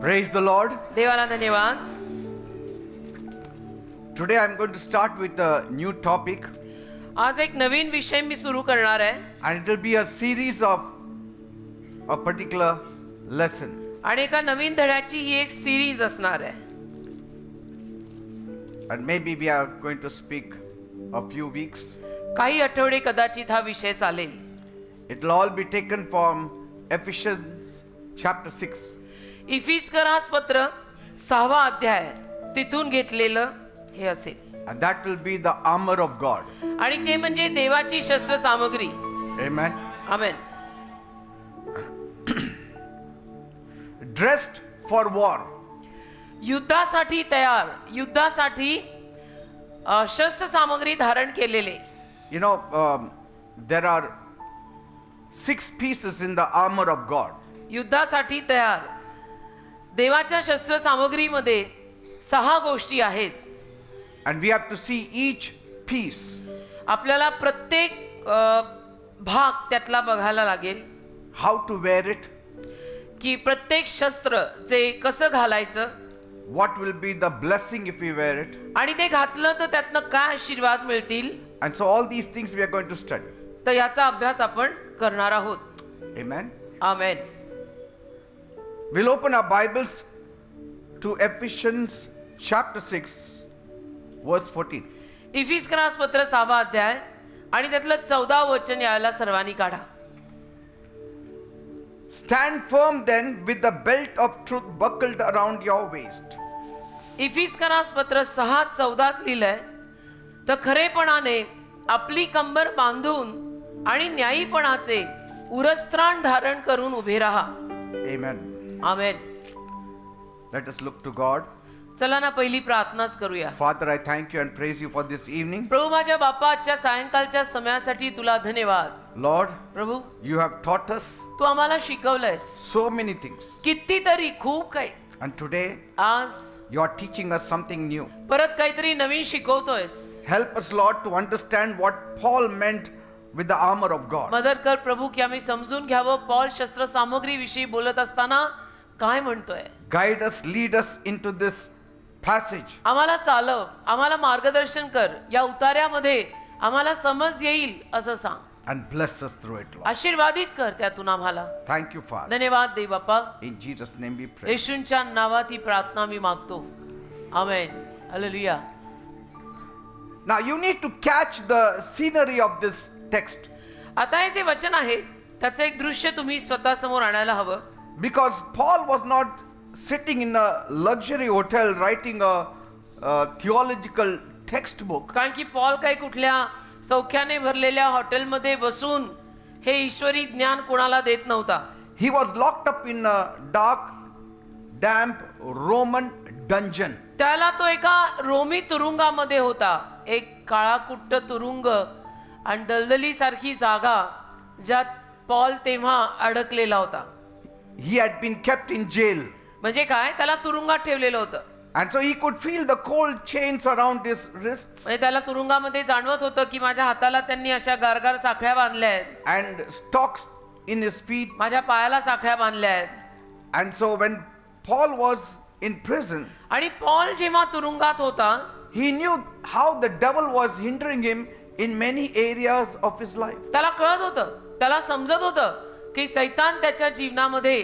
Praise the Lord. देवाला धन्यवाद. Today I'm going to start with a new topic, आज एक नवीन विषय मी सुरू करणार आहे and it will be a series of a particular lesson. आणि एका नवीन धड्याची ही एक सिरीज असणार आहे. And maybe we are going to speak a few weeks. काही आठवडे कदाचित हा विषय चालेल. It will all be taken from Ephesians chapter 6. इफिस्करास पत्र 6वा अध्याय तिथून घेतलेलं हे असेल. And that will be the armor of God. आणि ते म्हणजे देवाची शस्त्र सामग्री. Amen. Amen. Dressed for war. युद्धासाठी तयार, युद्धासाठी शस्त्र सामग्री धारण केलेले. You know, there are 6 pieces in the armor of God. युद्धासाठी तयार देवाच्या शस्त्र सामग्रीमध्ये 6 गोष्टी आहेत. And we have to see each piece. आपल्याला प्रत्येक भाग त्यातला बघायला लागेल. How to wear it. की प्रत्येक शस्त्र जे कसं घालायचं. What will be the blessing if we wear it. आणि ते घातलं तर त्यातनं काय आशीर्वाद मिळतील. And so all these things we are going to study. तर याचा अभ्यास आपण करणार आहोत. Amen. Amen. We'll open our Bibles to Ephesians chapter 6 verse 14. इफिस्करास पत्र 6वा अध्याय आणि त्यातलं 14 वचन यायला सर्वांनी काढा. Stand firm then with the belt of truth buckled around your waist. इफिस्करास पत्र 6:14 लिहिलंय, तर खरेपणाने आपली कंबर बांधून आणि न्यायीपणाचे उरस्त्राण धारण करून उभे राहा. Amen. Amen. Let us look to God. चला ना पहिली प्रार्थनाच करूया. Father, I thank you and praise you for this evening. प्रभू माझ्या बापा आजच्या सायंकाळच्या समयासाठी तुला धन्यवाद. Lord, Prabhu you have taught us तू आम्हाला शिकवलंयस so many things. कितीतरी खूप काही. And today आज you are teaching us something new. परत काहीतरी नवीन शिकवतोयस. Help us, Lord, to understand what Paul meant with the armor of God. मदत कर प्रभू की आम्ही समजून घ्यावं पॉल शस्त्र सामग्री विषयी बोलत असताना काय म्हणतोय. Guide us, lead us into this passage. आम्हाला चालव, आम्हाला मार्गदर्शन कर. या उतार्यामध्ये आम्हाला समज येईल असं सांग. And bless us through it, Lord. आशीर्वादित कर त्यातून आम्हाला. Thank you, Father. धन्यवाद दे बाप्पा. In Jesus' name we pray. येशूंच्या नावात ही प्रार्थना मी मागतो. आमेन. Hallelujah. Now you need to catch the scenery of this text. आता हे जे वचन आहे त्याचं एक दृश्य तुम्ही स्वतः समोर आणायला हवं. Because Paul was not sitting in a luxury hotel writing a theological textbook. कारण की पॉल काही कुठल्या सौख्याने भरलेल्या हॉटेलमध्ये बसून हे ईश्वरी ज्ञान कोणाला देत नव्हता. He was locked up in a dark, damp Roman dungeon. त्याला तो एका रोमी तुरुंगामध्ये होता. एक काळाकुट्ट तुरुंग आणि दलदली सारखी जागा ज्यात पॉल तेव्हा अडकलेला होता. He had been kept in jail. म्हणजे काय त्याला तुरुंगात ठेवलेलं होतं. And so he could feel the cold chains around his wrists. म्हणजे त्याला तुरुंगामध्ये जाणवत होतं की माझ्या हाताला त्यांनी अशा गारगार साखळ्या बांधल्या आहेत. And stocks in his feet. माझ्या पायाला साखळ्या बांधल्या आहेत. And so when Paul was in prison, आणि पॉल जेव्हा तुरुंगात होता he knew how the devil was hindering him in many areas of his life. त्याला कळत होतं, त्याला समजत होतं की सैतान त्याच्या जीवनामध्ये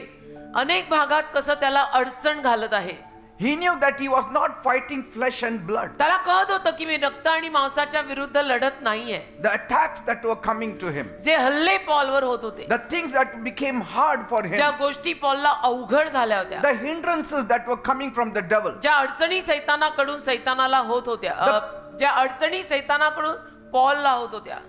अनेक भागात कसं त्याला अडचण घालत आहे. He knew that he was not fighting flesh and blood. त्याला कळत होतं की मी रक्त आणि मांसाच्या विरुद्ध लढत नाहीये. The attacks that were coming to him, जे हल्ले पॉलवर होत होते, the things that became hard for ज्या him, गोष्टी पॉलला अवघड झाल्या होत्या, the hindrances that were coming from the devil, ज्या अडचणी सैतानाकडून सैतानाला होत होत्या, ज्या अडचणी सैतानाकडून पॉलला होत होत्या,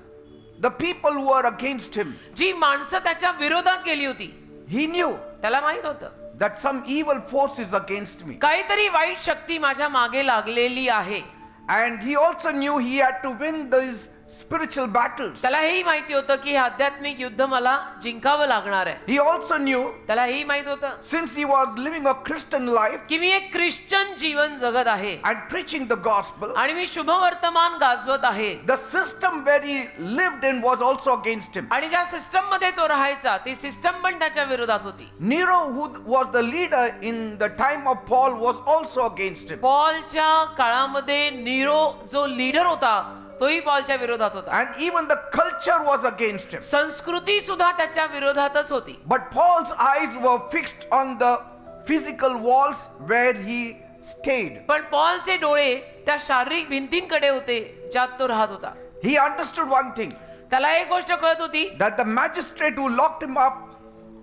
the people who were against him, जी माणसं त्याच्या विरोधात गेली होती, he knew त्याला माहित होतं that some evil force is against me. काहीतरी वाईट शक्ती माझ्या मागे लागलेली आहे. And he also knew he had to win these spiritual battles. त्याला हेही माहिती होतं की हे आध्यात्मिक युद्ध मला जिंकावं लागणार आहे. He also knew, त्याला हेही माहित होतं since he was living a Christian life की मी एक ख्रिश्चन जीवन जगत आहे and preaching the gospel, आणि मी शुभवर्तमान गाजवत आहे, the system where he lived in was also against him. आणि ज्या सिस्टम मध्ये तो राहायचा ती सिस्टम पण त्याच्या विरोधात होती. Nero, who was the leader in the time of Paul, was also against him. पॉलच्या काळामध्ये नीरो जो लीडर होता तोही पॉलच्या विरोधात होता. And even the culture was against him. संस्कृती सुद्धा त्याच्या विरोधातच होती. But Paul's eyes were fixed on the physical walls where he stayed. पण पॉलचे डोळे त्या शारीरिक भिंतींकडे होते ज्यात तो राहत होता. He understood one thing, त्याला एक गोष्ट कळत होती, that the magistrate who locked him up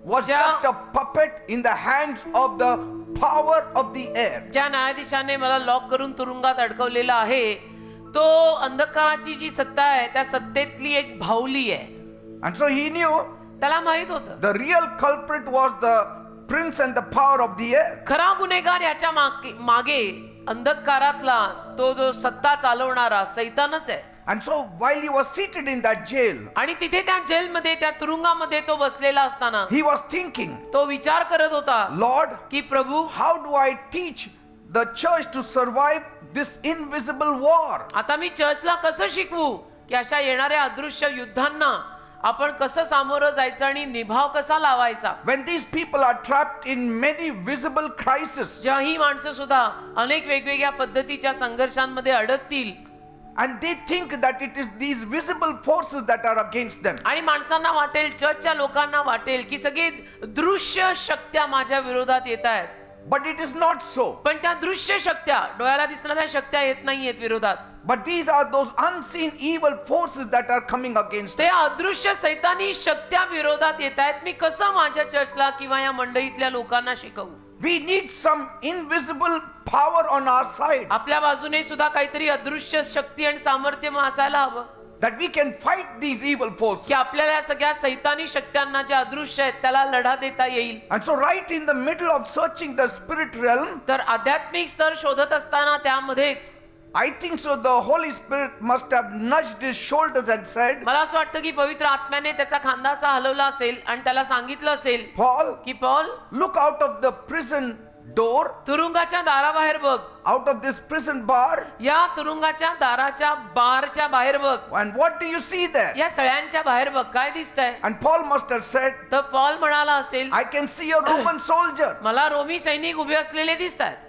was Yeah. just a puppet in the hands of the power of the air. ज्या न्यायाधीशाने मला लॉक करून तुरुंगात अडकवलेला आहे तो अंधकाराची जी सत्ता आहे त्या सत्तेतली एक भावली आहे. And so he knew त्याला माहित होतं the real culprit was the prince and the power of the air. खरा गुन्हेगार याच्या मागे अंधकारातला तो जो सत्ता चालवणारा सैतानच आहे. And so while he was seated in that jail, आणि तिथे त्या जेलमध्ये त्या तुरुंगामध्ये तो बसलेला असताना he was thinking, तो विचार करत होता Lord, की प्रभू how do I teach the church to survive this invisible war? आता मी चर्चला कसं शिकवू की अशा येणाऱ्या अदृश्य युद्धांना आपण कसं सामोरं जायचं आणि निभाव कसा लावायचा. When these people are trapped in many visible crises जेव्हा ही माणसं सुद्धा अनेक वेगवेगळ्या पद्धतीच्या संघर्षांमध्ये अडकतील and they think that it is these visible forces that are against them. आणि माणसांना वाटेल, चर्चच्या लोकांना वाटेल की सगळी दृश्य शक्त्या माझ्या विरोधात येत आहेत, But it is not so. पण त्या दृश्य शक्त्या डोळ्याला दिसणाऱ्या शक्त्या येत नाहीयेत विरोधात. But these are those unseen evil forces that are coming against ते us. अदृश्य सैतानी शक्त्या विरोधात येत आहेत. मी कसं माझ्या चर्चला किंवा या मंडळीतल्या लोकांना शिकवू. We need some invisible power on our side आपल्या बाजूने सुद्धा काहीतरी अदृश्य शक्ती आणि सामर्थ्य असायला हवं that we can fight these evil forces. की आपल्याला या सगळ्या सैतानी शक्त्यांना ज्या अदृश्य आहेत त्याला लढा देता येईल. And so right in the middle of searching the spirit realm, तर आध्यात्मिक स्तर शोधत असताना त्यामध्येच I think so the Holy Spirit must have nudged his shoulders and said, मला असं वाटतं की पवित्र आत्म्याने त्याचा खांदा असा हलवला असेल आणि त्याला सांगितलं असेल Paul, की Paul, look out of the prison door, तुरुंगाच्या दाराबाहेर बघ, out of this prison bar, या तुरुंगाच्या दाराच्या बारच्या बाहेर बघ, and what do you see there? या सळ्यांच्या बाहेर बघ, काय दिसतंय. And Paul must have said, तर पॉल म्हणाला असेल, I can see a Roman soldier. मला रोमी सैनिक उभे असलेले दिसत आहेत.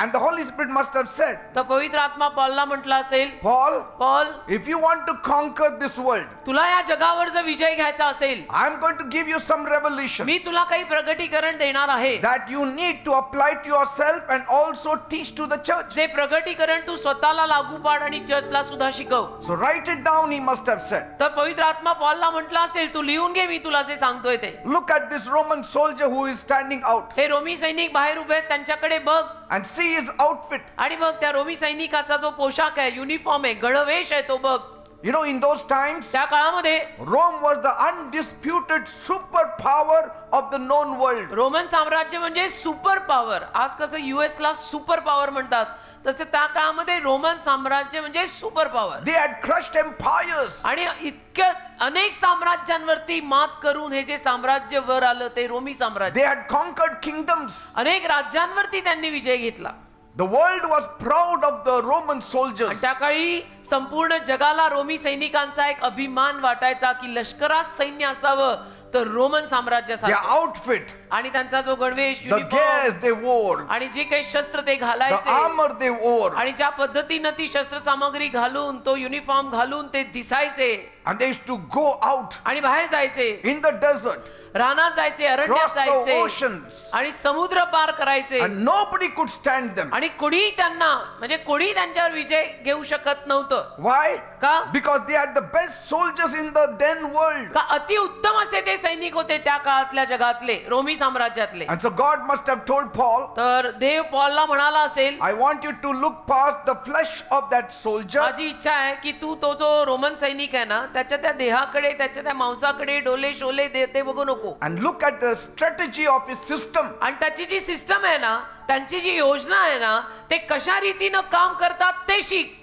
And the Holy Spirit must have said, तर पवित्र आत्मा पॉलला म्हटलं असेल, Paul, Paul, if you want to conquer this world, तुला या जगावर जर विजय घ्यायचा असेल, I'm going to give you some revelation मी तुला काही प्रगटीकरण देणार आहे. that you need to apply to yourself and also teach to the church. जे प्रगटीकरण तू स्वतःला लागू पाड आणि चर्चला सुद्धा शिकव. So write it down, he must have said. तर पवित्र आत्मा पॉलला म्हटलं असेल, तू लिहून घे मी तुला जे सांगतोय ते. Look at this Roman soldier who is standing out हे रोमी सैनिक बाहेर उभे आहेत त्यांच्याकडे बघ and see his outfit. आणि मग त्या रोमी सैनिकाचा जो पोशाख आहे, युनिफॉर्म आहे, गणवेश आहे तो बघ. You know, in those times, त्या काळामध्ये Rome was the undisputed superpower of the known world. Roman साम्राज्य म्हणजे सुपर पॉवर. आज कसं US ला सुपर पॉवर म्हणतात, तसे त्या काळामध्ये रोमन साम्राज्य म्हणजे super power. They had crushed empires. आणि इतक्या अनेक साम्राज्यांवरती मात करून हे जे साम्राज्य वर आलं ते रोमी साम्राज्य. They had conquered kingdoms. अनेक राज्यांवरती त्यांनी विजय घेतला. The world was proud of the Roman आणि soldiers. त्या काळी संपूर्ण जगाला रोमी सैनिकांचा एक अभिमान वाटायचा की लष्करात सैन्य असावं तर रोमन साम्राज्य Their outfit, आणि त्यांचा जो गणवेश, the gears uniform they wore, आणि जे काही शस्त्र ते the घालायचे armor they wore, आणि ज्या पद्धतीनं ती शस्त्र सामग्री घालून तो युनिफॉर्म घालून ते दिसायचे and they used to go out आणि बाहेर जायचे, in the desert, रानात जायचे, अरण्यात cross the जायचे oceans, आणि समुद्र पार करायचे and nobody could stand them. आणि कोणी त्यांना म्हणजे कोणी त्यांच्यावर विजय घेऊ शकत नव्हतं. Why? का? Because they had the best soldiers in the then world. का अति उत्तम असे ते सैनिक होते त्या काळातल्या जगातले, Romney साम्राज्यातले. And so God must have told Paul, तर देव पॉलला म्हणाला असेल, I want you to look past the flesh of that soldier माझी इच्छा आहे की तू तो जो रोमन सैनिक आहे ना त्याच्या त्या देहाकडे, त्याच्या त्या मांसाकडे डोले शोले ते बघू नको, and look at the strategy of his system. आणि त्याची जी सिस्टम आहे ना, त्यांची जी योजना आहे ना, ते कशा रीतीनं काम करतात ते शिक.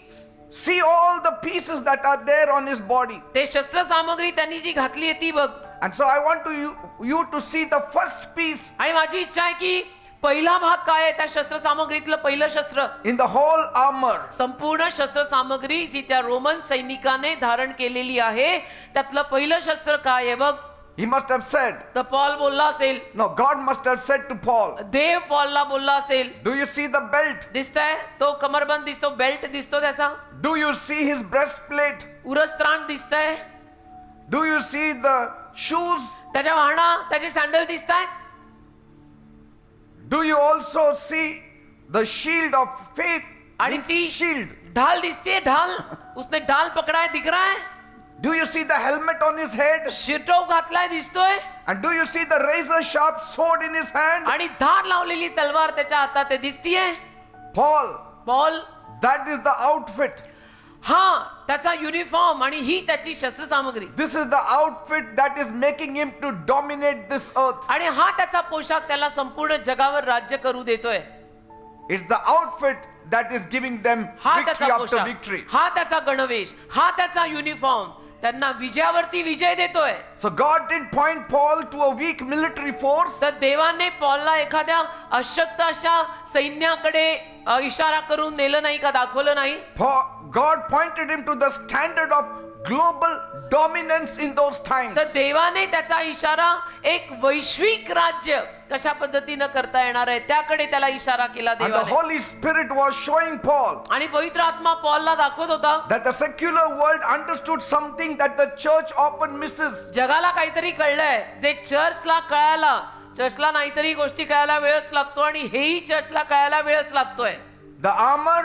See all the pieces that are there on his body. ते शस्त्र सामग्री त्यांनी जी घातली आहे ती बघ. And so I want you to see the first piece आणि माझी इच्छा आहे की पहिला भाग काय आहे त्या शस्त्र सामग्रीतलं पहिलं शस्त्र, in the whole armor. संपूर्ण शस्त्र सामग्री जी त्या रोमन सैनिकाने धारण केलेली आहे त्यातलं पहिलं शस्त्र काय आहे बघ. He must have said, तर पॉल बोलला असेल, no, God must have said to Paul, देव पॉलला बोलला असेल, do you see the belt? दिसतंय तो कमरबंद दिसतो, बेल्ट दिसतो त्याचा, Do you see his breastplate? उरस्त्राण दिसतंय, Do you see the shoes? त्याच्या वाहना त्याचे सँडल दिसतायत, Do you also see the shield of faith? आणि ती Shield. ढाल दिसते, ढाल, उसने ढाल पकड़ा है, दिख रहा है, Do you see the helmet on his head? शिरटोप घातलाय दिसतोय, And do you see the razor sharp sword in his hand? आणि धार लावलेली तलवार त्याच्या हातात आहे, दिसतीये. Paul, Paul, that is the outfit. हा त्याचा युनिफॉर्म आणि ही त्याची शस्त्र सामग्री, This is the outfit that is making him to dominate this earth. आणि हा त्याचा पोशाख त्याला संपूर्ण जगावर राज्य करू देतोय. It's the outfit that is giving them हा victory त्याचा after पोशाख, victory. हा त्याचा गणवेश, हा त्याचा युनिफॉर्म त्यांना विजयावरती विजय देतोय. So God didn't point Paul to a weak military force. तर देवाने पॉलला एखाद्या अशक्त अशा सैन्याकडे इशारा करून नेलं नाही का, दाखवलं नाही. God pointed him to the standard of global dominance in those times. तर देवाने त्याचा इशारा एक वैश्विक राज्य कशा पद्धतीनं करता येणार आहे त्याकडे त्याला इशारा केला And the देवाने. Holy Spirit was showing Paul आणि पवित्र आत्मा पॉलला दाखवत होता, that the secular world understood something that the church often misses. जगाला काहीतरी कळलंय जे चर्चला कळायला, चर्चला नाहीतरी गोष्टी कळायला वेळच लागतो आणि हेही चर्चला कळायला वेळच लागतोय. The armor,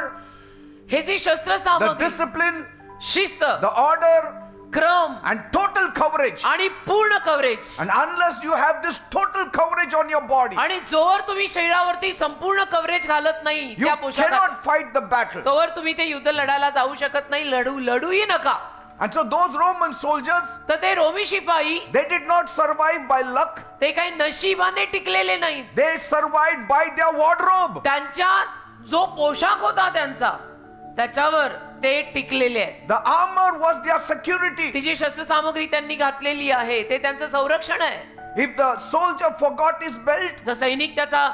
हे जी शस्त्र the सामग्री, discipline, शिस्त, the order, क्रम and total coverage. आणि पूर्ण coverage. And unless you have this total coverage on your body, आणि जोवर तुम्ही शरीरावरती संपूर्ण कव्हरेज घालत नाही you त्या पोशाखात, cannot fight the battle. तोवर तुम्ही ते युद्ध लढायला जाऊ शकत नाही, लढूही नका. And so those Roman soldiers, तर ते रोमी शिपाई they did not survive by luck. ते काही नशिबाने टिकलेले नाही, They survived by their wardrobe. त्यांच्या जो पोशाख होता त्यांचा त्याच्यावर ते टिकलेले आहेत. The armor was their security. ती जी शस्त्र सामग्री त्यांनी घातलेली आहे ते त्यांचं संरक्षण आहे. If the soldier forgot his belt, जर सैनिक त्याचा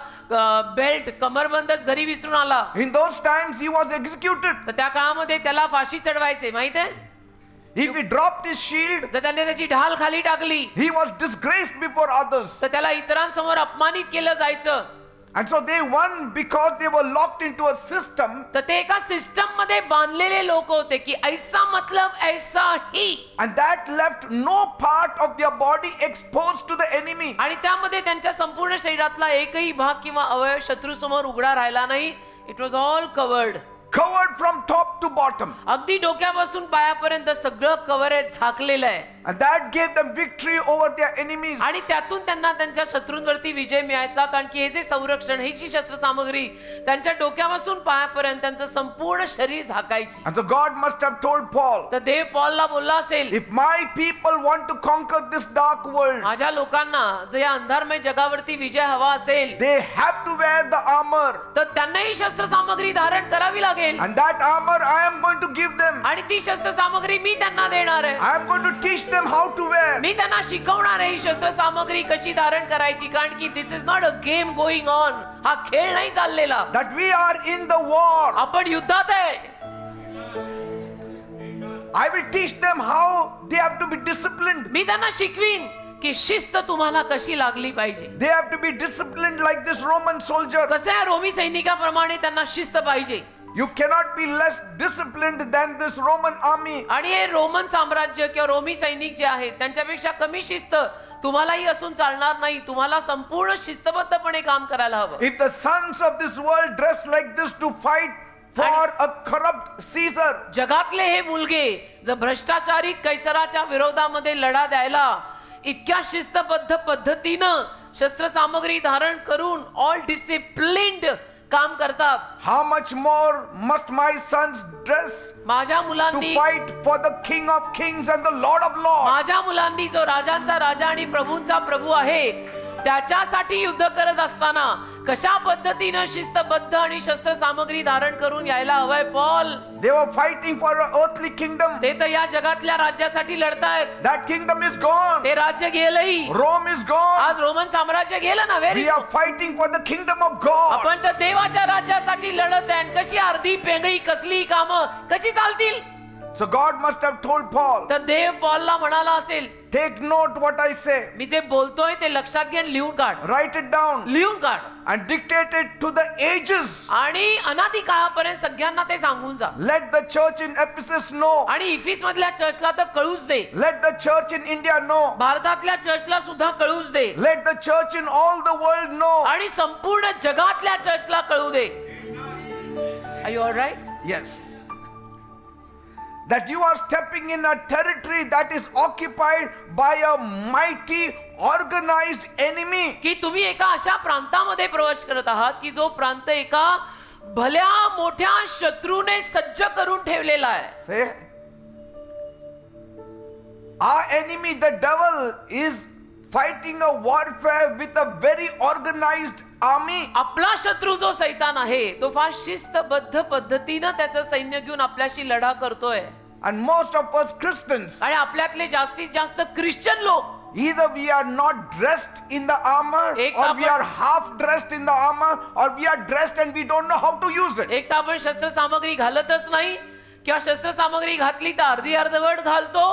बेल्ट कमरबंदच घरी विसरून आला in those times he was executed. तर त्या काळामध्ये त्याला फाशी चढवायचे, माहित आहे. If he dropped his shield, जर त्याने त्याची ढाल खाली टाकली he was disgraced before others. तर त्याला इतरांसमोर अपमानित केलं जायचं. And so they won because they were locked into a system तर ते एका सिस्टम मध्ये बांधलेले लोक होते की ऐसा मतलब ऐसा ही, and that left no part of their body exposed to the enemy. आणि त्यामध्ये त्यांच्या संपूर्ण शरीरातला एकही भाग किंवा अवयव शत्रू समोर उघडा राहिला नाही. It was all covered, Covered from top to bottom. अगदी डोक्यापासून पायापर्यंत सगळं कव्हर आहे, झाकलेलं आहे. And that gave them victory over their enemies. आणि त्यातून त्यांना त्यांच्या शत्रूंवरती विजय मिळायचा, कारण की हे जे संरक्षण, ही जी शस्त्र सामग्री त्यांच्या डोक्यापासून पायापर्यंत त्यांचं संपूर्ण शरीर झाकायची. And so God must have told Paul, तर देव पॉलला बोलला असेल, if my people want to conquer this dark world, माझ्या लोकांना जर या अंधारमय जगावरती विजय हवा असेल they have to wear the armor. तर त्यांनाही शस्त्र सामग्री धारण करावी लागेल. And that armor I am going to give them. आणि ती शस्त्र सामग्री मी त्यांना देणार आहे. I am going to teach them how to wear. मी त्यांना शिकवणार आहे ही शस्त्र सामग्री कशी धारण करायची, कारण की this is not a game going on. हा खेळ नाही चाललेला, That we are in the war. आपण युद्धात आहे. I will teach them how they have to be disciplined. मी त्यांना शिकवीन की शिस्त तुम्हाला कशी लागली पाहिजे. They have to be disciplined like this Roman soldier. कसं आहे, रोमी सैनिकाप्रमाणे त्यांना शिस्त पाहिजे. You cannot be less disciplined than this Roman army. आणि हे रोमन साम्राज्य किंवा रोमी सैनिक जे आहेत त्यांच्यापेक्षा कमी शिस्त तुम्हालाही असून चालणार नाही. तुम्हाला संपूर्ण शिस्तबद्धपणे काम करायला हवं. If the sons of this world dress like this to fight for a corrupt Caesar, जगातले हे मुलगे जर भ्रष्टाचारित कैसराच्या विरोधामध्ये लढा द्यायला इतक्या शिस्तबद्ध पद्धतीनं शस्त्र सामग्री धारण करून ऑल डिसिप्लिन्ड काम करतात, how much more must my sons dress माझ्या to मुलांनी fight for the King of Kings and the Lord of Lords? माझ्या मुलांनी जो राजांचा राजा आणि प्रभूंचा प्रभू आहे त्याच्यासाठी युद्ध करत असताना कशा पद्धतीनं शिस्तबद्ध आणि शस्त्र सामग्री धारण करून यायला हवंय Paul. They were fighting for an earthly kingdom. ते तर या जगातल्या राज्यासाठी लढतायत. That kingdom is gone. ते राज्य गेलंही. Rome is gone. आज रोमन साम्राज्य गेलं ना. We are fighting for the kingdom of God. आपण तर देवाच्या राज्यासाठी लढत आहे. कशी अर्धी पेंगळी कसली कामं कशी चालतील. So God must have told Paul, तर देव पॉलला म्हणाला असेल, take note what I say. मी जे बोलतोय ते लक्षात घे आणि लिहून काढ. Write it down लिहून काढ and dictate it to the ages. आणि अनादी काळापर्यंत सगळ्यांना ते सांगून जा. Let the church in Ephesus know. आणि इफिस मधल्या चर्चला तर कळूच दे. Let the church in India know. भारतातल्या चर्चला सुद्धा कळूच दे. Let the church in all the world know. आणि संपूर्ण जगातल्या चर्चला कळू दे. Are you all right? Yes. That you are stepping in a territory that is occupied by a mighty organized enemy. की तुम्ही एका अशा प्रांतामध्ये प्रवेश करत आहात की जो प्रांत एका भल्या मोठ्या शत्रूने सज्ज करून ठेवलेला आहे. Say, our enemy, the devil, is fighting a warfare with a very organized army. आपला शत्रू जो सैतान आहे तो फार शिस्तबद्ध पद्धतीनं त्याचं सैन्य घेऊन आपल्याशी लढा करतोय. And most of us Christians, आणि आपल्यातले जास्तीत जास्त ख्रिश्चन लोक either we are not dressed in the armor, or we are half dressed in the armor, or we are dressed and we don't know how to use it. एक तर आपण शस्त्र सामग्री घालतच नाही किंवा शस्त्र सामग्री घातली तर अर्धी अर्धवट घालतो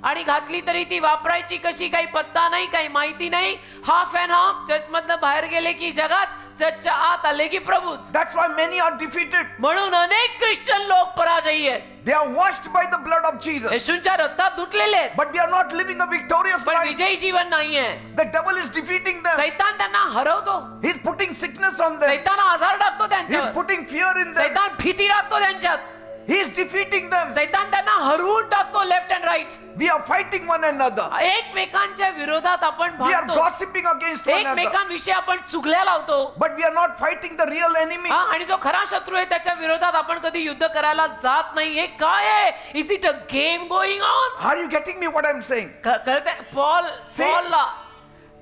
आणि घातली तरी ती वापरायची कशी काही पत्ता नाही, काही माहिती नाही. Half and half. चर्च मधनं बाहेर गेले की जगात, चर्चच्या आत आले की प्रभूच. That's why many are defeated. म्हणून अनेक ख्रिश्चन लोक पराजयी आहेत. They are washed by the blood of Jesus, येशूंच्या रक्तात धुतलेले आहेत, but they are not living a victorious पण life. विजयी जीवन नाहीये. The devil is defeating them. सैतान त्यांना हरवतो. He's putting sickness on them. सैतान आजार टाकतो He's त्यांच्यावर. putting fear in them. सैतान भीती टाकतो त्यांच्यात. He's defeating them. सैतान त्यांना हरवून टाकतो left and right. We are fighting one another. एकमेकांच्या विरोधात आपण We are भांडतो. gossiping against one another. एकमेकांविषयी आपण चुगल्या लावतो. But we are not fighting the real enemy. आणि जो खरा शत्रू आहे त्याच्या विरोधात आपण कधी युद्ध करायला जात नाही. हे काय आहे? Is it a game going on? Are you getting me what I'm saying? कळतंय पॉलला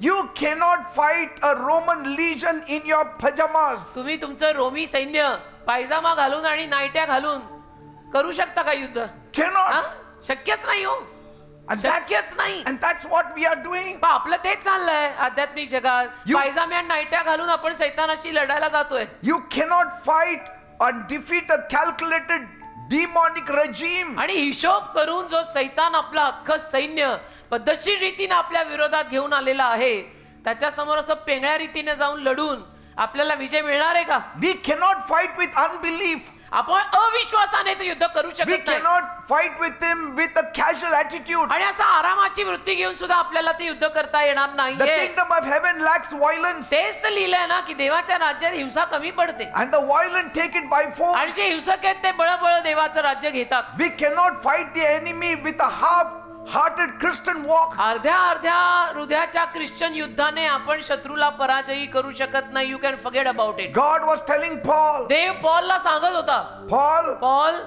You cannot fight a Roman legion in your pajamas. तुम्ही तुमचं रोमी सैन्य पायजामा घालून आणि नाईट्या घालून करू शकता का युद्ध? Cannot. शक्यच नाही हो. And शक्यच नाही. that's what we are doing. पण आपलं तेच चाललंय आध्यात्मिक जगात. You- पायजाम्या आणि नाईट्या घालून आपण सैतानाशी लढायला जातोय. You cannot fight and defeat a calculated demonic regime. आणि हिशोब करून जो सैतान आपला अख्खं सैन्य पद्धतशीर रीतीने आपल्या विरोधात घेऊन आलेला आहे त्याच्या समोर असं पेंगळ्या रीतीने जाऊन लढून आपल्याला विजय मिळणार आहे का? We cannot fight with unbelief. आपण अविश्वासाने ते युद्ध करू We शकत नाही. cannot fight with him with a casual attitude. आणि असं आरामाची वृत्ती घेऊन सुद्धा आपल्याला ते युद्ध करता येणार The नाहीये. kingdom of heaven lacks violence, तेच तर लिहिलंय ना की देवाच्या राज्यात हिंसा कमी पडते and the violent take it by आणि force. जे हिंसक आहेत ते बळबळ देवाचं राज्य घेतात. We cannot fight the enemy with a half-hearted Christian walk. अर्ध्या हृदयाच्या ख्रिश्चन युद्धाने आपण शत्रूला पराजयी करू शकत नाही. You can forget about it. God was telling Paul, देव पॉलला सांगत होता, Paul, Paul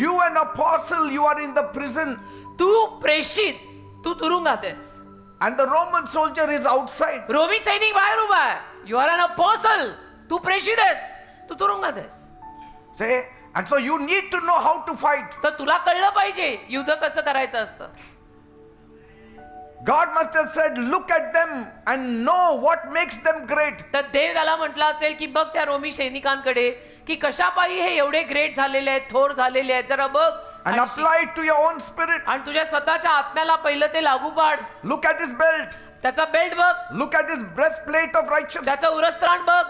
you an apostle, you are in the prison, तू प्रेषित, तू तुरुंगात आहेस. and the Roman soldier is outside. रोमी सैनिक बाहेर उभा आहे. You are an apostle. तू प्रेषित आहेस, तू तुरुंगात आहेस. Say, and so you need to know how to fight. तर तुला कळलं पाहिजे युद्ध कसं करायचं असतं. God must have said, look at them and know what makes them great. तर देव त्याला म्हटलं असेल की बघ त्या रोमी सैनिकांकडे की कशापायी हे एवढे ग्रेट झालेले आहेत, थोर झालेले आहेत, जरा बघ And apply it to your own spirit. आणि तुझ्या स्वतःच्या आत्म्याला पहिलं ते लागू पाड. Look at his belt. त्याचा बेल्ट बघ, Look at his breastplate of righteousness. त्याचं उरस्त्राण बघ,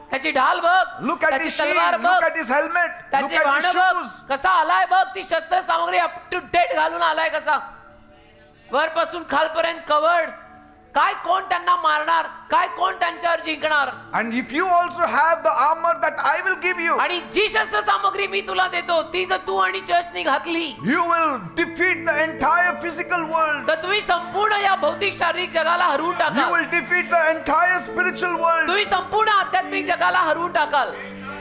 त्याची ढाल बघ, Look at त्याची his shield. तलवार Look बघ, at his helmet. Look त्याचे at बाण his बघ, shoes. कसा आलाय बघ, ती शस्त्र सामग्री अप टू डेट घालून आलाय कसा, वरपासून खालपर्यंत कवर्ड. काय कोण त्यांना मारणार, काय कोण त्यांच्यावर जिंकणार. And if you also have the armor that I will give you, आणि जी शस्त्र सामग्री मी तुला देतो ती जर तू आणि चर्चनी घातली you will defeat the entire physical world. तर तुम्ही संपूर्ण या भौतिक शारीरिक जगाला हरवून You टाकाल. will defeat the entire spiritual world. तुम्ही संपूर्ण आध्यात्मिक जगाला हरवून टाकाल.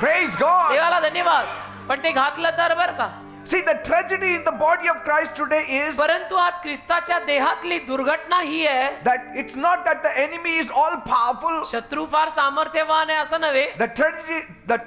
Praise God. देवाला धन्यवाद. पण ते घातलं तर बर का. See, the tragedy in the body of Christ today is परंतु आज ख्रिस्ताच्या देहातली दुर्घटना ही आहे, that it's not that the enemy is all powerful. शत्रू फार सामर्थ्यवान आहे असं नव्हे. The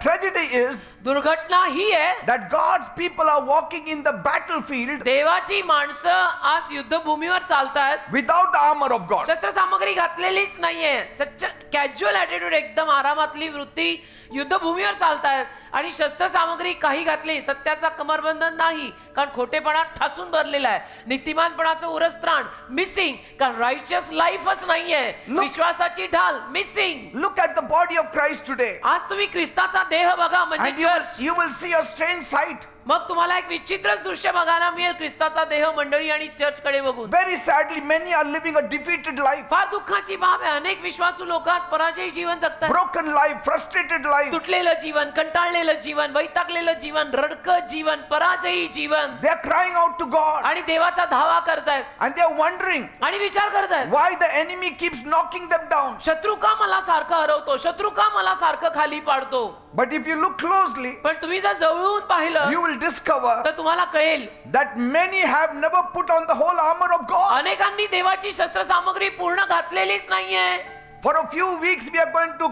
tragedy is दुर्घटना ही आहे, that God's people are walking in the battlefield देवाची माणसं आज युद्धभूमीवर चालतात without the armor of God. शस्त्र सामग्री घातलेलीच नाहीये. सच्च कॅज्युअल ॲटिट्यूड, एकदम आरामातली वृत्ती युद्धभूमीवर चालतायत आणि शस्त्र सामग्री काही घातली, सत्याचा कमरबंधन नाही, कारण खोटेपणा ठासून भरलेला आहे, नीतिमानपणाचं उरस्त्राण मिसिंग, कारण रायचियस लाईफच नाहीये, विश्वासाची ढाल missing. Look at the body of Christ today, आज तुम्ही ख्रिस्ताचा देह बघा, म्हणजे and church. you will see a strange sight. मग तुम्हाला एक विचित्रच दृश्य बघायला मिळेल ख्रिस्ताचा देह मंडळी आणि चर्च कडे बघून. Very sadly, many are living a defeated life, फार दुःखाची बाब आहे, अनेक विश्वासू लोक आज पराजयी जीवन जगतात. broken life, frustrated life. तुटलेलं जीवन, कंटाळलेलं जीवन, वैतागलेलं जीवन, रडकं जीवन, पराजयी जीवन, They are crying out to God, आणि देवाचा धावा करतायत and they are wondering आणि विचार करतायत, why the enemy keeps knocking them down. शत्रू का मला सारखं हरवतो, शत्रू का मला सारखं खाली पाडतो. But if you look closely, पण तुम्ही जर जवळून पाहिलं you will discover तर तुम्हाला कळेल that many have never put on the whole armor of God. अनेकांनी देवाची शस्त्र सामग्री पूर्ण घातलेलीच नाहीये. For a few weeks we are going to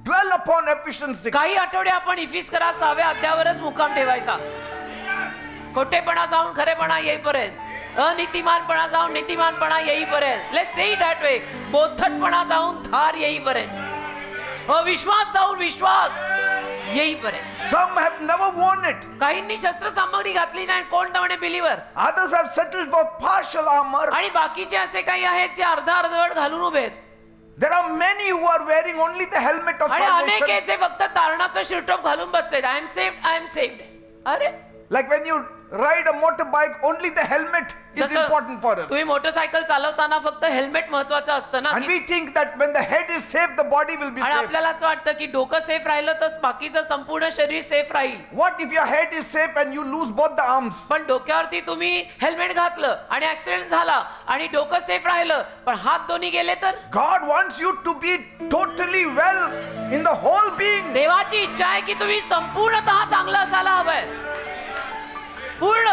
dwell upon Ephesians 6. काही आठवडे आपण इफिस्करा 6व्या अध्यायावरच मुक्काम ठेवायचा. खोटेपणा जाऊन खरेपणा येईपर्यंत, अनितिमानपणा जाऊन नीतिमानपणा येईपर्यंत, let's say it that way, बोथटपणा जाऊन धार येईपर्यंत, अविश्वास जाऊन विश्वास येईपर्यंत. Some have never worn it. काहींनी शस्त्र सामग्री घातली नाही, कोण म्हणे believer, Others have settled for partial armor. आणि बाकीचे असे काही आहेत जे अर्धा अर्धवट घालून उभे आहेत. There are many who are wearing only the helmet of आणि अनेक salvation. आहेत जे फक्त तारणाचं शिरटोप घालून बसलेत, I am saved, I am saved. अरे Like when you ride a motorbike, only the helmet is जसं important for us. तुम्ही मोटरसायकल चालवताना फक्त हेल्मेट महत्वाचं असतं ना, And we think that when the head is safe, the body will be आणि safe. आपल्याला असं वाटतं की डोकं सेफ राहिलं तर बाकीचं संपूर्ण शरीर सेफ राहील. What if your head is safe and you lose both the arms? पण डोक्यावरती तुम्ही हेल्मेट घातलं आणि ऍक्सिडेंट झाला आणि डोकं सेफ राहिलं पण हात दोन्ही गेले तर? God wants you to be totally well in the whole being. देवाची इच्छा आहे की तुम्ही संपूर्णतः चांगलं असायला हवंय, पूर्ण,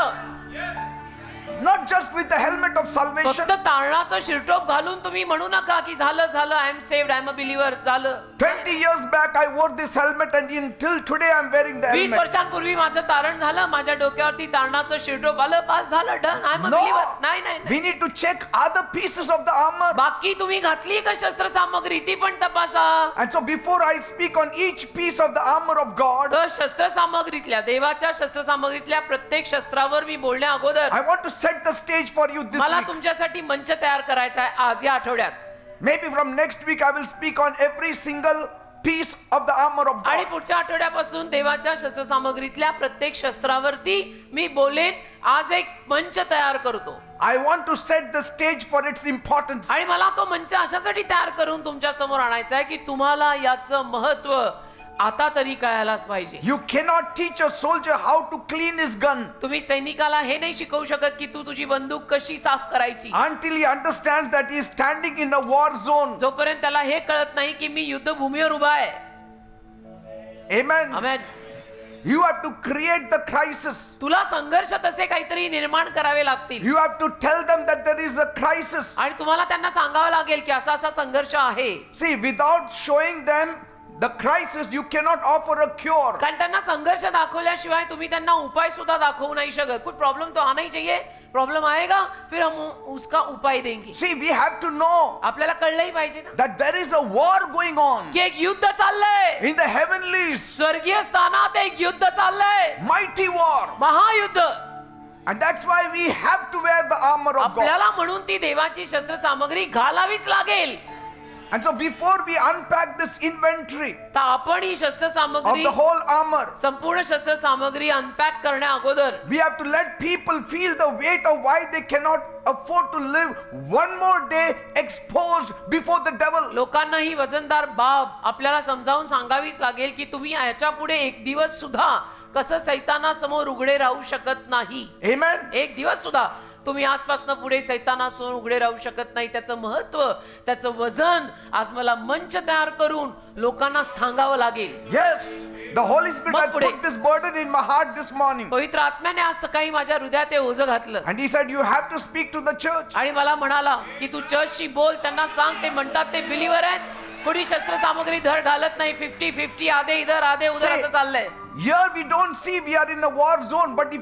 Not just with the helmet of salvation. फक्त तारणाचं शिरटोप घालून तुम्ही म्हणू नका की झालं झालं, I am saved, I am a believer, झालं. 20 years back I wore this helmet and until today I'm wearing the 20 helmet. वर्षांपूर्वी माझं तारण झालं, माझ्या डोक्यावरती तारणाचं शिरटोप आलं, पास झालं, डन, आय एम अ बिलीव्हर. नाही नाही नाही. We need to check other pieces of the armor. बाकी तुम्ही घातली का शस्त्र सामग्री ती पण तपासा. And so before I speak on each piece of the armor of God, तर शस्त्र सामग्रीतल्या, देवाच्या शस्त्र सामग्रीतल्या प्रत्येक शस्त्रावर मी बोलण्या अगोदर I want to set the stage for you this मला week. तुमच्यासाठी मंच तयार करायचा आहे आज या आठवड्यात. Maybe from next week I will speak on every single piece of the armor of आणि God. पुढच्या आठवड्यापासून देवाच्या शस्त्र सामग्रीतल्या प्रत्येक शस्त्रावरती मी बोलेन. आज एक मंच तयार करतो I want to set the stage for its importance. आणि मला तो मंच अशासाठी तयार करून तुमच्या समोर आणायचा आहे की तुम्हाला याचं महत्व आता तरी कळायलाच पाहिजे. You cannot teach a soldier how to clean his gun तुम्ही सैनिकाला हे नाही शिकवू शकत की तू तुझी बंदूक कशी साफ करायची, until he understands that he is standing in a war zone. जोपर्यंत त्याला हे कळत नाही की मी युद्धभूमीवर उभा आहे. Amen. Amen. You have to create the crisis. तुला संघर्ष तसे काहीतरी निर्माण करावे लागतील You have to tell them that there is a crisis. आणि तुम्हाला त्यांना सांगावं लागेल की असा असा संघर्ष आहे. See, without showing them the crisis, you cannot offer a cure. कारण त्यांना संघर्ष दाखवल्याशिवाय तुम्ही त्यांना उपाय सुद्धा दाखवू नाही शकत. कुछ प्रॉब्लम तो आना ही चाहिए, प्रॉब्लम आएगा फिर हम उसका उपाय देंगे. See, we have to know आपल्याला कळलंही पाहिजे ना that there is a war going on की एक युद्ध चाललंय, in the heavenlies. स्वर्गीय स्थानात एक युद्ध चाललंय, Mighty war. महायुद्ध. And that's why we have to wear the armor of God. आपल्याला म्हणून ती देवाची शस्त्र सामग्री घालावीच लागेल. And so before we unpack this inventory तर आपण ही शस्त्र of सामग्री, the whole armor, संपूर्ण शस्त्र सामग्री अनपॅक करण्या अगोदर we have to let people feel the weight of why they cannot afford to live one more day exposed before the devil. लोकांना ही वजनदार बाब आपल्याला समजावून सांगावीच लागेल की तुम्ही याच्या पुढे एक दिवस सुद्धा कसं सैतानासमोर उघडे राहू शकत नाही. Amen. एक दिवस सुद्धा तुम्ही आजपासून पुढे सैतानासमोर उघडे राहू शकत नाही. त्याचं महत्व, त्याचं वजन आज मला मंच तयार करून लोकांना सांगावं लागेल. Yes. The Holy Spirit मग had पुढे. put this burden in my heart this morning. पवित्र आत्म्याने आज सकाळी माझ्या हृदयात ते ओझं घातलं And he said, you have to speak to the church. आणि मला म्हणाला की तू चर्चशी बोल, त्यांना सांग, ते म्हणतात ते बिलीवर आहेत, कोणी शस्त्र सामग्री धड घालत नाही, 50-50 आधे इधर आधे उधर See, असं चाललंय. Here we don't see we are in a war zone, but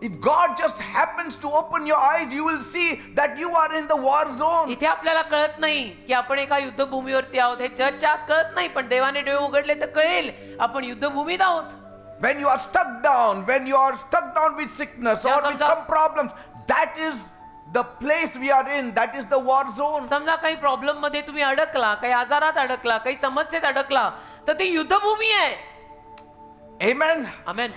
if God just happens to open your eyes, you will see that you are in the war zone. इथे आपल्याला कळत नाही की आपण एका युद्धभूमीवरती आहोत, हे चर्चच्या आत कळत नाही, पण देवाने डोळे उघडले तर कळेल आपण युद्धभूमीत आहोत. When you are stuck down with sickness Yeah, or with some problems, that is the place we are in. That is the war zone. समजा काही प्रॉब्लेम मध्ये तुम्ही अडकला, काही आजारात अडकला, काही समस्येत अडकला, तर ती युद्धभूमी आहे. Amen. Amen.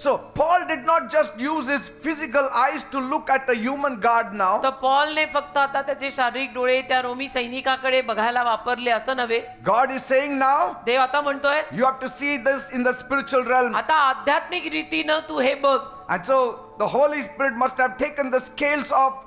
So Paul did not just use his physical eyes to look at the human guard now. तर पॉलने फक्त आता त्याचे शारीरिक डोळे त्या रोमी सैनिकाकडे बघायला वापरले असं नव्हे. God is saying now, देव आता म्हणतोय you have to see this in the spiritual realm. आता आध्यात्मिक रीतीनं तू हे बघ. And so the Holy Spirit must have taken the scales of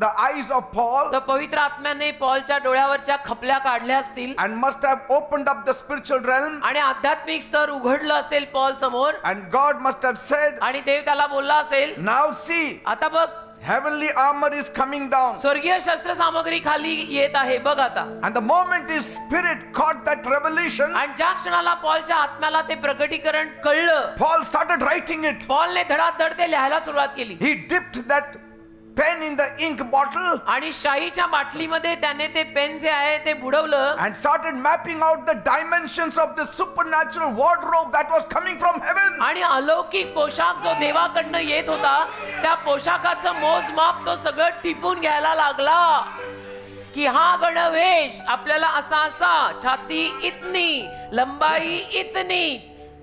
the eyes of Paul तर पवित्र आत्म्याने पॉलच्या डोळ्यावरच्या खपल्या काढल्या असतील and must have opened up the spiritual realm. आणि आध्यात्मिक स्तर उघडलं असेल पॉल समोर And God must have said, आणि देव त्याला बोलला असेल, now see, आता बघ, heavenly armor is coming down. स्वर्गीय शस्त्र सामग्री खाली येत आहे, बघ आता. And the moment his spirit caught that revelation, आणि ज्या क्षणाला पॉलच्या आत्म्याला ते प्रकटीकरण कळलं, Paul started writing it. पॉलने धडाधड ते लिहायला सुरुवात केली He dipped that pen in the ink bottle आणि शाईच्या बाटलीमध्ये त्याने ते पेन जे आहे ते बुडवलं and started mapping out the dimensions of the supernatural wardrobe that was coming from heaven. आणि अलौकिक पोशाख जो देवाकडनं येत होता, त्या पोशाखाचं मोजमाप तो सगळं टिपून घ्यायला लागला की हा गणवेश आपल्याला असा असा, छाती इतनी, लंबाई इतनी,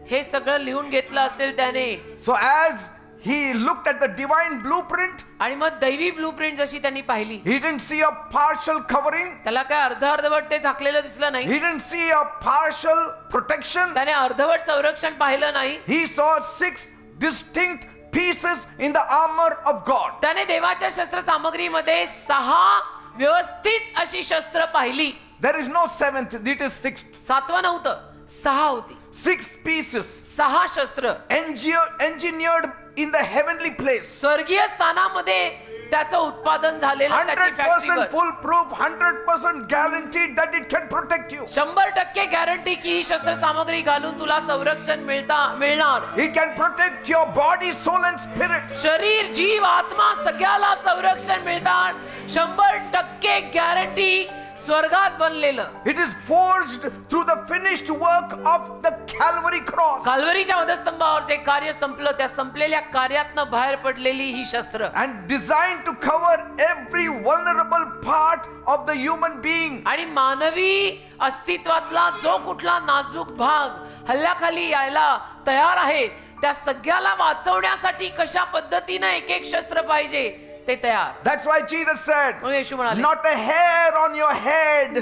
हे सगळं लिहून घेतलं असेल त्याने. So as he looked at the divine blueprint, आणि मग दैवी ब्लूप्रिंट जशी त्यांनी पाहिली, he didn't see a partial covering. त्याला काय अर्धवट ते झाकलेलं दिसलं नाही, He didn't see a partial protection. त्याने अर्धवट संरक्षण पाहिलं नाही. He saw 6 distinct pieces in the armor of God. त्याने देवाच्या शस्त्र सामग्रीमध्ये 6 व्यवस्थित अशी शस्त्र पाहिली. There is no 7th, it is 6th. 7वा नव्हतं, 6 होती. 6 pieces 6 शस्त्र engineered in the heavenly place. स्वर्गीय स्थानामध्ये त्याचं उत्पादन झालेलं, त्याची 100% फॅक्टरीवर foolproof, 100% guaranteed that it can protect you. 100% guarantee की ही शस्त्र सामग्री घालून तुला संरक्षण मिळणार. It can protect your body, soul and spirit. शरीर, जीव, आत्मा सगळ्याला संरक्षण मिळतात. 100% गॅरंटी स्वर्गात बनलेलं. It is forged through the finished work of the Calvary cross. काल्वरीच्या वधस्तंभावर जे कार्य संपलं, त्या संपलेल्या कार्यातनं बाहेर पडलेली ही शस्त्र And designed to cover every vulnerable part of the human being. आणि मानवी अस्तित्वातला जो कुठला नाजूक भाग हल्ल्याखाली यायला तयार आहे, त्या सगळ्याला वाचवण्यासाठी कशा पद्धतीनं एक एक शस्त्र पाहिजे ते तयार. That's why Jesus said, म्हणून येशू म्हणाले, not a hair on your head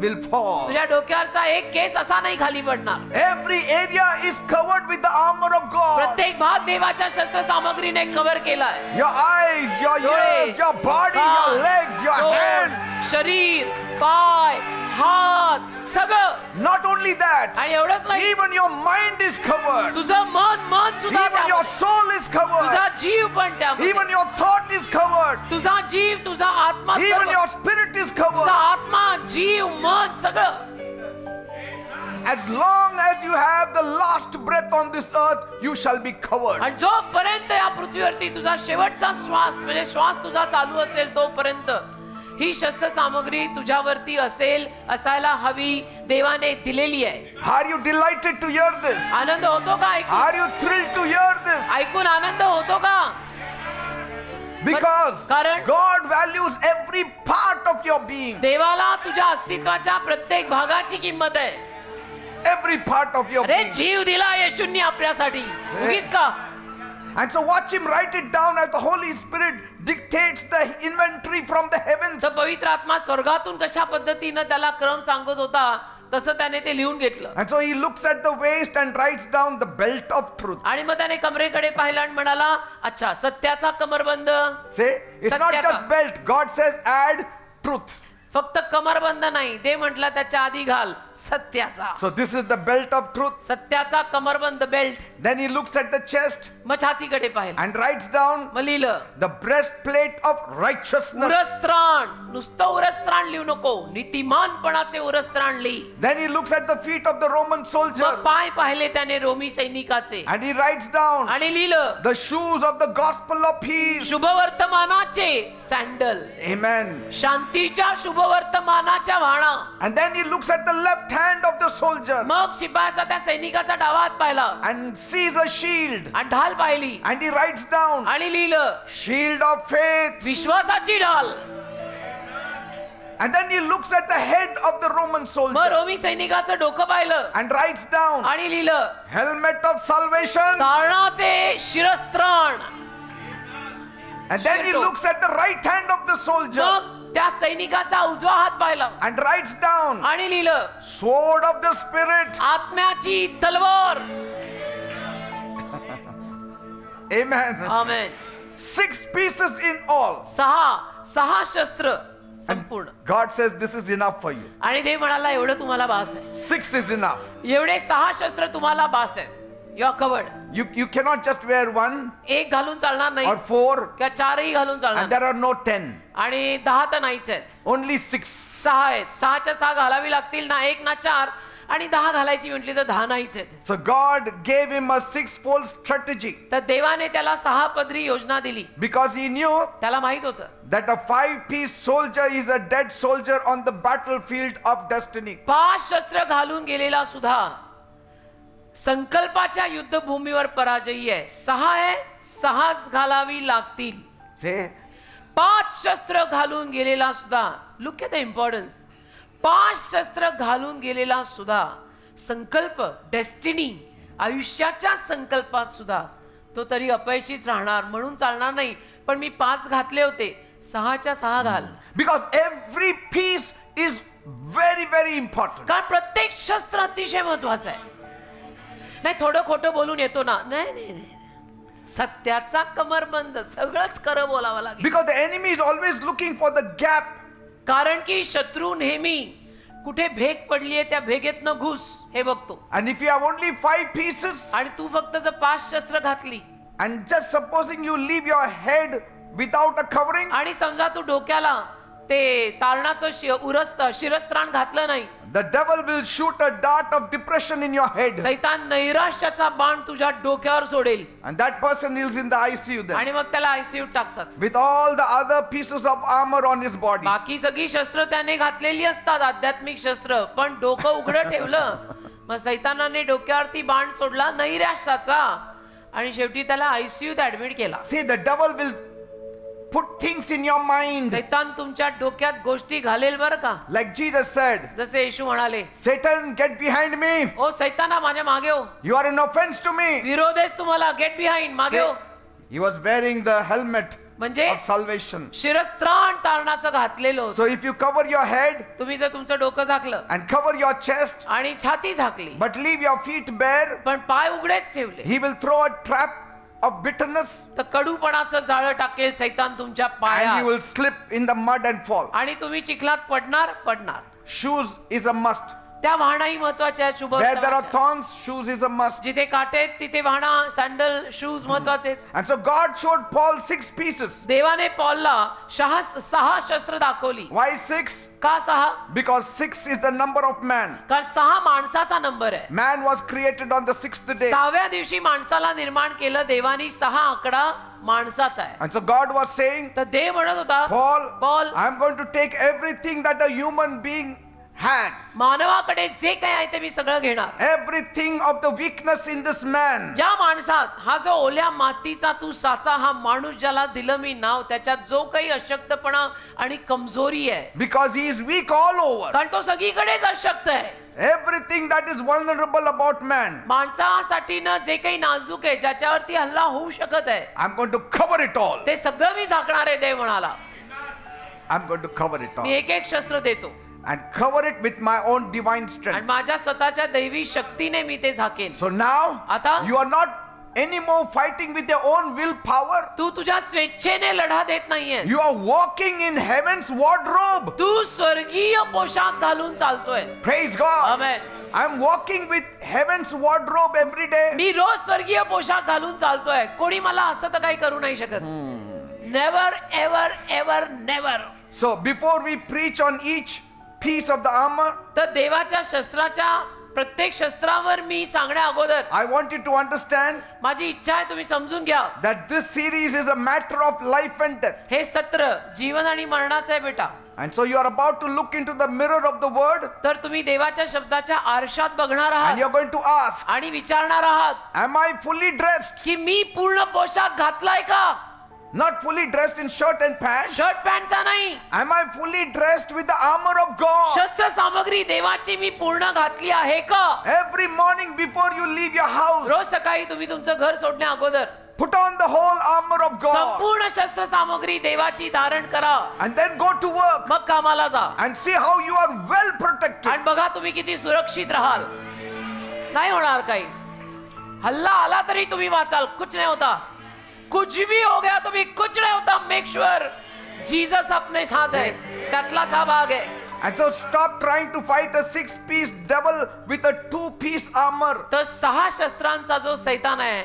will fall. तुझ्या डोक्यावरचा एक केस असा नाही खाली पडणार. Every area is covered with the armor of God. प्रत्येक भाग देवाच्या शस्त्र सामग्रीने कव्हर केलाय. Your eyes, your ears, your body, your legs, your hands. शरीर, पाय, हात, सगळं. Not only that, आणि एवढंच नाही, even your mind is covered. तुझं मन सुद्धा Even your त्यामध्ये. soul is covered. तुझा जीव पण त्यामध्ये. Even your thought is covered. तुझा जीव, तुझा आत्मा, Even सर्व. your spirit is तुझा covered. आत्मा, जीव, मन सगळं. As long as you have the last breath on this earth, you shall be covered. आणि जोपर्यंत या पृथ्वीवरती तुझा शेवटचा श्वास म्हणजे श्वास तुझा चालू असेल तोपर्यंत ही शस्त्र सामग्री तुझ्यावरती असायला हवी, देवाने दिलेली आहे. Are you delighted to hear this? आनंद होतो का ऐकून? Are you thrilled to hear this? ऐकून आनंद होतो का? Because कारण God values every part of your being. देवाला तुझ्या अस्तित्वाच्या प्रत्येक भागाची किंमत आहे. Every part of your अरे being. जीव दिला येशूंनी आपल्यासाठी, उगीच का? And so watch him write it down as the Holy Spirit dictates the inventory from the heavens. तर पवित्र आत्मा स्वर्गातून कशा पद्धतीनं त्याला क्रम सांगत होता, तसं त्याने ते लिहून घेतलं. And so he looks at the waist and writes down the belt of truth. आणि मग त्याने कमरेकडे पाहिला आणि म्हणाला, अच्छा, सत्याचा कमरबंद. Say, it's not just belt. God says add truth. फक्त कमरबंद नाही, ते म्हटलं त्याच्या आधी घाल सत्याचा. So this is the belt of truth. सत्याचा कमरबंद belt. Then he looks at the chest मग छातीकडे पाहिलं and writes down मग लिहिलं the breastplate of righteousness. उरस्त्राण. नुसतं उरस्त्राण लिहू नको, नीतिमानपणाचे उरस्त्राण लिही. Then he looks at the feet of the Roman soldier मग पाय पाहिले त्याने Romney सैनिकाचे and he writes down आणि लिहिलं the shoes of the gospel of peace. शुभवर्तमानाचे सँडल. Amen. शांतीच्या शुभवर्तमानाच्या वाणा. And then he looks at the left hand of the soldier मग शिपायाचा त्या सैनिकाचा डावा हात पाहिला and sees a shield. आणि ढाल पाहिली And he writes down आणि लिहिलं shield of faith. विश्वासाची ढाल. And then he looks at the head of the Roman मग soldier रोमी सैनिकाचं डोकं पाहिलं and writes down आणि लिहिलं helmet of salvation. तारणाचे शिरस्त्राण. And then he Shield. looks at the right hand of the soldier मग त्या सैनिकाचा उजवा हात पाहिला and writes down आणि लिहिलं sword of the spirit. आत्म्याची तलवार. Amen. Amen. 6 pieces in all. सहा शस्त्र संपूर्ण. God says this is enough for you. आणि देव म्हणाला एवढं तुम्हाला बास आहे. 6 is enough. एवढे 6 शस्त्र तुम्हाला बास आहेत. You are covered. You cannot just wear 1 एक घालून चालणार नाही or 4 किंवा 4ही घालून चालणार and there are no 10. आणि 10 तर नाहीच आहेत. Only 6. 6 आहेत. 6च्या 6 घालावी लागतील ना, 1 ना 4 आणि 10 घालायची म्हटली तर 10 नाहीच आहेत. So God gave him a 6-fold strategy तर देवाने त्याला 6 पदरी योजना दिली. because he knew त्याला माहित होतं that a 5-piece soldier is a dead soldier on the battlefield of destiny. 5 शस्त्र घालून गेलेला सुद्धा संकल्पाच्या युद्धभूमीवर पराजयी आहे. 6 आहे, 6च घालावी लागतील. Say, 5 शस्त्र घालून गेलेला सुद्धा, लुक एट द इम्पॉर्टन्स, 5 शस्त्र घालून गेलेला सुद्धा संकल्प, डेस्टिनी, आयुष्याच्या संकल्पात सुद्धा तो तरी अपयशीच राहणार. म्हणून चालणार नाही, पण मी 5 घातले होते, 6च्या 6 घाल. because every piece is very, very important. कारण प्रत्येक शस्त्र अतिशय महत्वाचं आहे. नाही थोडं खोटं बोलून येतो ना, नाही नाही नाही, सत्याचा कमरबंद सगळंच खरं बोलावं लागेल. Because the enemy is always looking for the gap. कारण की शत्रू नेहमी कुठे भेग पडलीये त्या भेगेतनं घुस हे बघतो. And if you have only 5 pieces आणि तू फक्त जर 5 शस्त्र घातली and just supposing you leave your head without a covering, आणि समजा तू डोक्याला ते तारणाचं शिरस्त्राण घातलं नाही, the devil will shoot a dart of depression in your head सैतान नैराश्याचा बाण तुझ्या डोक्यावर सोडेल and that person is in the ICU then आणि मग त्याला आयसीयू टाकतात. with all the other pieces of armor on his body. बाकी सगळी शस्त्र त्याने घातलेली असतात, आध्यात्मिक शस्त्र, पण डोकं उघडं ठेवलं, मग सैतानाने डोक्यावरती बाण सोडला नैराश्याचा आणि शेवटी त्याला आयसीयूत ऍडमिट केला. See, the devil will put things in your mind सैतान तुमच्या डोक्यात गोष्टी घालेल बरं का. like Jesus said, जसे येशू म्हणाले, Satan, get behind me. ओ सैताना माझ्या मागे हो, You are an offense to me. विरोध आहेस तुम्हाला, गेट बिहाइंड, मागे हो. He was wearing the helmet म्हणजे of salvation. शिरस्त्राण तारणाचं घातलेलं होतं. So if you cover your head तुम्ही जर तुमचं डोकं झाकलं and cover your chest आणि छाती झाकली but leave your feet bare, पण पाय उघडेच ठेवले, he will throw a trap of bitterness तर कडूपणाचं जाळं टाकेल सैतान तुमच्या and you पायात will slip in the mud and fall. आणि तुम्ही चिखलात पडणार. Shoes is a must. त्या वाहनाही महत्वाच्या आहेत. शुभ Where there are thorns, shoes is a must. जिथे काटे आहेत तिथे वाहना, सँडल, शूज महत्वाचे आहेत. And so God showed Paul 6 pieces. देवाने पॉलला 6 शस्त्र दाखवली. Why 6? का 6? Because 6 is the number of man. कारण 6 माणसाचा नंबर आहे. Man was created on the 6th day. 6व्या दिवशी माणसाला निर्माण केलं देवानी. 6 आकडा माणसाचा आहे. And so God was saying, तर देव म्हणत होता, Paul, I'm going to take everything that a human being had, मानवाकडे जे काही आहे ते मी सगळं घेणार. everything of the weakness in this man, या माणसात हा जो ओल्या मातीचा तू साचा, हा माणूस ज्याला दिलं मी नाव, त्याच्यात जो काही अशक्तपणा आणि कमजोरी आहे, because he is weak all over. कारण तो सगळीकडेच अशक्त आहे. Everything that is vulnerable about man, माणसासाठी ना जे काही नाजूक आहे, ज्याच्यावरती हल्ला होऊ शकत आहे, I'm going to cover it all. ते सगळं मी झाकणार आहे. देव म्हणाला, I'm going to cover it all मी एक शस्त्र देतो and cover it with my own divine आणि strength. माझ्या स्वतःच्या दैवी शक्तीने मी ते झाकेन. So now आता you are not anymore fighting with your own willpower. तू तुझ्या स्वेच्छेने लढा देत नाहीये. You are walking in heaven's wardrobe. तू स्वर्गीय पोशाख घालून चालतोयस. Praise God. Amen. I'm walking with heaven's wardrobe every day. मी रोज स्वर्गीय पोशाख घालून चालतोय. कोणी मला असं तर काही करू नाही शकत. Never ever ever never. So before we preach on each piece of the armor, तर देवाच्या शस्त्राच्या प्रत्येक शस्त्रावर मी सांगण्या अगोदर I want you to understand माझी इच्छा आहे तुम्ही समजून घ्या. that this series is a matter of life and death. हे सत्र जीवन आणि मरणाचं आहे बेटा. And so you are about to look into the mirror of the word तर तुम्ही देवाच्या शब्दाच्या आरशात बघणार and आहात you're going to ask, आणि विचारणार आहात am I fully dressed? की मी पूर्ण पोशाख घातलाय का. Not fully dressed in shirt and pants. Shirt पॅन्टचा नाही. Am I fully dressed with the armor of God? शस्त्र सामग्री देवाची मी पूर्ण घातली आहे का. Every morning before you leave your house, रोज सकाळी तुम्ही तुमचं घर सोडण्या अगोदर put on the whole armor of God संपूर्ण शस्त्र सामग्री देवाची धारण करा. and then go to work मग कामाला जा and see how you are well protected. आणि बघा तुम्ही किती सुरक्षित राहाल. नाही होणार काही. हल्ला आला तरी तुम्ही वाचाल. कुछ नाही होता. कुछ भी हो गया तो भी कुछ नहीं होता. मेक श्योर जीसस अपने साथ है. त्यातलाच हा भाग आहे. And so stop trying to fight a 6-piece devil with a 2-piece armor. तर 6 शस्त्रांचा जो सैतान आहे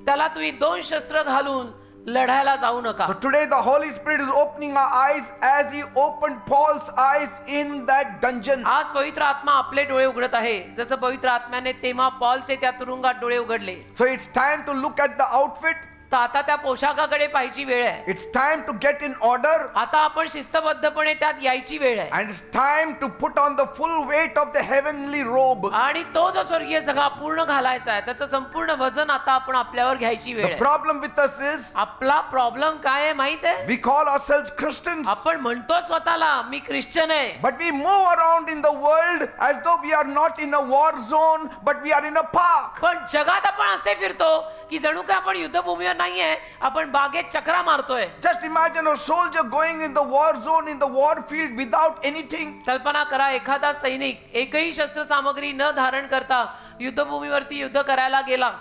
त्याला तुम्ही 2 शस्त्र घालून लढायला जाऊ नका. So today the Holy Spirit is opening our eyes as he opened Paul's eyes in that dungeon. आज पवित्र आत्मा आपले डोळे उघडत आहे जसं पवित्र आत्म्याने तेव्हा पॉलचे त्या तुरुंगात डोळे उघडले. So it's time to look at the outfit. तर आता त्या पोशाखाकडे पाहायची वेळ आहे. It's time to get in order. आता आपण शिस्तबद्धपणे त्यात यायची वेळ आहे. And it's time to put on the full weight of the heavenly robe. आणि तो जो स्वर्गीय जगा पूर्ण घालायचा आहे त्याचं संपूर्ण वजन आता आपण आपल्यावर घ्यायची वेळ The आहे. problem with us is आपला प्रॉब्लेम काय आहे माहित आहे. we call ourselves Christians, आपण म्हणतो स्वतःला मी ख्रिश्चन आहे. but we move around in the world as though we are not in a war zone, but we are in a park. पण जगात आपण असे फिरतो की जणू काय आपण युद्धभूमीवर नाहीये. आपण बागेत चक्रा मारतोय. Just imagine a soldier going in the war zone, in the war field without anything. कल्पना करा एखादा सैनिक एकही शस्त्र सामग्री न धारण करता युद्धभूमीवरती युद्ध करायला गेला.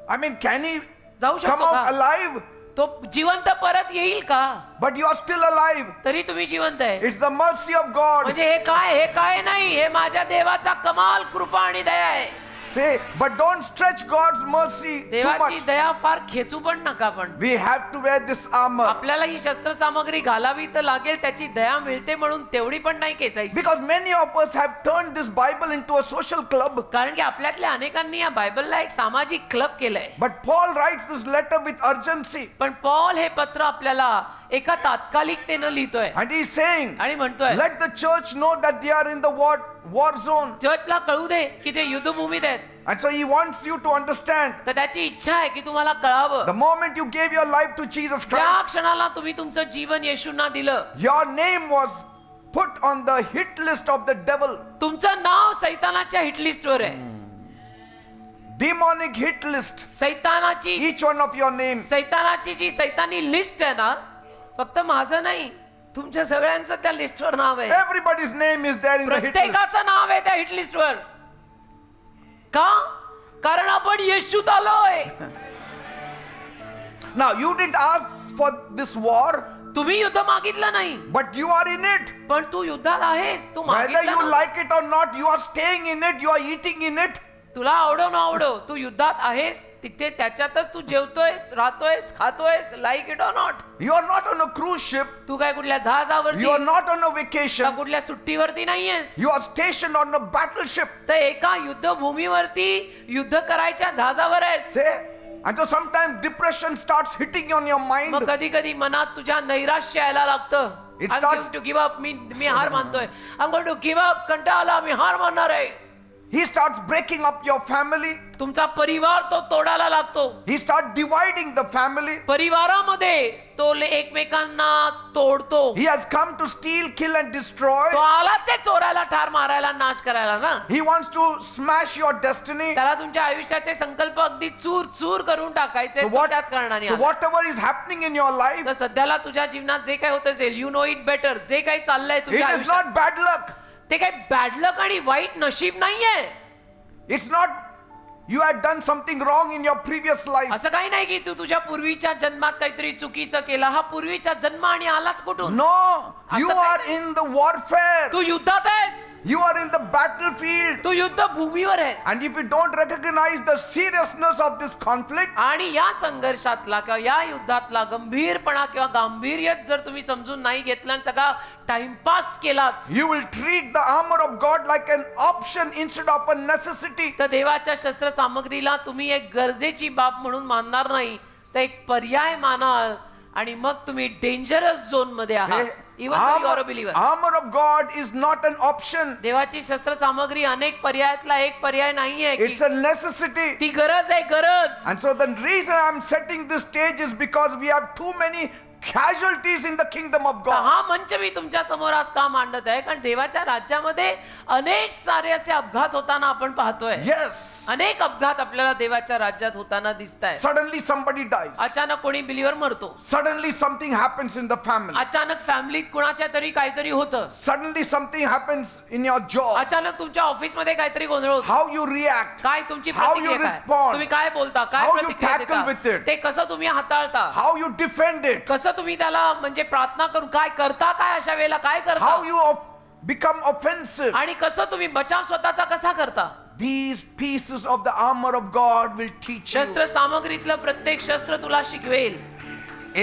I mean, can he जाऊ come शकतो out का. alive? तो जिवंत परत येईल का. But you are still alive. तरी तुम्ही जिवंत आहे. It's the mercy of God. म्हणजे हे काय नाही. हे माझ्या देवाचा कमाल कृपा आणि दया आहे. Say, but don't stretch God's mercy too देवाची much. दया फार खेचू पण नका. पण We have to wear this armor आपल्याला ही शस्त्र सामग्री घालावी तर लागेल. त्याची दया मिळते म्हणून तेवढी पण नाही खेचायची. because many of us have turned this Bible into a social club. कारण की आपल्यातल्या अनेकांनी या बायबलला एक सामाजिक क्लब केलंय. But Paul writes this letter with urgency. पण पॉल हे पत्र आपल्याला एका तात्कालिकतेनं लिहितोय And he's saying, आणि म्हणतोय let the church know that they are in the war zone. चर्चला कळू दे की ते युद्धभूमीत आहेत. And so he wants you to understand, तर त्याची इच्छा आहे की तुम्हाला कळावं. the moment you gave your life to Jesus ज्या Christ, क्षणाला तुम्ही तुमचं जीवन येशूंना दिलं your name was put on the hit list of the devil. तुमचं नाव सैतानाच्या हिट लिस्टवर आहे. Demonic hit list. सैतानाची Each one of your names. सैतानाची जी सैतानी लिस्ट आहे ना फक्त माझं नाही तुमच्या सगळ्यांचं त्या लिस्टवर नाव आहे. Everybody's name is there in the hit list. प्रत्येकाचं नाव आहे त्या हिट लिस्टवर. का. कारण आपण येशूत आलोय. Now you didn't ask for this war, तुम्ही युद्ध मागितलं नाही but you are in it. पण तू युद्धात आहेस. तू Whether you मागितलं ना. like it or not, you are staying in it, you are eating in it. तुला आवडो न आवडो तू युद्धात आहेस. तिथे त्याच्यातच तू जेवतोयस राहतोयस खातोयस. Like it or not. You are not on a cruise ship. तू काय कुठल्या जहाजावरती You are not on a का vacation. कुठल्या सुट्टीवरती नाहीयेस. You are stationed on a battleship. तर एका युद्धभूमीवरती युद्ध करायच्या जहाजावर आहेस. Say, and so sometimes depression starts hitting on your mind. मग कधी कधी मनात तुझ्या नैराश्य यायला लागतं. It I'm starts- going to give up. मी हार मानतोय. I'm going to give up. कंटाळा आला. मी हार मानणार आहे. He starts breaking up your family. तुमचा परिवार तो तोडायला लागतो. He starts dividing the family. परिवारामध्ये तो एकमेकांना तोडतो. He has come to steal, kill and destroy. तो आलाच आहे चोरायला ठार मारायला नाश करायला ना. He wants to smash your destiny. त्याला तुमच्या आयुष्याचे संकल्प अगदी चूर चूर करून टाकायचे. So तो त्याच कारणाने so आला. whatever is happening in your life, तर सध्याला तुझ्या जीवनात जे काही होत असेल यू नो इट बेटर. जे काही चाललंय it तुझ्या is आयुष्यात not bad luck. ते काही बॅड लक आणि वाईट नशीब नाहीये. It's not you had done something wrong in your previous life. असं काही नाही की तू तुझ्या पूर्वीच्या जन्मात काहीतरी चुकीचं केलं. हा पूर्वीचा जन्म आणि आलाच कुठून? No, you असं are काही in the warfare. तू युद्धात आहेस, You are in the battlefield. तू युद्ध भूमीवर आहेस. And if you don't recognize the seriousness of this conflict, आणि या संघर्षातला किंवा या युद्धातला गंभीरपणा किंवा गांभीर्य जर तुम्ही समजून नाही घेतलं आणि सगळा टाइमपास केलात, you will treat the armor of God like an option instead of a necessity. तर देवाच्या शस्त्र सामग्रीला तुम्ही एक गरजेची बाब म्हणून मानणार नाही, तर एक पर्याय मानाल आणि मग तुम्ही डेंजरस झोन मध्ये आहात. Even you are a believer. Armor of God is not an option. देवाची शस्त्र सामग्री अनेक पर्यायातला एक पर्याय नाहीये It's की a necessity. ती गरज आहे, गरज. And so the reason I'm setting this stage is because we have too many casualties in the kingdom of तर God. हा मंच मी तुमच्या समोर आज का मांडत आहे, कारण देवाच्या राज्यामध्ये अनेक सारे असे अपघात होताना आपण पाहतोय. Yes. अनेक अपघात आपल्याला देवाच्या राज्यात होताना दिसत आहे. Suddenly somebody dies. अचानक कोणी बिलीवर मरतो, Suddenly something happens in the family. अचानक फॅमिलीत कुणाच्या तरी काहीतरी होतं, Suddenly something happens in your job. अचानक तुमच्या ऑफिस मध्ये काहीतरी गोंधळ होतो. How you react, काय तुमची How you प्रतिक्रिया काय, respond. तुम्ही काय बोलता, काय How you प्रतिक्रिया tackle with देता, it. ते कसं तुम्ही हाताळता, how you defend it, कसं तुम्ही त्याला म्हणजे प्रार्थना करून काय करता, काय अशा वेळेला काय करता, how you become offensive. आणि कसं तुम्ही बचाव स्वतःचा कसा करता. These pieces of the armor of God will teach you. शस्त्र सामग्रीतलं प्रत्येक शस्त्र तुला शिकवेल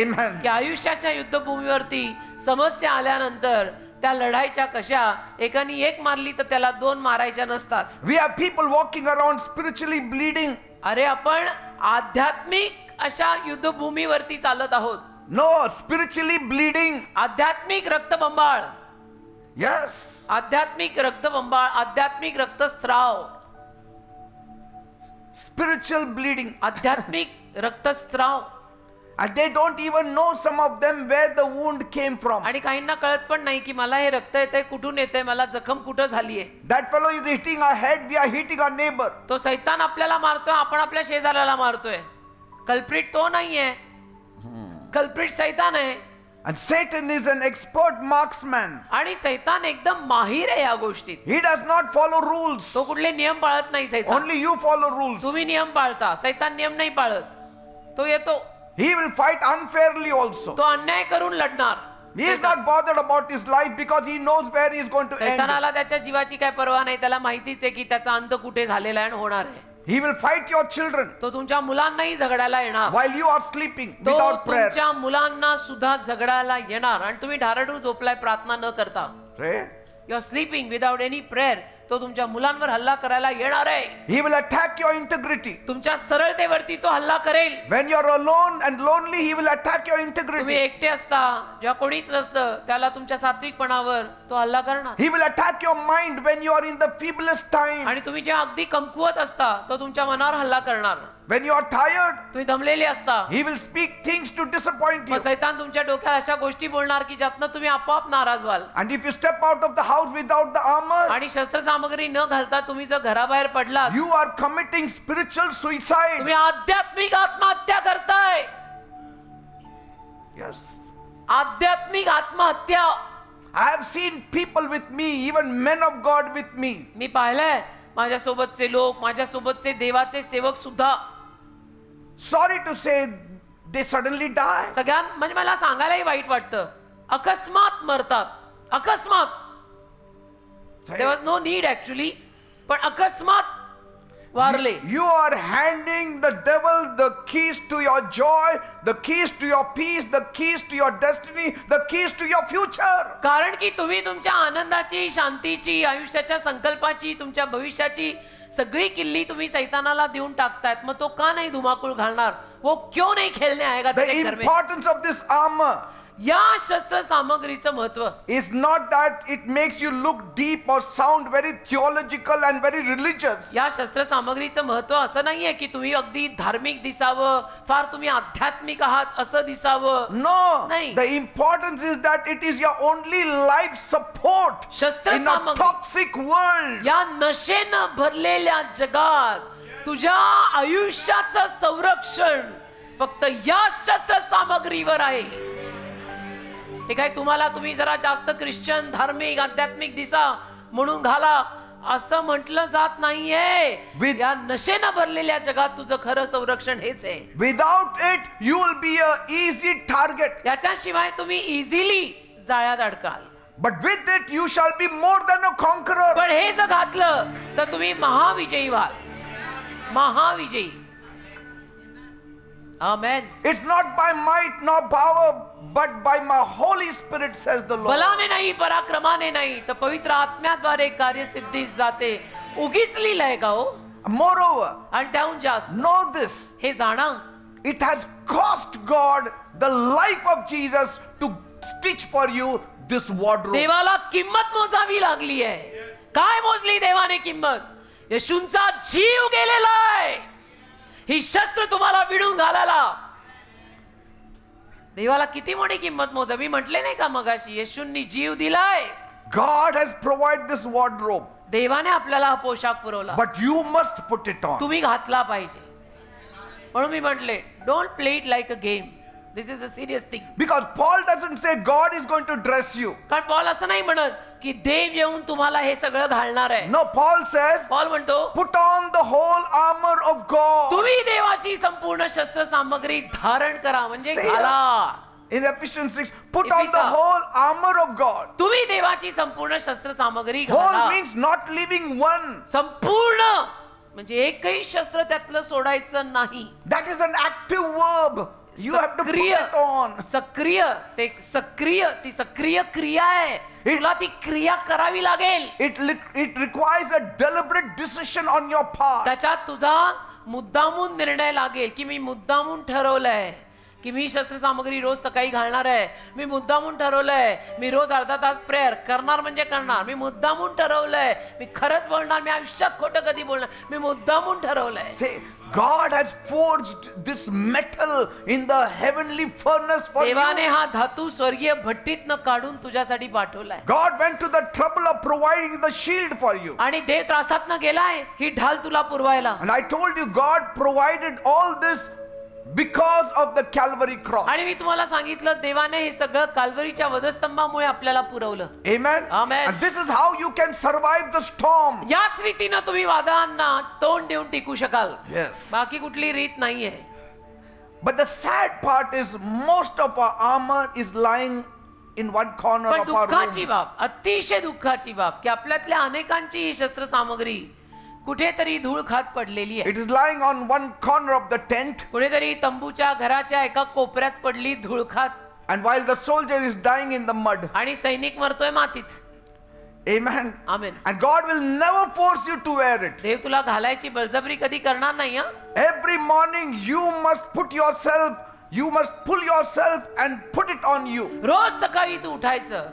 Amen. की आयुष्याच्या युद्धभूमीवरती समस्या आल्यानंतर त्या लढायच्या कशा. एकाने एक मारली तर त्याला दोन मारायच्या नसतात. We have people walking around spiritually bleeding. अरे आपण आध्यात्मिक अशा युद्धभूमीवरती चालत आहोत. No, spiritually bleeding. आध्यात्मिक रक्तबंबाळ, Yes. आध्यात्मिक रक्तबंबाळ, आध्यात्मिक रक्तस्त्राव, Spiritual bleeding. आध्यात्मिक रक्तस्त्राव. And they don't even know, some of them, where the wound came from. आणि काहींना कळत पण नाही की मला हे रक्त येतंय कुठून येतंय, मला जखम कुठं झालीये. That fellow is hitting our head, we are hitting our neighbor. तो सैतान आपल्याला मारतोय, आपण आपल्या शेजाऱ्याला मारतोय. कल्प्रिट तो नाहीये, कल्प्रिट सैतान आहे. And Satan is an expert marksman. आणि सैतान एकदम माहिर आहे या गोष्टीत. He does not follow rules. तो कुठले नियम पाळत नाही सैतान. Only you follow rules. तुम्ही नियम पाळता, सैतान नियम नाही पाळत. तो येतो, He will fight unfairly also. तो अन्याय करून लढणार. He is not bothered about his life because he knows where he is going to end. सैतानाला त्याच्या जीवाची काय पर्वा नाही, त्याला माहितीच आहे की त्याचा अंत कुठे झालेला आहे आणि होणार आहे. He will fight your children तो तुमच्या मुलांनाही झगडायला येणार. while you are sleeping तो without prayer. तुमच्या मुलांना सुद्धा झगडायला येणार आणि तुम्ही ढाराढूर झोपलाय प्रार्थना न करता. Pray. You are sleeping without any prayer. तो तुमच्या मुलांवर हल्ला करायला येणार आहे. He will attack your integrity. तुमच्या सरळतेवरती तो हल्ला करेल. When you are alone and lonely, he will attack your तुम्ही integrity. एकटे असता, जेव्हा कोणीच नसतं, त्याला तुमच्या सात्विकपणावर तो हल्ला करणार. He will attack your mind when you are in the feeblest time. आणि तुम्ही जेव्हा अगदी कमकुवत असता, तो तुमच्या मनावर हल्ला करणार. When you are tired, तुम्ही दमलेले असता, he will speak things to disappoint you. मग सैतान तुमच्या डोक्यात अशा गोष्टी बोलणार की ज्यातनं तुम्ही आपोआप नाराज व्हाल. And if you step out of the house without the armor, आणि शस्त्र सामग्री न घालता तुम्ही जर घराबाहेर पडलात, you are committing spiritual suicide. तुम्ही आध्यात्मिक आत्महत्या करताय. Yes. आध्यात्मिक आत्महत्या. I have seen people with me, even men of God with me. मी पाहिलंय माझ्यासोबतचे लोक, माझ्यासोबतचे देवाचे सेवक सुद्धा Sorry to say, they suddenly die. सगळ्यां म्हणजे मला सांगायलाही वाईट वाटतं, अकस्मात मरतात. अकस्मात. There was no need actually, पण अकस्मात वारले. You are handing the devil the keys to your joy, the keys to your peace, the keys to your destiny, the keys to your future. कारण की तुम्ही तुमच्या आनंदाची, शांतीची, आयुष्याच्या संकल्पाची, तुमच्या भविष्याची सगळी किल्ली तुम्ही सैतानाला देऊन टाकतायत. मग तो का नाही धुमाकूळ घालणार? वो क्यों नहीं खेलने आएगा The तेरे घर में? importance of this armor या शस्त्र सामग्रीचं महत्व is not that it makes you look deep or sound very theological and very religious. या शस्त्र सामग्रीचं महत्व असं नाहीये की तुम्ही अगदी धार्मिक दिसावं, फार तुम्ही आध्यात्मिक आहात असं दिसावं. No, नहीं. the importance is that it is your only life support शस्त्र in a सामग्री toxic world. या नशेनं भरलेल्या जगात तुझ्या आयुष्याचं संरक्षण फक्त या शस्त्र सामग्रीवर आहे. हे काय तुम्हाला तुम्ही जरा जास्त ख्रिश्चन, धार्मिक, आध्यात्मिक दिसा म्हणून घाला असं म्हटलं जात नाहीये. With- या नशेनं भरलेल्या जगात तुझं खरं संरक्षण हेच आहे. Without it, you will be an easy target. याच्याशिवाय तुम्ही इझिली जाळ्यात अडकाल. But with it, you shall be more than a conqueror. पण हे जर घातलं तर तुम्ही महाविजयी व्हाल. महाविजयी. आमेन. It's not by might nor power, but by my Holy Spirit, says the Lord. बलाने नाही, पराक्रमाने नाही, तर पवित्र आत्म्याद्वारे कार्यसिद्धीस जाते. उगीच लिहिलंय का हो? Moreover, आणि त्याहून जास्त know this. हे जाणा, It has cost God the life of Jesus to stitch for you this wardrobe. देवाला किंमत मोजावी लागली आहे. काय मोजली देवाने किंमत? येशूंचा जीव गेलेला आहे. ही शस्त्र तुम्हाला विडून घालायला देवाला किती मोठी किंमत मोजा. मी म्हटले नाही का मगाशी, येशूंनी जीव दिलाय. God has provided this wardrobe, देवाने आपल्याला हा पोशाख पुरवला, but you must put it on. तुम्ही घातला पाहिजे. म्हणून मी म्हटले, don't play it like a game. This is a serious thing. Because Paul doesn't say God is going to dress you. कारण पॉल असं नाही म्हणत की देव येऊन तुम्हाला हे सगळं घालणार आहे. No, Paul says, पॉल म्हणतो put on the whole armor of God. तुम्ही देवाची संपूर्ण शस्त्र सामग्री धारण करा, म्हणजे Say घाला. In Ephesians 6, put on the Ephesians. whole armor of God. तुम्ही देवाची संपूर्ण शस्त्र सामग्री Whole घाला. means not leaving one. संपूर्ण म्हणजे एकही शस्त्र त्यातलं सोडायचं नाही. That is an active verb. You have to put सक्रिय it on. सक्रिय ते सक्रिय ती सक्रिय क्रिया आहे. तुला ती क्रिया करावी लागेल. It requires a deliberate decision on your part. त्याच्यात तुझा मुद्दामून निर्णय लागेल की मी मुद्दामून ठरवलंय की मी शस्त्र सामग्री रोज सकाळी घालणार आहे. मी मुद्दामून ठरवलंय मी रोज अर्धा तास प्रेयर करणार, म्हणजे करणार. मी मुद्दामून ठरवलंय मी खरंच बोलणार, मी आयुष्यात खोटं कधी बोलणार. मी मुद्दामून ठरवलंय. Say, God has forged this metal in the heavenly furnace for देवाने you. हा धातू स्वर्गीय भट्टीतनं काढून तुझ्यासाठी पाठवलाय. God went to the trouble of providing the shield for you. आणि देव त्रासातनं गेलाय ही ढाल तुला पुरवायला. And I told you, God provided all this because of the Calvary cross. आणि मी तुम्हाला सांगितलं देवाने हे सगळं काल्वरीच्या वधस्तंभामुळे आपल्याला पुरवलं. Amen. Amen. And this is how you can survive the storm. याच रीतीनं तुम्ही वादळांना तोंड देऊन टिकू शकाल. Yes. बाकी कुठली रीत नाहीये. But the sad part is most of our armor is lying in one corner पण of our दुःखाची room. बाब, अतिशय दुःखाची बाब की आपल्यातल्या अनेकांची ही शस्त्र सामग्री कुठेतरी धूळ खात पडलेली आहे. It is lying on one corner of the tent. कुठेतरी तंबूच्या घराच्या एका कोपऱ्यात पडली धूळ खात. And while the soldier is dying in the mud. आणि सैनिक मरतोय मातीत. Amen. Amen. And God will never force you to wear it. देव तुला घालायची बळजबरी कधी करणार नाही. Every morning you must pull yourself and put it on you. रोज सकाळी तू उठायचं,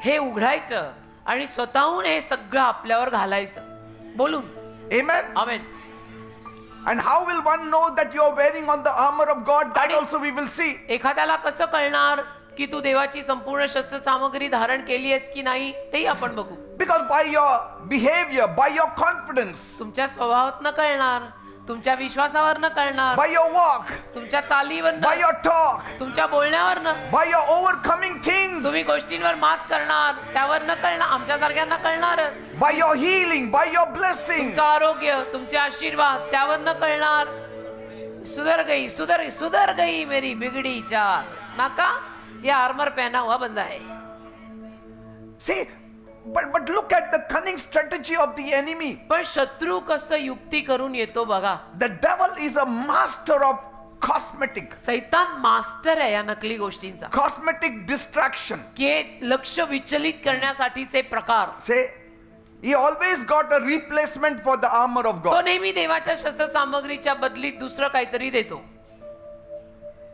हे उघडायचं आणि स्वतःहून हे सगळं आपल्यावर घालायचं बोलून. Amen. Amen. And how will one know that you are wearing on the armor of God? That आणि- also we will see. एखाद्याला कसं कळणार की तू देवाची संपूर्ण शस्त्र सामग्री धारण केली आहेस की नाही तेही आपण बघू. Because by your behavior, by your confidence, तुमच्या स्वभावातनं कळणार, तुमच्या विश्वासावरनं कळणार, by your walk, तुमच्या चालीवरनं, by your talk, तुमच्या बोलण्यावरनं, by your overcoming things, तुम्ही गोष्टींवर मात करणार त्यावरनं कळणार, आमच्यासारख्यांना कळणार. by your healing, by your blessing. तुमचं आरोग्य, तुमचे आशीर्वाद त्यावरनं कळणार. सुधर गई मेरी बिगड़ी चाल. नाका ये आर्मर पहना हुआ बंदा है. See, but look at the cunning strategy of the enemy. पण शत्रू कसं युक्ती करून येतो बघा. The devil is a master of cosmetic master आहे या नकली गोष्टींचा. cosmetic distraction. की लक्ष विचलित करण्यासाठीचे प्रकार. Say, he always got a replacement for the armor of तो God. नेहमी देवाच्या शस्त्र सामग्रीच्या बदलीत दुसरं काहीतरी देतो.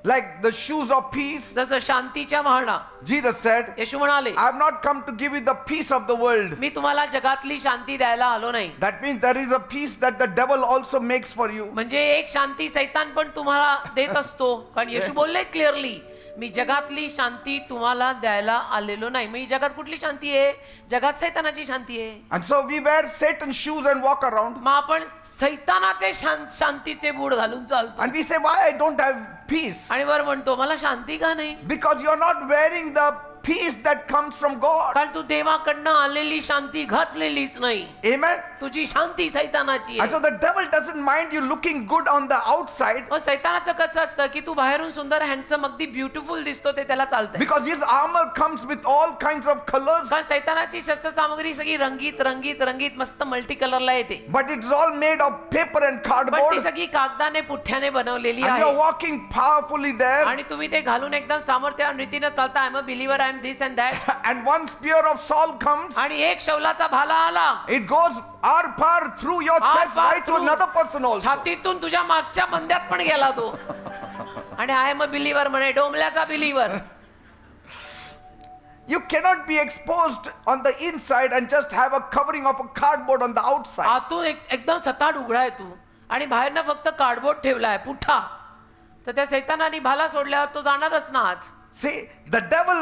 Like the shoes of peace. जसं शांतीच्या वाहना. Jesus said, येशू म्हणाले, I have not come to give you the peace of the world. मी तुम्हाला जगातली शांती द्यायला आलो नाही. That means there is a peace that the devil also makes for you. म्हणजे एक शांती सैतान पण तुम्हाला देत असतो. कारण येशू बोलले क्लिअरली, मी जगातली शांती तुम्हाला द्यायला आलेलो नाही. मी जगात कुठली शांती आहे? जगात सैतानाची शांती आहे. And so we wear Satan's shoes and walk around. मग आपण सैतानाचे शांतीचे बूट घालून चालतो. And we say, why I don't have peace? आणि वर म्हणतो मला शांती का नाही? Because you are not wearing the peace that comes from God. कारण तू देवाकडनं आलेली शांती घातलेलीच नाही, Amen. तुझी शांती सैतानाची And so आहे. the devil doesn't mind you looking good on the outside मग सैतानाचं कसं असतं की तू बाहेरून सुंदर हँडसम अगदी ब्युटिफुल दिसतो ते त्याला चालतंय, because his armor comes with all kinds of colors. कारण सैतानाची शस्त्र सामग्री सगळी रंगीत रंगीत रंगीत मस्त मल्टी कलरला येते, But it's all made of paper and पण ती cardboard. सगळी कागदाने पुठ्ठ्याने बनवलेली And you're आहे. walking powerfully there. आणि तुम्ही ते घालून एकदम सामर्थ्यवान रीतीने चालता, I am a believer, I am this and that. And one spear of Saul comes. आणि एक शौलाचा भाला आला, It goes ar-par through your chest आर-पार right to through. another person also. छातीतून तुझ्या मागच्या मंद्यात पण गेला तो. आणि आय एम अ बिलीव्हर म्हणे, डोंबल्याचा बिलीव्हर. You cannot be exposed on the inside and just have a covering of a cardboard on the outside. आतून एकदम सताड उघडा आहे तू, आणि बाहेरनं फक्त कार्डबोर्ड ठेवलाय पुठ्ठा, तर त्या सैतानाने भाला सोडल्यावर तो जाणारच ना आत. See, the devil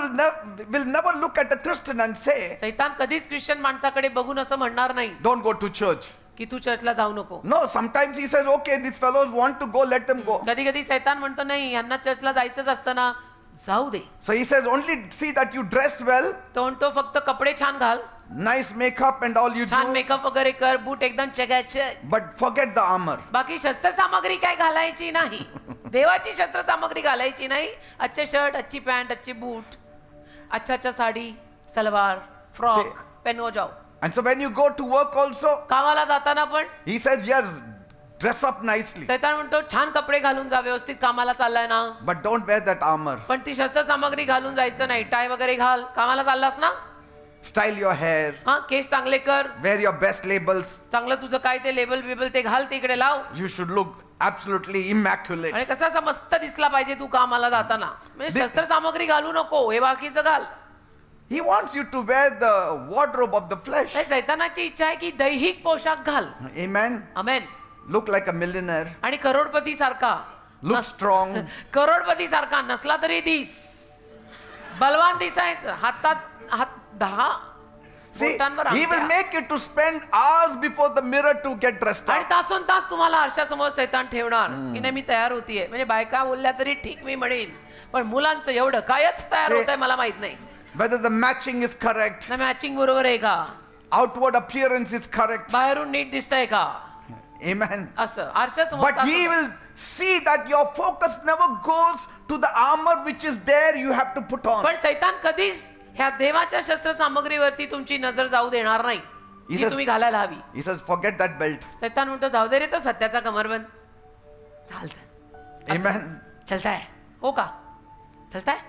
will never look at a Christian and say, सैतान कधीच ख्रिश्चन माणसाकडे बघून असं म्हणणार नाही don't go to church. की तू चर्चला जाऊ नको. No, sometimes he says, okay, these fellows want to go, let them go. कधी कधी सैतान म्हणतो नाही, यांना चर्चला जायचंच असतं ना, जाऊ दे. So he says, only see that you dress well, तो म्हणतो फक्त कपडे छान घाल, nice makeup and all you छान do, मेकअप वगैरे कर, बूट एकदम चकाचक, but forget the armor. बाकी शस्त्र सामग्री काय घालायची नाही. देवाची शस्त्र सामग्री घालायची नाही. अच्छे शर्ट, अच्छी पॅन्ट, अच्छे बूट, अच्छा साडी, सलवार, फ्रॉक पहनो जाओ. And so when you go to work also, कामाला जाताना पण he says, yes, dress up nicely, सैतान म्हणतो छान कपडे घालून जा, व्यवस्थित कामाला चाललाय ना, but don't wear that armor. पण ती शस्त्र सामग्री घालून जायचं नाही. टाय वगैरे घाल, कामाला चाललास ना, Style your hair, हा केस चांगले कर, wear your best labels. चांगलं तुझं काय ते लेबल बिबल ते घाल, तिकडे लाव, You should look absolutely immaculate. आणि कसा असा मस्त दिसला पाहिजे तू कामाला जाताना. म्हणजे शस्त्र सामग्री घालू नको, हे बाकीचं घाल. He wants you to wear the wardrobe of the flesh. हे सैतानाची इच्छा आहे की दैहिक पोशाख घाल. Amen. Amen. Look like a millionaire. आणि करोडपती सारखा, Look strong. करोडपती सारखा नसला तरी दिस, बलवान दिसायचं, हातात हात 10 See, बोटांवर he will अंगठ्या. make you to spend hours before the mirror to get dressed आणि up. तासोन तास तुम्हाला आरशासमोर सैतान ठेवणार की नाही मी तयार होतीये. म्हणजे बायका बोलल्या तरी ठीक मी म्हणेन, पण मुलांचं एवढं कायच तयार See, होत आहे मला माहित नाही. Whether the matching is correct, ना मॅचिंग बरोबर आहे का, outward appearance is correct. बाहेरून नीट दिसतंय का, Amen. असं आरशासमोर But he तासभर. will see that your focus never goes to the armor which is there you have to put on. पण सैतान कधीच ह्या देवाच्या शस्त्र सामग्रीवरती तुमची नजर जाऊ देणार नाही, जी says- तुम्ही घालायला हवी. He says, forget that belt. सैतान म्हणतो जाऊ दे रे तो सत्याचा कमरबंद, चालतं Amen. चलताय, हो का चलताय.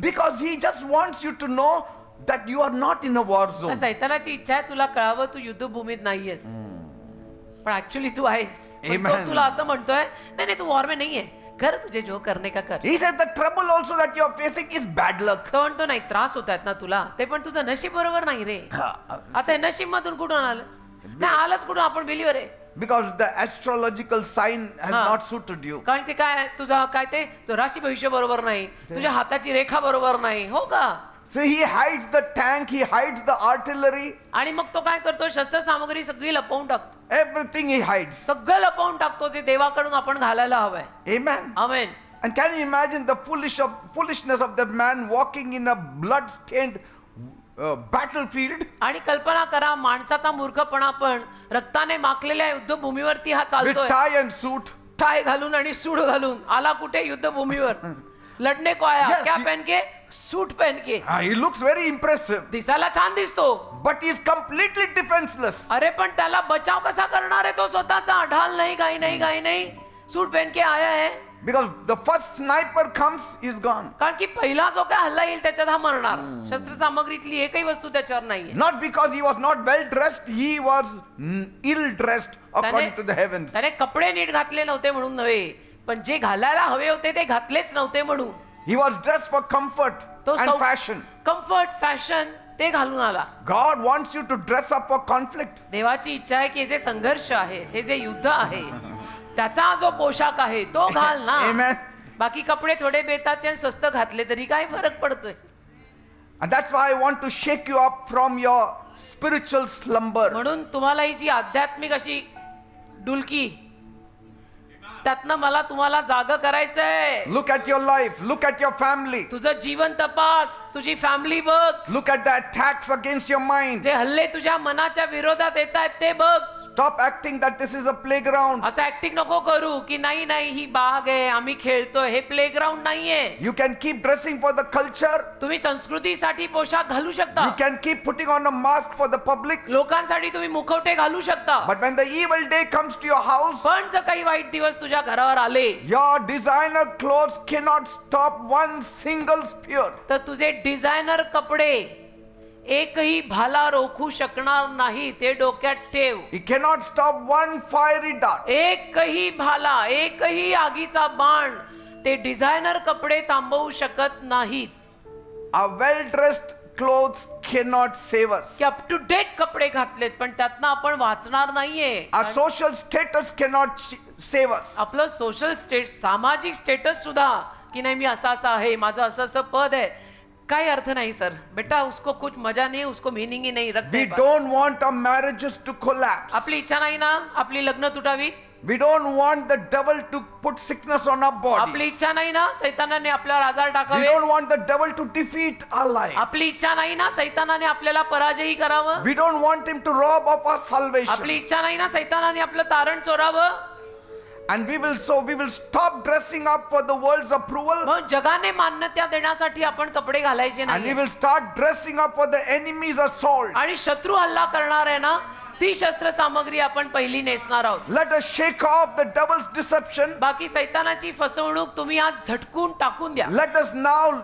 Because he just wants you to know that you are not in a war zone. सैतानाची इच्छा आहे तुला कळावं तू युद्धभूमीत नाहीयेस, पण ऍक्च्युअली तू आहेस. पण तो Amen. तुला असं म्हणतोय नाही नाही तू वॉर में नाही आहे, कर तुझे जो करणे का कर. He said the trouble also that you are facing is bad luck. तो म्हणतो नाही त्रास होत आहेत ना तुला, ते पण तुझं नशीब बरोबर नाही रे. आता हे नशीब मधून कुठून आलं, नाही आलंच कुठून, आपण बिलीवर आहे. Because the astrological sign has हा. not suited you. कारण ते काय तुझा काय ते तो राशी भविष्य बरोबर नाही, तुझ्या हाताची रेखा बरोबर नाही, हो का. So he hides the tank, he hides the artillery, आणि मग तो काय करतो, शस्त्र सामग्री सगळी लपवून टाकतो, everything he hides. सगळं लपवून टाकतो जे देवाकडून आपण घालायला हवंय. Amen. Amen. And can you imagine the foolishness of that man walking in a blood-stained battlefield? आणि कल्पना करा माणसाचा मूर्खपणा पण रक्ताने माखलेल्या युद्धभूमीवरती हा With चालतोय, tie and suit. टाय घालून आणि सूट घालून. आला कुठे, युद्धभूमीवर. लढणे को आया, Yes, क्या he- पहन के, सूट पहन के. He looks very impressive, दिसायला छान दिसतो, but he is completely defenseless. अरे पण त्याला बचाव कसा करणार आहे तो स्वतःचा. ढाल नाही, काही नाही, काही नाही, सूट पहन के आया है. Because the first sniper comes, he's gone. कारण की पहिला जो काय हल्ला येईल त्याच्यात हा मरणार. शस्त्र सामग्रीतली एकही वस्तू त्याच्यावर नाहीये. Not because he was not well dressed, he was ill dressed according to the heavens. त्याने कपडे नीट घातले नव्हते म्हणून नव्हे, पण जे घालायला हवे होते ते घातलेच नव्हते म्हणून. He was dressed for comfort तो and fashion. कम्फर्ट फॅशन ते घालून आला. God wants you to dress up for conflict. देवाची इच्छा आहे की हे जे संघर्ष आहे, हे जे युद्ध आहे, त्याचा जो पोशाख आहे तो घाल ना. Amen. बाकी कपडे थोडे बेताचे आणि स्वस्त घातले तरी काय फरक पडतोय. And that's why I want to shake you up from your spiritual slumber. म्हणून तुम्हाला ही जी आध्यात्मिक अशी डुलकी त्यातनं मला तुम्हाला जाग करायचंय. Look at your life. Look at your family. तुझं जीवन तपास, तुझी फॅमिली बघ, Look at the attacks against your mind. जे हल्ले तुझ्या मनाच्या विरोधात येत आहेत ते बघ. Stop acting that this is a playground. असं ऍक्टिंग नको करू की नाही नाही ही बाग आहे, आम्ही खेळतोय. हे प्लेग्राऊंड नाहीये. You can keep dressing for the culture. तुम्ही संस्कृतीसाठी पोशाख घालू शकता, You can keep putting on a mask for the public. लोकांसाठी तुम्ही मुखवटे घालू शकता. But when the evil day comes to your house, पण जर काही वाईट दिवस तुझ्या घरावर आले your designer clothes cannot stop one single spear. तर तुझे डिझायनर कपडे एकही भाला रोखू शकणार नाही. ते डोक्यात ठेव. It cannot stop one fiery dart. एकही भाला, एकही आगीचा बाण ते डिझायनर कपडे थांबवू शकत नाहीत. Our well-dressed clothes cannot save us. की अप टू डेट कपडे घातलेत पण त्यातनं आपण वाचणार नाहीये. Our social status cannot save us. आपलं सोशल सामाजिक स्टेटस सुद्धा की नाही मी असा असा आहे, माझं असं असं पद आहे, काही अर्थ नाही सर. बेटा उसको कुछ मजा नहीं, उसको मीनिंग ही नहीं रखते. We don't want our marriages to collapse. आपली इच्छा नाही ना आपली लग्न तुटावी. We don't want the devil to put sickness on our body. आपली इच्छा नाही ना सैतानाने आपल्यावर आजार We टाकावे. don't want the devil to defeat our life. आपली इच्छा नाही ना सैतानाने आपल्याला पराजयी करावं. We don't want him to rob of our salvation. आपली इच्छा नाही ना सैतानाने आपलं तारण चोरावं. And we will stop dressing up for the world's approval. मग जगाने मान्यता देण्यासाठी आपण कपडे घालायचे And we नाही will start dressing up for the enemy's assault. आणि शत्रू हल्ला करणार आहे ना ती शस्त्र सामग्री आपण पहिली नेसणार आहोत. Let us shake off the devil's deception. बाकी सैतानाची फसवणूक तुम्ही आज झटकून टाकून द्या. Let us now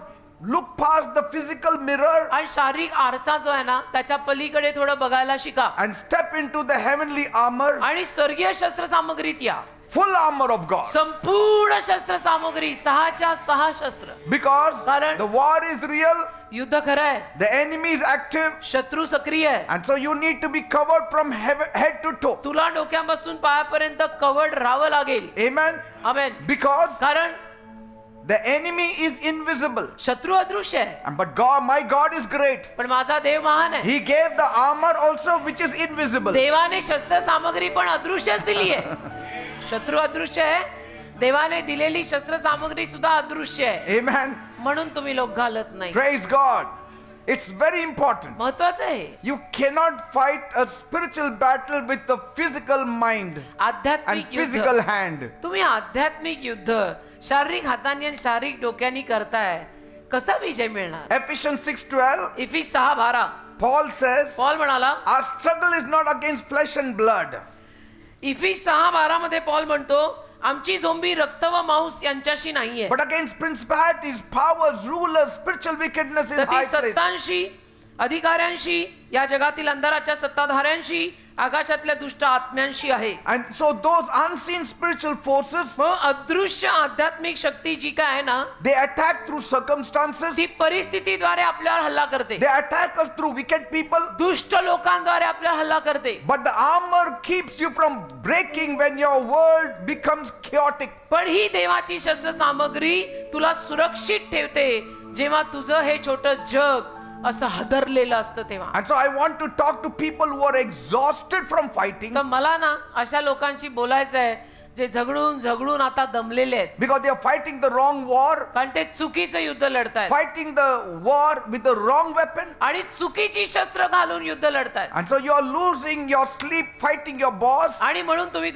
look past the physical mirror आणि शारीरिक आरसा जो आहे ना त्याच्या पलीकडे थोडं बघायला शिका and step into the heavenly armor, आणि स्वर्गीय शस्त्र सामग्रीत या. full armor of God. संपूर्ण शस्त्र सामग्री 6च्या 6 शस्त्र. Because कारण- the war is real, युद्ध खरं आहे, the enemy is active, शत्रू सक्रिय आहे. and so you need to be covered from head to toe. तुला डोक्यापासून पायापर्यंत कवर्ड राहावं लागेल. Amen. आमेन. Because कारण the enemy is invisible. शत्रू अदृश्य आहे And but God, my God is great. पण माझा देव महान आहे. He gave the armor also which is invisible. देवाने शस्त्र सामग्री पण अदृश्यच दिली आहे. शत्रू अदृश्य आहे, देवाने दिलेली शस्त्र सामग्री सुद्धा अदृश्य आहे. Amen. म्हणून तुम्ही लोक घालत नाही. Praise God. It's very important. महत्वाचं आहे. You cannot fight a spiritual battle with the physical mind and आध्यात्मिक physical युद्ध hand. तुम्ही आध्यात्मिक युद्ध शारीरिक हातांनी आणि शारीरिक डोक्यानी करताय, कसा विजय मिळणार? Ephesians 6:12, Eph 6:12 Paul says, Paul म्हणाला, our struggle is not against flesh and blood, Eph 6:12 मध्ये पॉल म्हणतो आमची झोंबी रक्त व मांस यांच्याशी नाहीये, but against principalities, powers, rulers, spiritual wickedness in तर ती high places. सत्तांशी, अधिकाऱ्यांशी, या जगातील अंधाराच्या सत्ताधाऱ्यांशी, आकाशातल्या दुष्ट आत्म्यांशी आहे. And so those unseen spiritual forces, मग अदृश्य आध्यात्मिक शक्ती जी काय आहे ना they attack through circumstances, ती परिस्थितीद्वारे आपल्यावर हल्ला करते, they attack us through wicked people, दुष्ट लोकांद्वारे आपल्यावर हल्ला करते. but the armor keeps you from breaking when your world becomes chaotic. पण ही देवाची शस्त्र सामग्री तुला सुरक्षित ठेवते जेव्हा तुझं हे छोटं जग असं हदरलेलं असतं तेव्हा. And so I want to talk to people who are exhausted from fighting, तर मला ना अशा लोकांशी बोलायचं आहे जे झगडून झगडून आता दमलेले आहेत, because they are fighting the wrong war, कारण ते चुकीचं युद्ध लढतायत fighting the war with the wrong weapon, आणि चुकीची शस्त्र घालून युद्ध लढतायत. and so you are losing your sleep fighting your boss, आणि म्हणून तुम्ही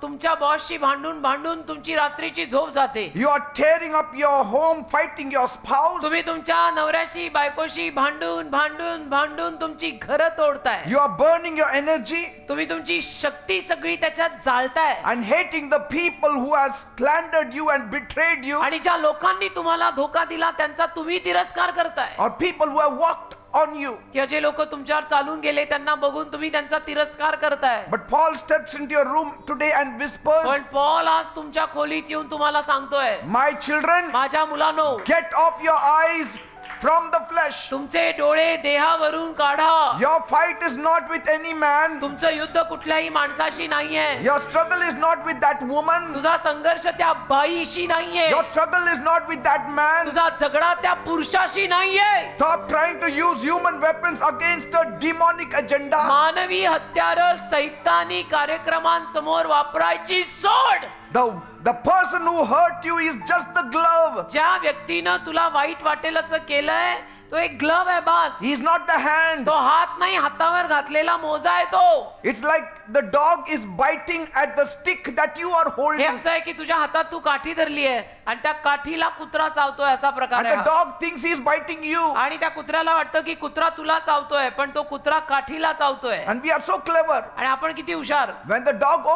तुमच्या बॉसशी भांडून भांडून तुमची रात्रीची झोप जाते. you are tearing up your home fighting your spouse, तुम्ही तुमच्या नवऱ्याशी बायकोशी भांडून भांडून भांडून तुमची घरं तोडताय. you are burning your energy तुम्ही तुमची शक्ती सगळी त्याच्यात जाळताय. and hating the people who has slandered you and betrayed you, आणि ज्या लोकांनी तुम्हाला धोका दिला त्यांचा तुम्ही तिरस्कार करताय. or people who have walked on you. किंवा जे लोक तुमच्यावर चालून गेले त्यांना बघून तुम्ही त्यांचा तिरस्कार करताय. But Paul steps into your room today and whispers, पण पॉल आज तुमच्या खोलीत येऊन तुम्हाला सांगतोय, my children, माझ्या मुलांनो, get off your eyes from the flesh. तुमचे डोळे देहावरून काढा. Your fight is not with any man. तुमचं युद्ध कुठल्याही माणसाशी नाहीये. Your struggle is not with that woman. तुझा संघर्ष त्या बाईशी नाहीये. Your struggle is not with that man. तुझा झगडा त्या पुरुषाशी नाहीये. Stop trying to use human weapons against a demonic agenda. मानवी हत्यार सैतानी कार्यक्रमांसमोर वापरायची सोड. The person who hurt you is just the glove. ज्या व्यक्तीनं तुला वाईट वाटेल असं केलंय तो एक ग्लव आहे बास. He is not the hand. तो हात नाही, हातावर घातलेला मोजा आहे तो. It's like the dog is biting at the stick that you are हे holding. असं आहे की तुझ्या हातात तू काठी धरली आहे आणि त्या काठीला कुत्रा चावतोय असा प्रकार And आहे the हा. dog thinks he is biting you. आणि त्या कुत्र्याला वाटतं की कुत्रा तुला चावतोय पण तो कुत्रा काठीला चावतोय. And we are so clever. आणि आपण किती हुशार. When the dog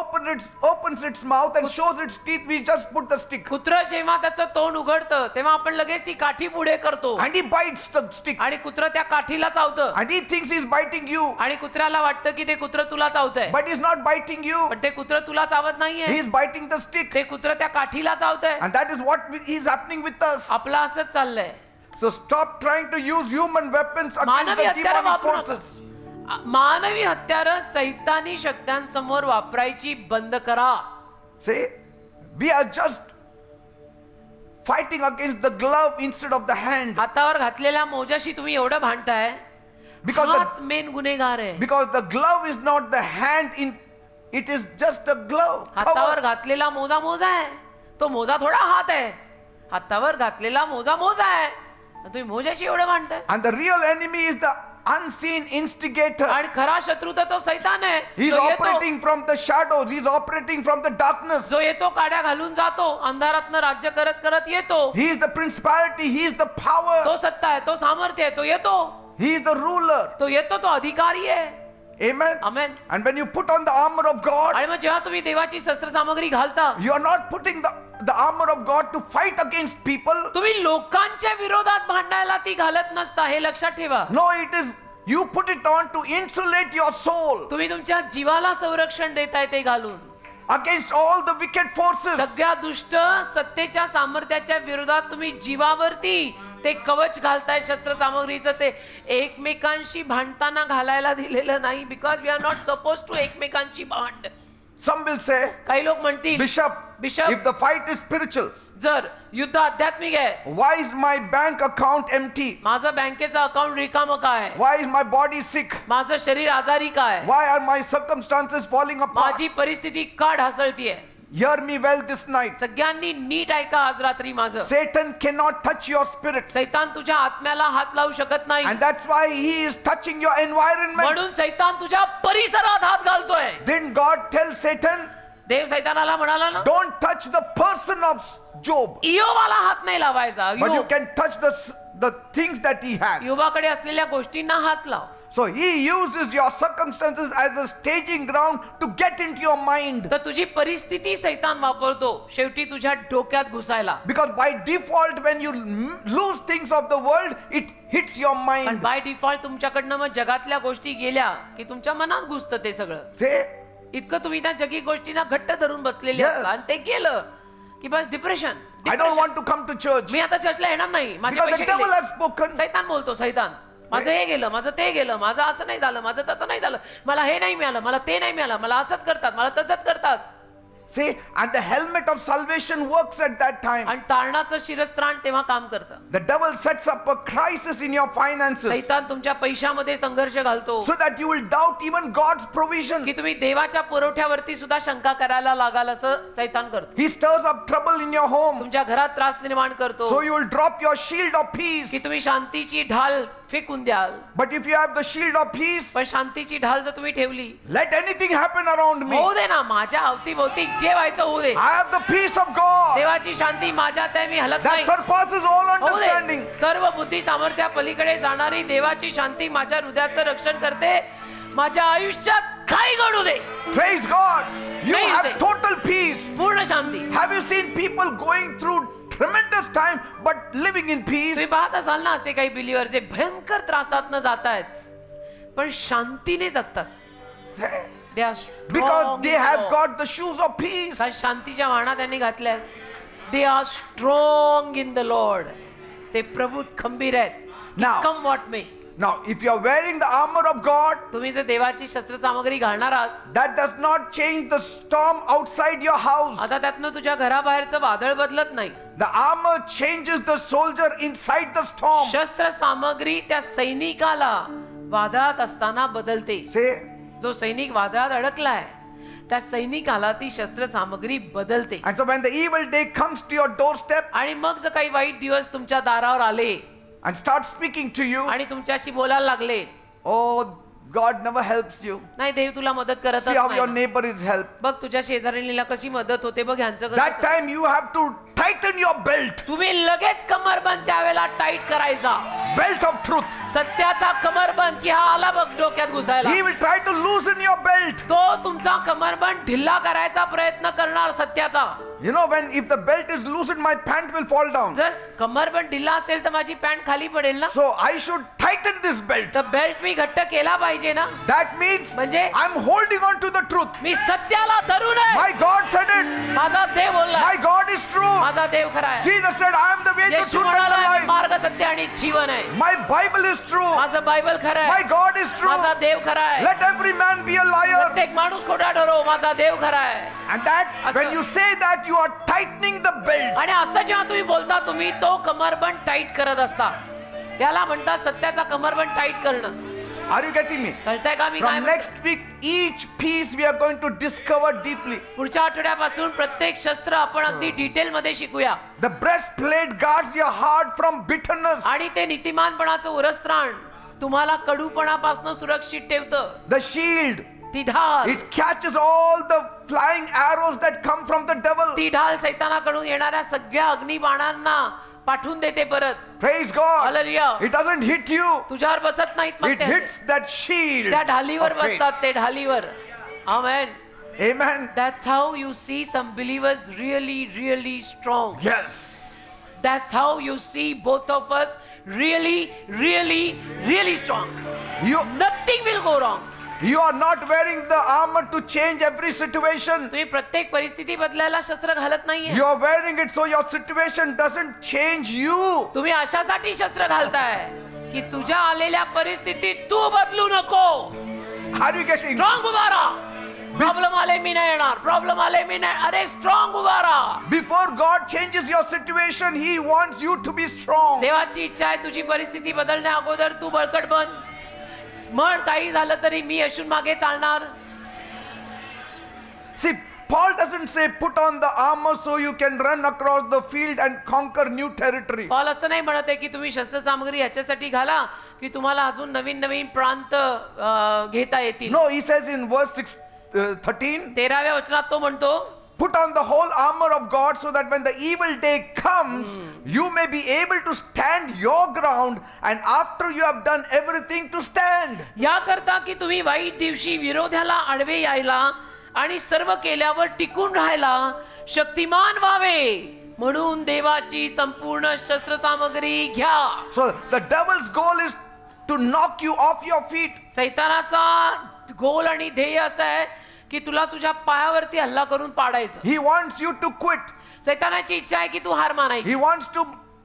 opens its mouth and shows its teeth, we just put the stick. कुत्र जेव्हा त्याचं तोंड उघडतं तेव्हा आपण लगेच ती काठी पुढे करतो And he bites the stick. आणि कुत्र त्या काठीला चावतं. And he thinks he is biting you. आणि कुत्र्याला वाटतं की ते कुत्र तुला चावतंय But he is not biting you. पण ते कुत्र तुला चावत He नाहीये. is biting the stick. ते कुत्र त्या काठीला चावतंय. And that is what is happening with us. आपलं असंच चाललंय. So stop trying to use human weapons against मानवी the हत्यारं demonic वापरू forces. नका. मानवी हत्यारं सैतानी शक्त्यांसमोर वापरायची बंद करा. See, we are just fighting against the glove instead of the hand. हातावर घातलेल्या मोजाशी तुम्ही एवढं भांडताय. Because the, हात मेन गुन्हेगार आहे. because the glove is not the hand in, it is just a glove. हातावर Cover. घातलेला मोजा मोजा आहे. तो मोजा थोडा हात आहे. हातावर घातलेला मोजा मोजा आहे. तुम्ही मोजाशी एवढं भांडताय. And the real enemy is the unseen instigator. आणि खरा शत्रू तर तो सैतान आहे. He is जो येतो- operating from the shadows. He is operating from the darkness. जो येतो काड्या घालून जातो, अंधारातनं राज्य करत करत येतो. He is the principality. He is the power. तो सत्ता आहे, तो सामर्थ्य आहे, तो येतो. He is the ruler. तो येतो, तो अधिकारी आहे. Amen. Amen. And when you put on the armor of God, आणि मग जेव्हा तुम्ही देवाची शस्त्र सामग्री घालता, you are not putting the armor of God to fight against people. तुम्ही लोकांच्या विरोधात भांडायला ती घालत नसता, हे लक्षात ठेवा. No, it is you put it on to insulate your soul तुम्ही तुमच्या जीवाला संरक्षण देताय ते घालून. against all the wicked forces. सगळ्या दुष्ट सत्तेच्या सामर्थ्याच्या विरोधात तुम्ही जीवावरती ते कवच घालताय शस्त्र सामग्रीचं. ते एकमेकांशी भांडताना घालायला दिलेलं नाही. Because we are not suppose to एकमेकांशी भांड. Some will say, काही लोक म्हणतील Bishop, Bishop, if the fight is spiritual, जर युद्ध आध्यात्मिक आहे, why is my bank account empty? माझं बँकेचं अकाउंट रिकामं काय, Why is my body sick? माझं शरीर आजारी काय, Why are my circumstances falling apart? माझी परिस्थिती का ढासळतीये. Hear me well this night. सगळ्यांनी नीट ऐका आज रात्री माझं. Satan cannot touch your spirit. सैतान तुझ्या आत्म्याला हात लावू शकत नाही. And that's why he is touching your environment. म्हणून सैतान तुझ्या परिसरात हात घालतोय. Didn't God tell Satan, देव सैतानाला म्हणाला ना, don't touch the person of Job, इयोबाला हात नाही लावायचा. but you can touch the things that he has. युवाकडे असलेल्या गोष्टींना हात लाव. So he uses your circumstances as a staging ground to get into your mind. तर तुझी परिस्थिती सैतान वापरतो शेवटी तुझ्या डोक्यात घुसायला. Because by default, when you lose things of the world, it hits your पण mind. बाय डिफॉल्ट तुमच्याकडनं मग जगातल्या गोष्टी गेल्या की तुमच्या मनात घुसतं ते सगळं. Say, इतकं तुम्ही त्या जगी गोष्टींना घट्ट धरून बसलेले Yes. असता आणि ते गेलं की बस depression. I don't want to come to church. मी आता चर्चला येणार नाही, माझे Because पैसे the devil गेले. has spoken. सैतान बोलतो, सैतान माझं हे गेलं, माझं ते गेलं, माझं असं नाही झालं, माझं तसं नाही झालं, मला हे नाही मिळालं, मला ते नाही मिळालं, मला असंच करतात, मला तसंच करतात. See, and the helmet of salvation works at that time. आणि तारणाचं शिरस्त्राण तेव्हा काम करतं. The devil sets up a crisis in your finances सैतान तुमच्या पैशामध्ये संघर्ष घालतो so that you will doubt even God's provision. की तुम्ही देवाच्या पुरवठ्यावरती सुद्धा शंका करायला लागाल असं सैतान करतो. He stirs up trouble in your home तुमच्या घरात त्रास निर्माण करतो so you will drop your shield of peace. की तुम्ही शांतीची ढाल फेकून द्याल. But if you have the shield of peace, पण शांतीची ढाल जर तुम्ही ठेवली, let anything happen around me. होऊ दे ना, माझ्या अवतीभोवती जे व्हायचं होऊ दे, I have the peace of God देवाची शांती माझ्यात आहे, मी हलत that नाही. surpasses all होऊ understanding. दे. सर्व बुद्धी सामर्थ्या पलीकडे जाणारी देवाची शांती माझ्या हृदयाचं रक्षण करते. माझ्या आयुष्यात काही घडू दे, Praise God. You नहीं have होते. total peace. पूर्ण शांती. Have you seen people going through tremendous time but living in peace? तुम्ही पाहत असाल ना असे काही बिलीवर जे भयंकर त्रासातनं जात आहेत पण शांतीने जगतात. They are strong Because they in the have Lord. got the shoes of peace. कारण शांतीच्या वाणा त्यांनी घातल्या. They are strong in the Lord. ते प्रभू खंबीर आहेत. Now- come what may. Now, if you are wearing the armor of God, तुम्ही जर देवाची शस्त्र सामग्री घालणार आहात, that does not change the storm outside your house. आता त्यातनं तुझ्या घराबाहेरचं वादळ बदलत नाही. The armor changes the soldier inside the storm. शस्त्र सामग्री त्या सैनिकाला वादळात असताना बदलते. Say, जो सैनिक वादळात अडकलाय त्या सैनिकाला ती शस्त्र सामग्री बदलते. And so when the evil day comes to your doorstep आणि मग जर काही वाईट दिवस तुमच्या दारावर आले and start speaking to you, आणि तुमच्याशी बोलायला लागले, oh, God never helps you. नाही देव तुला मदत करतच See how your नाही, neighbor is helped. बघ तुझ्या शेजारीला कशी मदत होते, बघ ह्यांचं That कसं. time you have to tighten your belt, तुम्ही लगेच कमरबंद त्यावेळेला टाईट करायचा. belt of truth. सत्याचा कमरबंद की हा आला बघ डोक्यात घुसायला, He will try to loosen your belt. तो तुमचा कमरबंद ढिल्ला करायचा प्रयत्न करणार सत्याचा. You know, if the belt is loosened, my pant will fall down. जर कमरबंद ढिल्ला असेल तर माझी पॅन्ट खाली पडेल ना. So I should tighten this belt. तर बेल्ट मी घट्ट केला पाहिजे ना. That means म्हणजे I'm holding on to the truth. मी सत्याला धरून आहे. My God said it. माझा देव बोलला, My God is true. माझा देव खरा आहे. Jesus said, I am the way, the Yeshu truth and the म्हणाला life. मार्ग सत्य आणि जीवन आहे. My Bible is true. माझं बायबल खरं My आहे. God is true. माझा देव खरा आहे. Let every man be a liar. प्रत्येक माणूस खोटा ठरो, माझा देव खरा आहे. And that, when you say that, you are tightening the belt. आणि असं जेव्हा तुम्ही बोलता, तुम्ही तो कमरबंद टाईट करत असता. याला म्हणतात सत्याचा कमरबंद टाईट करणं. Are you getting me? कळतंय का मी काय From म्हणतो? next week, each piece we are going to discover deeply. पुढच्या आठवड्यापासून प्रत्येक शस्त्र आपण अगदी डिटेल मध्ये शिकूया. The breastplate guards your heart from bitterness. आणि ते नीतिमानपणाचं उरस्त्राण तुम्हाला कडूपणापासून सुरक्षित ठेवतं. The shield, ती ढाल, it catches all the flying arrows that come from the devil. ती ढाल सैतानाकडून येणाऱ्या सगळ्या अग्निबाणांना पाठवून देते परत. Praise God. Hallelujah. It doesn't hit you. तुझ्यावर बसत नाहीत मग It ते. hits that shield त्या ढालीवर of faith. बसतात, ते ढालीवर. Amen. Amen. That's how you see some believers really strong. Yes. That's how you see both of us really strong. Nothing will go wrong. You are not wearing the armor to change every situation. तुम्ही प्रत्येक परिस्थिती बदलायला शस्त्र घालत नाहीये. You are wearing it so your situation doesn't change you. तुम्ही अशासाठी शस्त्र घालताय की तुझ्या आलेल्या परिस्थितीत तू बदलू नको. Are you getting? स्ट्रॉंग उभा राहा. प्रॉब्लेम आले मी नाही येणार, प्रॉब्लेम आले मी नाही, अरे स्ट्रॉंग उभा राहा. Before God changes your situation, He wants you to be strong. देवाची इच्छा आहे तुझी परिस्थिती बदलण्या अगोदर तू बळकट बन. म्हण काही झालं तरी मी येशून मागे चालणार. See, Paul doesn't say put on the armor so you can run across the field and conquer new territory. Paul असं नाही म्हणत आहे की तुम्ही शस्त्र सामग्री याच्यासाठी घाला की तुम्हाला अजून नवीन प्रांत घेता येतील. No, he says in verse 13, 13व्या वचनात तो म्हणतो put on the whole armor of God so that when the evil day comes, you may be able to stand your ground, and after you have done everything to stand. या करता की तुम्ही वाईट दिवशी विरोधाला आडवे यायला आणि सर्व केल्यावर टिकून राहायला शक्तिमान व्हावे म्हणून देवाची संपूर्ण शस्त्र सामग्री घ्या. So the devil's goal is to knock you off your feet. सैतानाचा गोल आणि ध्येय असं आहे की तुला तुझ्या पायावरती हल्ला करून पाडायचं. He wants you to quit. सैतानाची इच्छा आहे की तू हार मानायची. He wants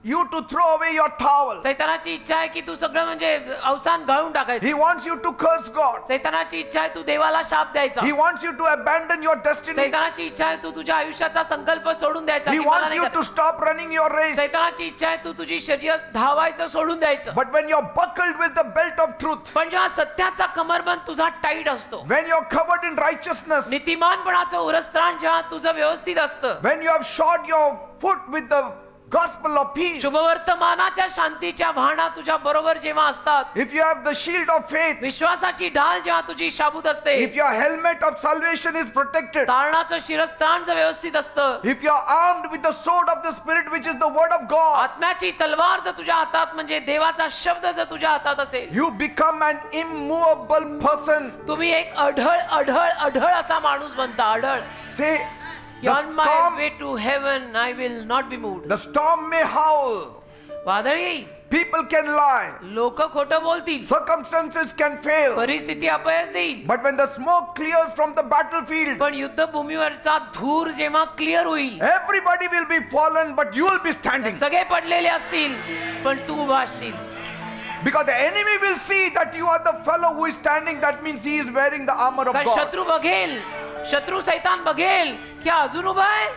you to throw away your towel. सैतानाची इच्छा आहे की तू सगळं म्हणजे अवसान गाळून टाकायचं. He wants you to curse God. सैतानाची इच्छा आहे तू देवाला शाप द्यायचा. He wants you to abandon your destiny. सैतानाची इच्छा आहे तू तुझ्या आयुष्याचा संकल्प सोडून द्यायचा. He की मला wants नाही you करायचं. to stop running your race. सैतानाची इच्छा आहे तू तुझी शर्यत धावायचं सोडून द्यायचं. But when you're buckled with the belt of truth, पण जेव्हा सत्याचा कमरबंद तुझा टाईट असतो, when you're covered in righteousness, नीतिमानपणाचं उरस्त्राण जेव्हा तुझं व्यवस्थित असतं, when you have shod your foot with the gospel of peace, शुभवर्तमानाच्या शांतीच्या भावना तुझ्या बरोबर जेव्हा असतात, if you have the shield of faith, विश्वासाची ढाल जेव्हा तुझी शाबूत असते, if your helmet of salvation is protected, तारणाचं शिरस्त्राण जर व्यवस्थित असतं, if you are armed with the sword of the Spirit, which is the word of God, आत्म्याची तलवार जर तुझ्या हातात म्हणजे देवाचा शब्द जर तुझ्या हातात असेल, you become an immovable person. तुम्ही एक अढळ असा माणूस बनता. अढळ. See, the On my storm, way to heaven I will not be moved. the storm may howl, वादळ येईल, people can lie, लोक खोटं बोलतील, circumstances can fail, परिस्थिती अपयश देईल, but when the smoke clears from the battlefield, पण युद्धभूमीवरचा धूर जेव्हा क्लिअर होईल, everybody will be fallen, but you will be standing. सगळे पडलेले असतील पण तू उभा असशील. Because the enemy will see that you are the fellow who is standing. That means he is wearing the armor of कारण God. शत्रू बघेल, शत्रू सैतान बघेल की अजून उभा आहे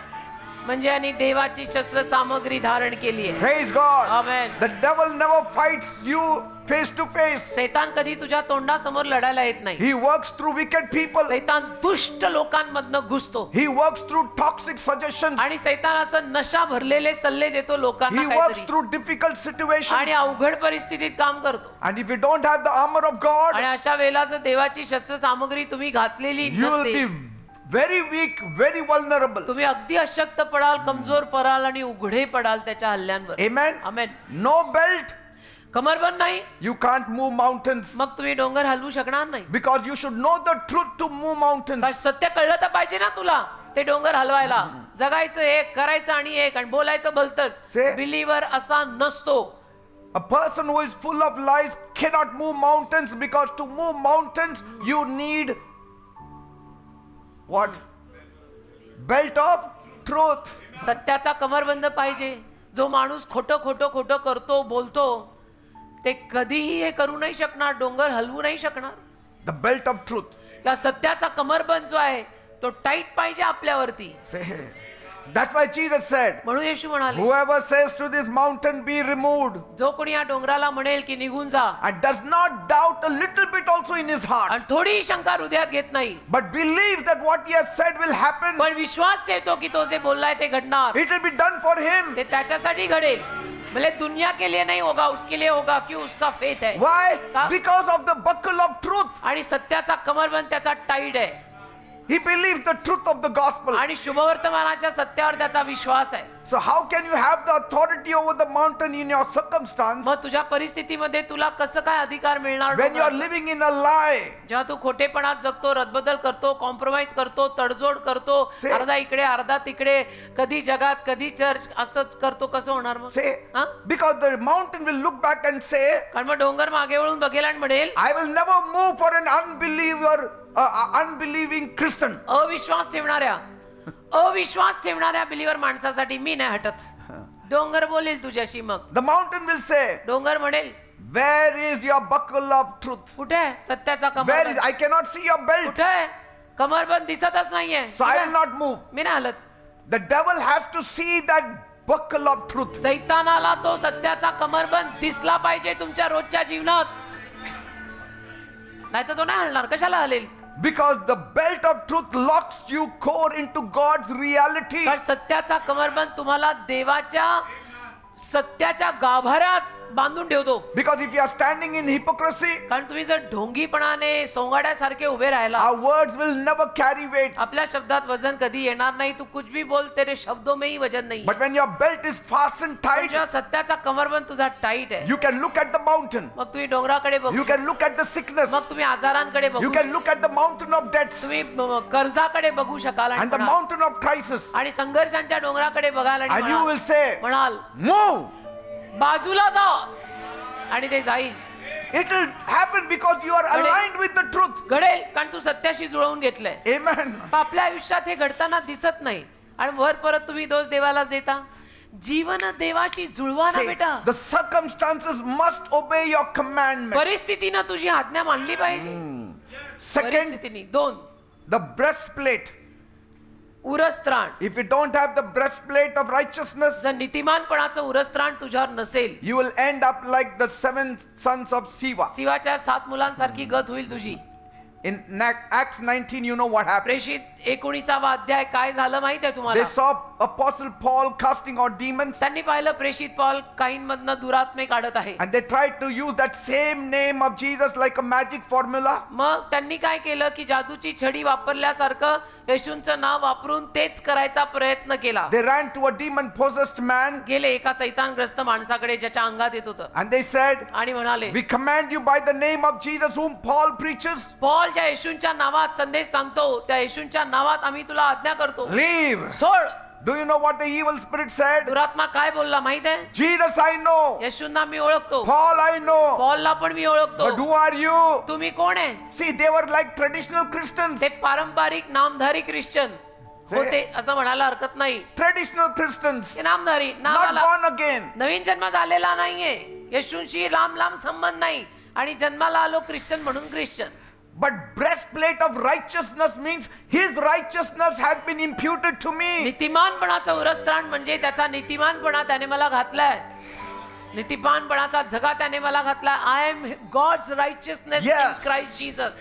म्हणजे आणि देवाची शस्त्र सामग्री धारण केली आहे. Praise God. Amen. The devil never fights you face to face. सैतान कधी तुझ्या तोंडासमोर लढायला येत नाही. He works through wicked people. सैतान दुष्ट लोकांमधनं घुसतो He works through toxic suggestions. आणि सैतान असं नशा भरलेले सल्ले देतो लोकांना He works काहीतरी through difficult situations. आणि अवघड परिस्थितीत काम करतो. And if you don't have the armor of God, आणि अशा वेळेला जर देवाची शस्त्र सामग्री तुम्ही घातलेली you will नसेल, be very weak, very vulnerable. तुम्ही अगदी अशक्त पडाल, कमजोर पडाल आणि उघडे पडाल त्याच्या हल्ल्यांवर. Amen. आमेन. No belt, कमरबंद नाही, you can't move mountains. मग तुम्ही डोंगर हलवू शकणार नाही. Because you should know the truth to move mountains. कारण सत्य कळलं तर पाहिजे ना तुला ते डोंगर हलवायला. जगायचं एक, करायचं आणि एक, आणि बोलायचं भलतंच. से- बिलीवर असा नसतो. A person who is full of lies cannot move mountains, because to move mountains you need what? Belt of truth. सत्याचा कमरबंद पाहिजे. जो माणूस खोटं खोटं खोटं करतो, बोलतो, ते कधीही हे करू नाही शकणार, डोंगर हलवू नाही शकणार. The belt of truth. या सत्याचा कमरबंद जो आहे तो टाईट पाहिजे आपल्यावरती. Say, that's why Jesus said, म्हणून येशू म्हणाले, whoever says to this mountain be removed जो कोणी या डोंगराला म्हणेल की निघून जा, and does not doubt a little bit also in his heart, आणि थोडीही शंका हृदयात घेत नाही, but believes that what he has said will happen, पण विश्वास ठेवतो की तो जे बोललाय ते घडणार, it will be done for him. ते त्याच्यासाठी घडेल. भले दुनिया के लिए नहीं होगा, उसके लिए होगा, क्यों? उसका फेथ है. Why? का? Because of the buckle of truth. आणि सत्याचा कमरबंद त्याचा टाईट आहे. He believes the truth of the gospel. आणि शुभवर्तमानाच्या सत्यावर त्याचा विश्वास आहे. So how can you have the authority over the mountain in your circumstance मग तुझ्या परिस्थितीमध्ये तुला कसं काय अधिकार मिळणार when you are डोंगरात? living in a lie? जेव्हा तू खोटेपणात जगतो, रदबदल करतो, कॉम्प्रोमाइज करतो, तडजोड करतो, से- अर्धा इकडे अर्धा तिकडे, कधी जगात कधी चर्च, असंच करतो, कसं होणार मग? Say, हा? because the mountain will look back and say, कारण मग डोंगर मागे वळून बघेल आणि म्हणेल, I will never move for an unbeliever, unbelieving Christian. अविश्वास ठेवणाऱ्या बिलीवर माणसासाठी मी नाही हटत. डोंगर बोलेल तुझ्याशी. मग The mountain will say, डोंगर म्हणेल, where is your buckle of truth? कुठे आहे सत्याचा Where is? कमरबंद? I cannot see your belt, कुठे आहे कमरबंद? दिसतच नाहीये. so I will not move. मी नाही हलत. The devil has to see that buckle of truth. सैतानाला तो सत्याचा कमरबंद दिसला पाहिजे तुमच्या रोजच्या जीवनात, नाही तर तो नाही हलणार. कशाला हलेल? Because the belt of truth locks you core into God's reality. कारण सत्याचा कमरबंद तुम्हाला देवाच्या सत्याच्या गाभाऱ्यात बांधून ठेवतो. Because if you are standing in hypocrisy, कारण तुम्ही जर ढोंगीपणाने सोंगाड्यासारखे उभे राहिला, our words will never carry weight. आपल्या शब्दात वजन कधी येणार नाही. तू कुछ भी बोल, तेरे शब्दों में ही वजन नाही. But when your belt is fastened tight, जेव्हा सत्याचा कमरबंद तुझा टाईट आहे, you can look at the mountain. मग तुम्ही डोंगराकडे बघू, You can look at the sickness. मग तुम्ही आजारांकडे You बघू, can look at the mountain of debts तुम्ही कर्जाकडे बघू शकाल आणि and the म्हणाल, mountain of crisis. आणि संघर्षांच्या डोंगराकडे बघाल आणि And you will म्हणाल, say, म्हणाल move. बाजूला जा, आणि ते जाईल. It will happen because you are aligned with the truth. घडेल कारण तू सत्याशी जुळवून घेतलंय. Amen. पण आपल्या आयुष्यात हे घडताना दिसत नाही आणि वर परत तुम्ही दोष देवालाच देता. जीवन देवाशी जुळवा ना Say, बेटा. the circumstances must obey your commandment. परिस्थितीनं तुझी आज्ञा मानली पाहिजे. Second, परिस्थितीनी. 2, the breastplate. उरस्त्राण. If you don't have the breastplate of righteousness, जर नीतिमानपणाचं उरस्त्राण तुझ्यावर नसेल, you will end up like the 7 sons of Siva. शिवाच्या 7 मुलांसारखी गत होईल तुझी. In Acts 19, you know what happened. प्रेषित 19वा अध्याय काय झालं माहित आहे They तुम्हाला? saw Apostle Paul casting out demons, त्यांनी पाहिलं प्रेषित पॉल काहींमधनं दुरात्मे काढत आहे. and they tried to use that same name of Jesus like a magic formula. मग त्यांनी काय केलं की जादूची छडी वापरल्यासारखं येशूंचं नाव वापरून तेच करायचा प्रयत्न केला. They ran to a demon possessed man गेले एका सैतानग्रस्त माणसाकडे ज्याच्या अंगात येत होतं and they said, आणि म्हणाले, we command you by the name of Jesus whom Paul preaches, Paul ज्या येशूंच्या नावात संदेश सांगतो त्या येशूंच्या नावात आम्ही तुला आज्ञा करतो, leave. सोड. Do you know what the evil spirit said? दुरात्मा काय बोलला माहित आहे? Jesus I know, येशूंना मी ओळखतो, Paul I know, पॉलला पण मी but ओळखतो. who are you? तुम्ही कोण आहे? See, they were like traditional Christians. ते पारंपरिक नामधारी ख्रिश्चन होते असं म्हणायला हरकत नाही. Traditional Christians, ते नामधारी, not नावाला born again. नवीन जन्म झालेला नाहीये. येशूंशी लांब लांब संबंध नाही आणि जन्माला आलो ख्रिश्चन म्हणून Christian. But breastplate of righteousness means his righteousness has been imputed to me. नीतिमानपणाचं उरस्त्राण म्हणजे त्याचा नीतिमानपणा त्याने मला घातलाय. नीतिमानपणाचा झगा त्याने मला घातला. I am God's righteousness in Yes. Christ Jesus.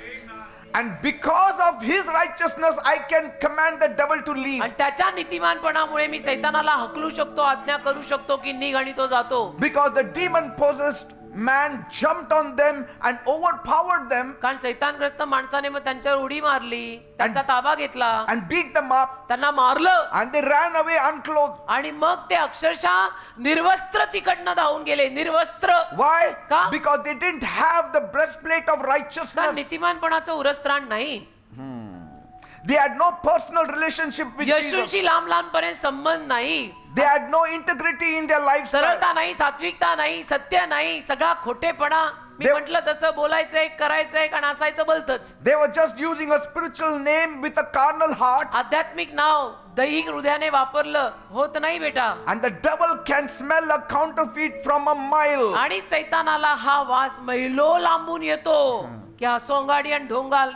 And because of his righteousness, I can command the devil to leave. आणि त्याच्या नीतिमानपणामुळे मी सैतानाला हकलू शकतो, आज्ञा करू शकतो की निघ, आणि तो जातो. Because the demon possessed man jumped on them and overpowered them कारण सैतानग्रस्त माणसाने मग त्यांच्यावर उडी मारली, त्यांचा ताबा घेतला, and beat them up, त्यांना मारलं, and they ran away unclothed. आणि मग ते अक्षरशः निर्वस्त्र तिकडनं धावून गेले. निर्वस्त्र. Why? का? Because they didn't have the breastplate of कारण righteousness. नीतिमानपणाचं उरस्त्राण नाही. They had no personal relationship with Jesus. येशूंशी लांब लांबपर्यंत संबंध नाही. They had no integrity in their lifestyle. सरळता नाही, सात्विकता नाही, सत्य नाही, सगळा खोटेपणा. मी देव- म्हटलं तसं बोलायचंय, करायचंय, कारण असायचं भलतंच. They were just using a spiritual name with a carnal heart. आध्यात्मिक नाव दैहिक हृदयाने वापरलं होत नाही बेटा. And the devil can smell a counterfeit from a mile. आणि सैतानाला हा वास मैलो लांबून येतो. क्या सोंगाडी आणि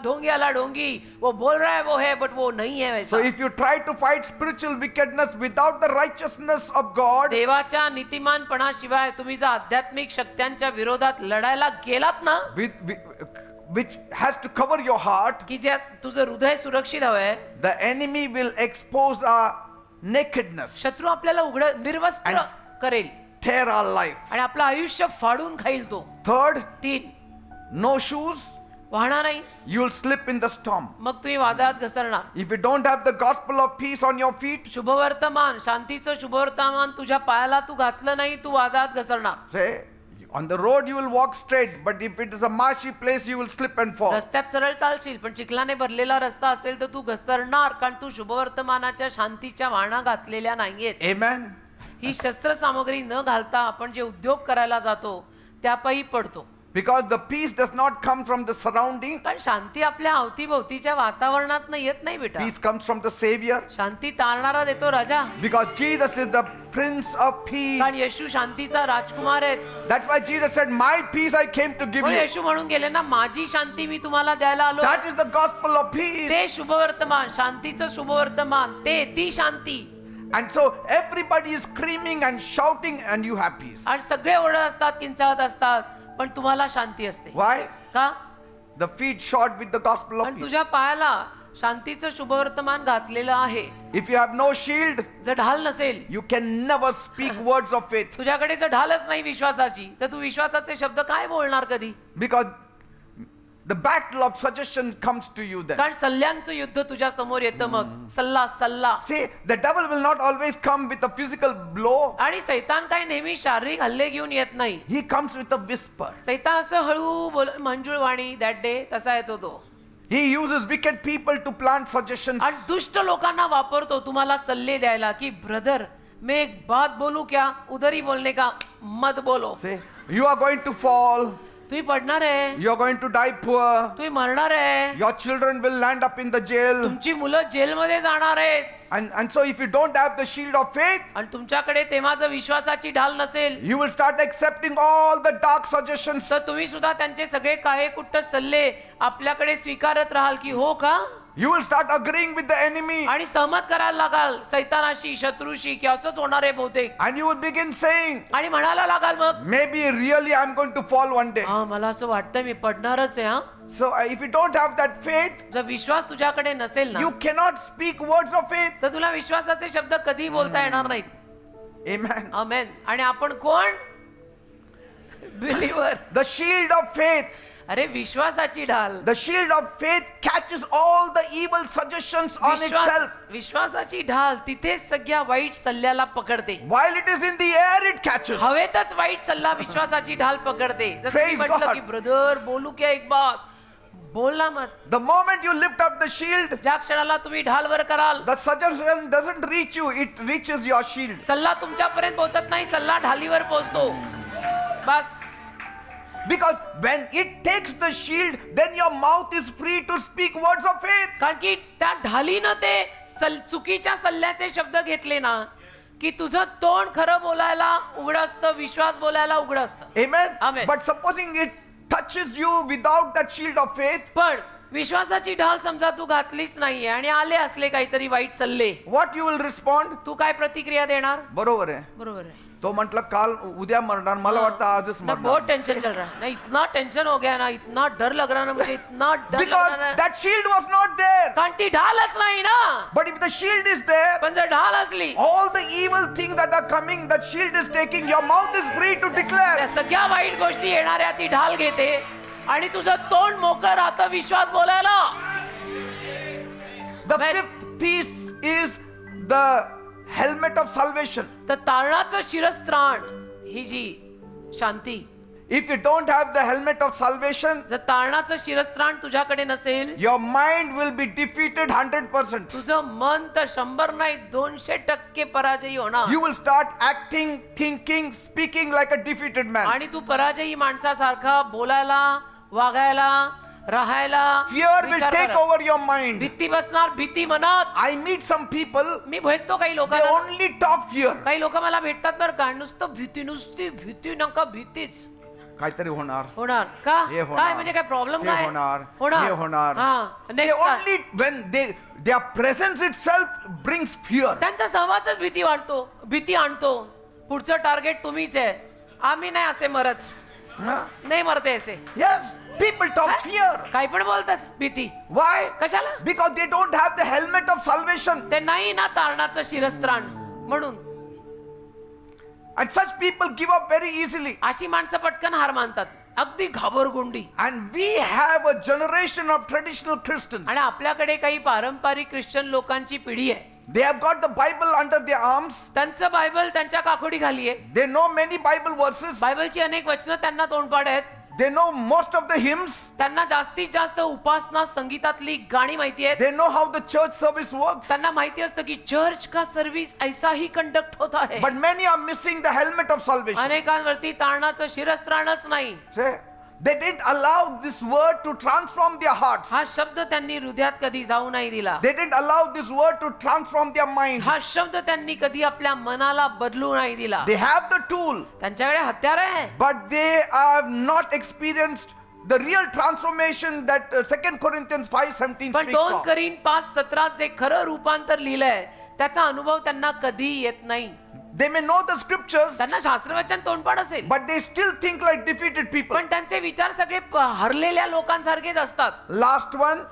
ढोंग्याला ढोंगी, वो बोल रहा है वो है, बट वो नहीं है So वैसा. if you try to fight spiritual wickedness without the righteousness of God, देवाच्या नीतिमानपणाशिवाय तुम्ही जर आध्यात्मिक शक्त्यांच्या विरोधात लढायला गेलात ना, which has to cover your heart, की ज्यात तुझं हृदय सुरक्षित हवंय, the enemy will expose our nakedness, शत्रू आपल्याला उघड निर्वस्त्र आणि- करेल tear our life. आणि आपलं आयुष्य फाडून खाईल तो. Third, 3, no shoes, वाहणार नाही, you will slip in the storm. मग तुम्ही वादळात घसरणार. If you don't have the gospel of peace on your feet, शुभवर्तमान, शांतीचं शुभवर्तमान तुझ्या पायाला तू घातलं नाही, तू वादळात घसरणार. say, on the road you will walk straight, but if it is a marshy place, you will slip and fall. रस्त्यात सरळ चालशील, पण चिखलाने भरलेला रस्ता असेल तर तू घसरणार, कारण तू शुभवर्तमानाच्या शांतीच्या वाहना घातलेल्या नाहीयेत. Amen. ही शस्त्र सामग्री न घालता आपण जे उद्योग करायला जातो त्यापायी पडतो. Because the peace does not come from the surrounding, कारण शांती आपल्या अवतीभोवतीच्या वातावरणात येत नाही बेटा. peace comes from the Savior. शांती तारणारा देतो राजा. Because Jesus is the Prince of Peace. कारण येशू शांतीचा राजकुमार आहे. That's why Jesus said, my peace I came to give म्हणून you. येशू म्हणून गेले ना, माझी शांती मी तुम्हाला द्यायला आलो. That is the gospel of peace. ते शुभवर्तमान, शांतीचं शुभवर्तमान, ती शांती. And so everybody is screaming and shouting and you have peace. आणि सगळे ओरडत असतात, किंचाळत असतात, पण तुम्हाला शांती असते. Why? का? The feet shod with the gospel of पण peace. तुझ्या पायाला शांतीचं शुभवर्तमान घातलेलं आहे. If you have no shield, जर ढाल नसेल, you can never speak words of faith. तुझ्याकडे जर ढालच नाही विश्वासाची, तर तू विश्वासाचे शब्द काय बोलणार कधी? Because the battle of suggestion comes to you then. कारण सल्ल्यांचं युद्ध तुझ्या समोर येतं. मग सल्ला. See, the devil will not always come with a physical blow. आणि सैतान काय नेहमी शारीरिक हल्ले घेऊन येत नाही. He comes with a whisper. सैतान असं हळू बोल, मंजुळ वाणी, दॅट डे तसा येतो तो. He uses wicked people to plant suggestions. आणि दुष्ट लोकांना वापरतो तुम्हाला सल्ले द्यायला, की ब्रदर मैं एक बात बोलू क्या, उधर ही बोलने का, मत बोलो. Say, you are going to fall. तुम्ही पडणार आहे, You are going to die poor. तुम्ही मरणार आहे, Your children will land up in the jail. तुमची मुलं जेलमध्ये जाणार आहेत. And so if you don't have the shield of faith, आणि तुमच्याकडे तेव्हा जर विश्वासाची ढाल नसेल, you will start accepting all the dark suggestions. तर तुम्ही सुद्धा त्यांचे सगळे काळे कुट्ट सल्ले आपल्याकडे स्वीकारत राहाल, की हो का, You will start agreeing with the enemy. आणि सहमत करायला लागाल सैतानाशी, शत्रूशी, की असंच होणार आहे बहुतेक. And you will begin saying, आणि म्हणायला लागाल मग, maybe really I'm going to fall one day. हा मला असं वाटतं मी पडणारच आहे. हा, So if you don't have that faith, जर विश्वास तुझ्याकडे नसेल ना, you cannot speak words of faith. तर तुला विश्वासाचे शब्द कधी बोलता येणार नाहीत. Amen. आमेन. आणि आपण कोण? Believer. The shield of faith. अरे विश्वासाची ढाल. The shield of faith catches all the evil suggestions on itself. विश्वासाची ढाल तिथेच सगळ्या वाईट सल्ल्याला पकडते. While it is in the air, it catches. हवेतच वाईट सल्ला विश्वासाची ढाल पकडते. जसं मी Praise म्हटलं God. की ब्रदर बोलू क्या एक बात, बोलना मत. The moment you lift up the shield, ज्या क्षणाला तुम्ही ढाल वर कराल, the suggestion doesn't reach you, it reaches your shield. सल्ला तुमच्यापर्यंत पोहोचत नाही, सल्ला ढालीवर पोहोचतो. बस. Because when it takes the shield, then your mouth is free to speak words of faith. कारण की त्या ढालीनं ते चुकीच्या सल्ल्याचे शब्द घेतले ना, की तुझं तोंड खरं बोलायला उघड असतं, विश्वास बोलायला उघड असतं. Amen? Amen. But supposing it touches you without that shield of faith, पण विश्वासाची ढाल समजा तू घातलीच नाहीये आणि आले असले काहीतरी वाईट सल्ले, what you will respond? तू काय प्रतिक्रिया देणार? बरोबर आहे. बरोबर आहे. तो म्हटलं काल उद्या मरणार, मला वाटतं आजच ना बहुत मरणार. टेंशन चल रहा है ना, इतना टेंशन हो गया ना, इतना डर लग रहा है ना मुझे, इतना डर लग Because रहा है that shield was not there. कारण ती ढालच नाही ना. But if the shield is there, पण जर ढाल असली all the evil things that are coming, that shield is taking, your mouth is free to त्या declare. सगळ्या वाईट गोष्टी येणाऱ्या ती ढाल घेते आणि तुझं तोंड मोकळं राहतं विश्वास बोलायला. The When- fifth piece is the helmet of salvation. तर तारणाचं शिरस्त्राण ही जी शांती, If you don't have the helmet of salvation, जर तारणाचं शिरस्त्राण तुझ्याकडे नसेल, your mind will be defeated 100%. तुझं मन तर 100 नाही 200% पराजयी होणार. You will start acting, thinking, speaking like a defeated man. आणि तू पराजयी माणसासारखा बोलायला, वागायला, राहायला, Fear will विचार take करायला. over your mind. भीती बसणार, भीती मनात. I meet some people, मी भेटतो काही they लोकांना, only talk fear. काही लोक मला भेटतात बरं का, नुसतं भीती, नुसती भीती, नका भीतीच काहीतरी होणार. होणार का, हे होणार. काय म्हणजे काय प्रॉब्लेम हे काय होणार. हे होणार. हा They next काय? only, when their presence itself brings fear. त्यांचा सहवासच भीती आणतो. पुढचं टार्गेट तुम्हीच आहे, आम्ही नाही असे मरत, Huh? नाही मरते असे. Yes, people talk fear. काही पण बोलतात भीती, Why? कशाला? Because they don't have the helmet of salvation. ते नाही ना तारणाचं शिरस्त्राण म्हणून. And such people give up very easily. अशी माणसं पटकन हार मानतात, अगदी घाबरगुंडी. And we have a generation of traditional Christians. आणि आपल्याकडे काही पारंपरिक ख्रिश्चन लोकांची पिढी आहे. They have got the Bible under their arms. त्यांचं बायबल त्यांच्या काखोडी खाली आहे. They know many Bible verses. बायबलची अनेक वचनं त्यांना तोंडपाठ आहेत. They know most of the hymns. त्यांना जास्तीत जास्त उपासना संगीतातली गाणी माहिती आहेत. They know how the church service works. त्यांना माहिती असतं की चर्च का सर्व्हिस ऐसा ही कंडक्ट होता है. But many are missing the helmet of salvation. अनेकांवरती तारणाचं शिरस्त्राणच नाही. Say, they didn't allow this word to transform their hearts. हा शब्द त्यांनी हृदयात कधी जाऊ नाही दिला. They didn't allow this word to transform their mind. हा शब्द त्यांनी कधी आपल्या मनाला बदलू नाही दिला. They have the tool, त्यांच्याकडे हत्यार आहे, but they have not experienced the real transformation that 2 Corinthians 5:17 पण speaks 2 of. करीन 5:17 जे खरं रूपांतर लिहिलंय त्याचा अनुभव त्यांना कधी येत नाही. They may know the scriptures, त्यांना शास्त्रवचन तोंडपाठ असेल, but they still think like defeated people. पण त्यांचे विचार सगळे हरलेल्या लोकांसारखेच असतात. Last one,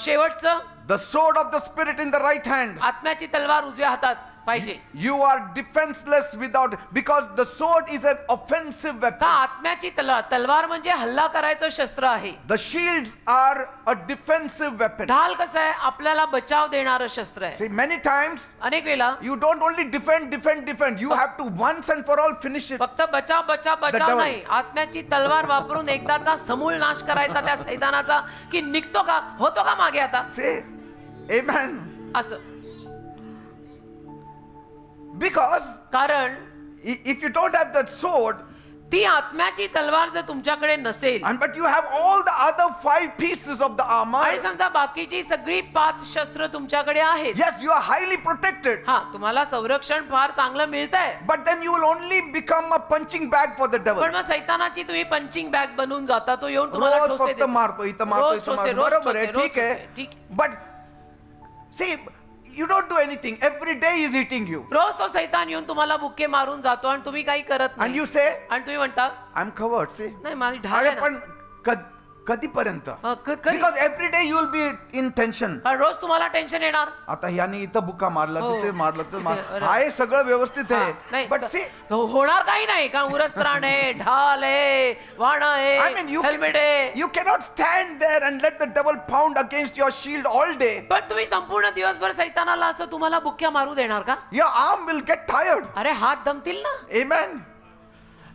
शेवटचं, the sword of the spirit in the right hand. आत्म्याची तलवार उजव्या हातात पाहिजे. You are defenseless without, because the sword is an offensive का weapon. आत्म्याची तलवार म्हणजे हल्ला करायचं शस्त्र आहे. The shields are a defensive weapon. ढाल कसं आहे, आपल्याला बचाव देणारं शस्त्र आहे. See, many times अनेक वेळा you don't only defend. You have to once and for all finish it. फक्त बचाव devil. नाही, आत्म्याची तलवार वापरून एकदाचा समूळ नाश करायचा त्या सैतानाचा, की निघतो का, होतो का मागे आता, Say, amen. असं. Because कारण if you don't have that sword, ती आत्म्याची तलवार जर तुमच्याकडे नसेल and but you have all the other 5 pieces of the armor, आणि समजा बाकीची सगळी 5 शस्त्र तुमच्याकडे आहेत, yes, you are highly protected. हा तुम्हाला संरक्षण फार चांगलं मिळतंय, But then you will only become a punching bag for the devil. पण मग सैतानाची तुम्ही पंचिंग बॅग बनून जाता. तो येऊन तुम्हाला रोज ठोसे फक्त देतो. मारतो, इथं मारतो, रोज इथं ठोसे, मारतो. रोज बरोबर आहे, ठोसे, रोज ठीक आहे. ठोसे, ठीक. But see, you don't do anything. Every day is hitting you. रोज तो सैतान येऊन तुम्हाला बुक्के मारून जातो आणि तुम्ही काही करत And नाही. you say, आणि तुम्ही म्हणता I'm covered. See? नाही माझी ढाल अरे आहे ना. पण कधीपर्यंत? हा, कधी? Because every day you will be in tension. कारण रोज तुम्हाला टेन्शन येणार. आता याने इथं बुका मारला, हो. तिथे मारलं, तर तिथे, अरे. आहे सगळं व्यवस्थित हा, आहे. नाही, But see, होणार काही नाही का, उरस्त्राण आहे, ढाल आहे, वाण I mean, आहे, हेल्मेट आहे. you cannot stand there and let the devil pound against your shield all day. पण तुम्ही संपूर्ण दिवसभर सैतानाला असं तुम्हाला बुक्क्या मारू देणार का? Your arm will get tired. अरे हात दमतील ना. Amen.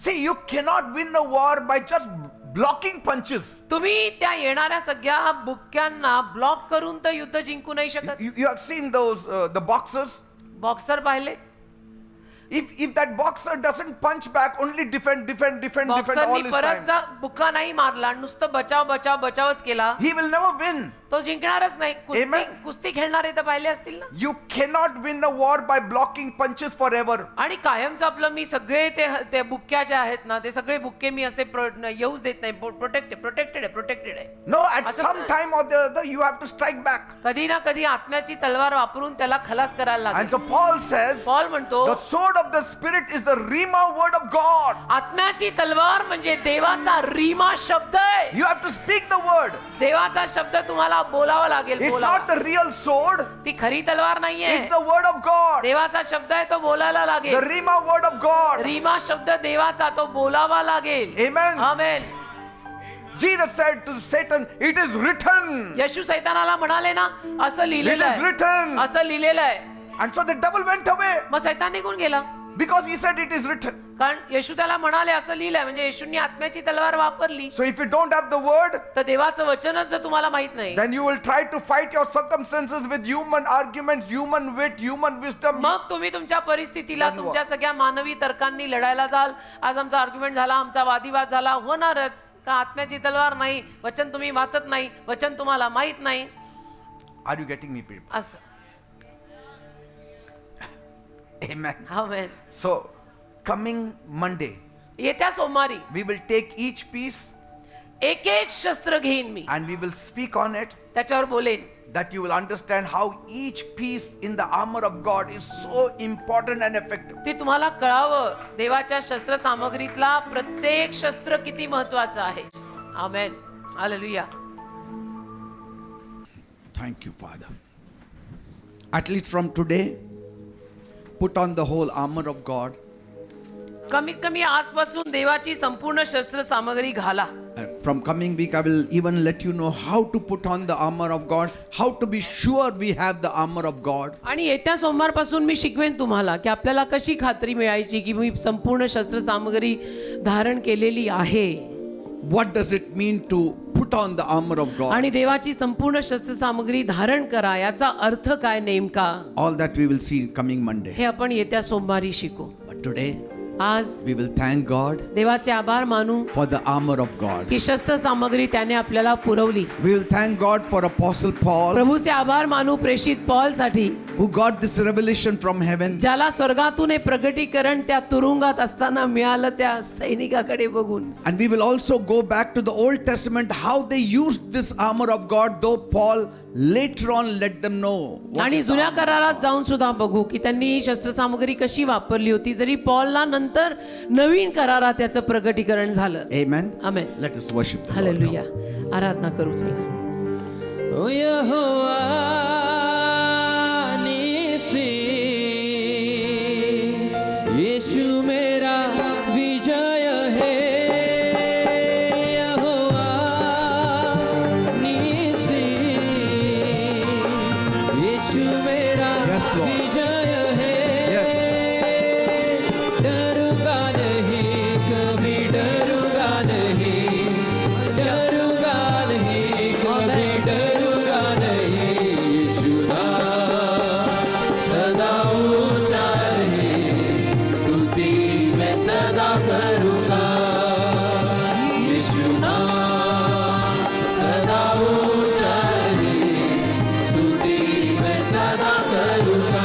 See, you cannot win a war by just blocking punches. तुम्ही त्या येणाऱ्या सगळ्या बुक्क्यांना ब्लॉक करून तर युद्ध जिंकू नाही शकत. You have seen those the boxers. Boxer पाहिले, If that boxer doesn't punch back, only defend all बॉक्सरनी his परत time, जा बुक्का नाही मारला, नुसतं बचावच केला, he will never win. तो जिंकणारच नाही. Amen. कुस्ती खेळणारे तर पाहिले असतील ना. You cannot win a war by blocking punches forever. आणि कायमच आपलं मी सगळे ते बुक्क्या ज्या आहेत ना ते सगळे बुक्के मी असे येऊच देत नाही. प्रोटेक्टेड आहे. No, at some time or the other you have to strike back. कधी ना कधी आत्म्याची तलवार वापरून त्याला खलास करायला And लागेल. so Paul says, पॉल म्हणतो the sword of the Spirit is the Rhema word of God. आत्म्याची तलवार म्हणजे देवाचा रीमा शब्द आहे. You have to speak the word. देवाचा शब्द तुम्हाला बोलावा लागेल. It's not the real sword. ती खरी तलवार नाहीये. It's the word of God. देवाचा शब्द आहे तो बोलायला The लागेल. Rhema word of God. Reema शब्द देवाचा तो बोलावा लागेल. Amen. Amen. Jesus said to Satan, it is written. येशू सैतानाला म्हणाले ना असं It लिहिलेलं is आहे. written. असं लिहिलेलं आहे. And so the devil went away मग सैतान निघून गेला. because he said it is written. कारण येशू त्याला म्हणाले असं लिहिलंय म्हणजे येशूंनी आत्म्याची तलवार वापरली. So if you don't have the word, तर देवाचं वचनच जर तुम्हाला माहित नाही then you will try to fight your circumstances with human arguments, human wit, human wisdom. मग तुम्ही तुमच्या परिस्थितीला धन्यवाद. तुमच्या सगळ्या मानवी तर्कांनी लढायला जाल. आज आमचा आर्ग्युमेंट झाला, आमचा वादिवाद झाला. होणारच का आत्म्याची तलवार नाही. वचन तुम्ही वाचत नाही, वचन तुम्हाला माहित नाही. Are you getting me, people? असं. Amen. आमेन. So coming Monday, येत्या सोमवारी we will take each piece एक एक शस्त्र घेईन मी, and we will speak on it, त्याच्यावर बोलेन. that you will understand how each piece in the armor of God is so important and effective. ते तुम्हाला कळावं देवाच्या शस्त्र सामग्रीतला प्रत्येक शस्त्र किती महत्वाचं आहे. आमेन. Hallelujah. Thank you, Father. At least from today, put on the whole armor of God. कमीत कमी आजपासून देवाची संपूर्ण शस्त्र सामग्री घाला. From coming week, I will even let you know how to put on the armor of God, how to be sure we have the armor of God. आणि येत्या सोमवारपासून मी शिकवेन तुम्हाला की आपल्याला कशी खात्री मिळायची की मी संपूर्ण शस्त्र सामग्री धारण केलेली आहे. What does it mean to put on the armor of God? आणि देवाची संपूर्ण शस्त्र सामग्री धारण करा याचा अर्थ काय नेमका, All that we will see coming Monday. हे आपण येत्या सोमवारी शिकू. But today, आज we will thank God देवाचे आभार मानू for the armor of God. की शस्त्र सामग्री त्याने आपल्याला पुरवली. We will thank God for Apostle Paul, प्रभूचे आभार मानू प्रेषित पॉल साठी, who got this revelation from heaven. ज्याला स्वर्गातून हे प्रगटीकरण त्या तुरुंगात असताना मिळालं त्या सैनिकाकडे बघून. And we will also go back to the Old Testament, how they used this armor of God, though Paul later on let them know. आणि जुन्या करारात जाऊन सुद्धा बघू की त्यांनी ही शस्त्रसामग्री कशी वापरली होती, जरी पॉलला नंतर नवीन करारात त्याचं प्रगटीकरण झालं. Amen. Amen. Let us worship the Lord. Hallelujah. आराधना करू चला. ओ यहोवा निसी, यीशु मेरा विजय है. यहोवा निसी, यीशु मेरा Yes, Lord. विजय है. Yes. डरूंगा नहीं, कभी डरूंगा नहीं, डरूंगा नहीं, कभी डरूंगा नहीं. यीशु सदा ऊंचा रहे, स्तुति मैं सदा करूंगा. यीशु सदा ऊंचा रहे, स्तुति मैं सदा करूंगा.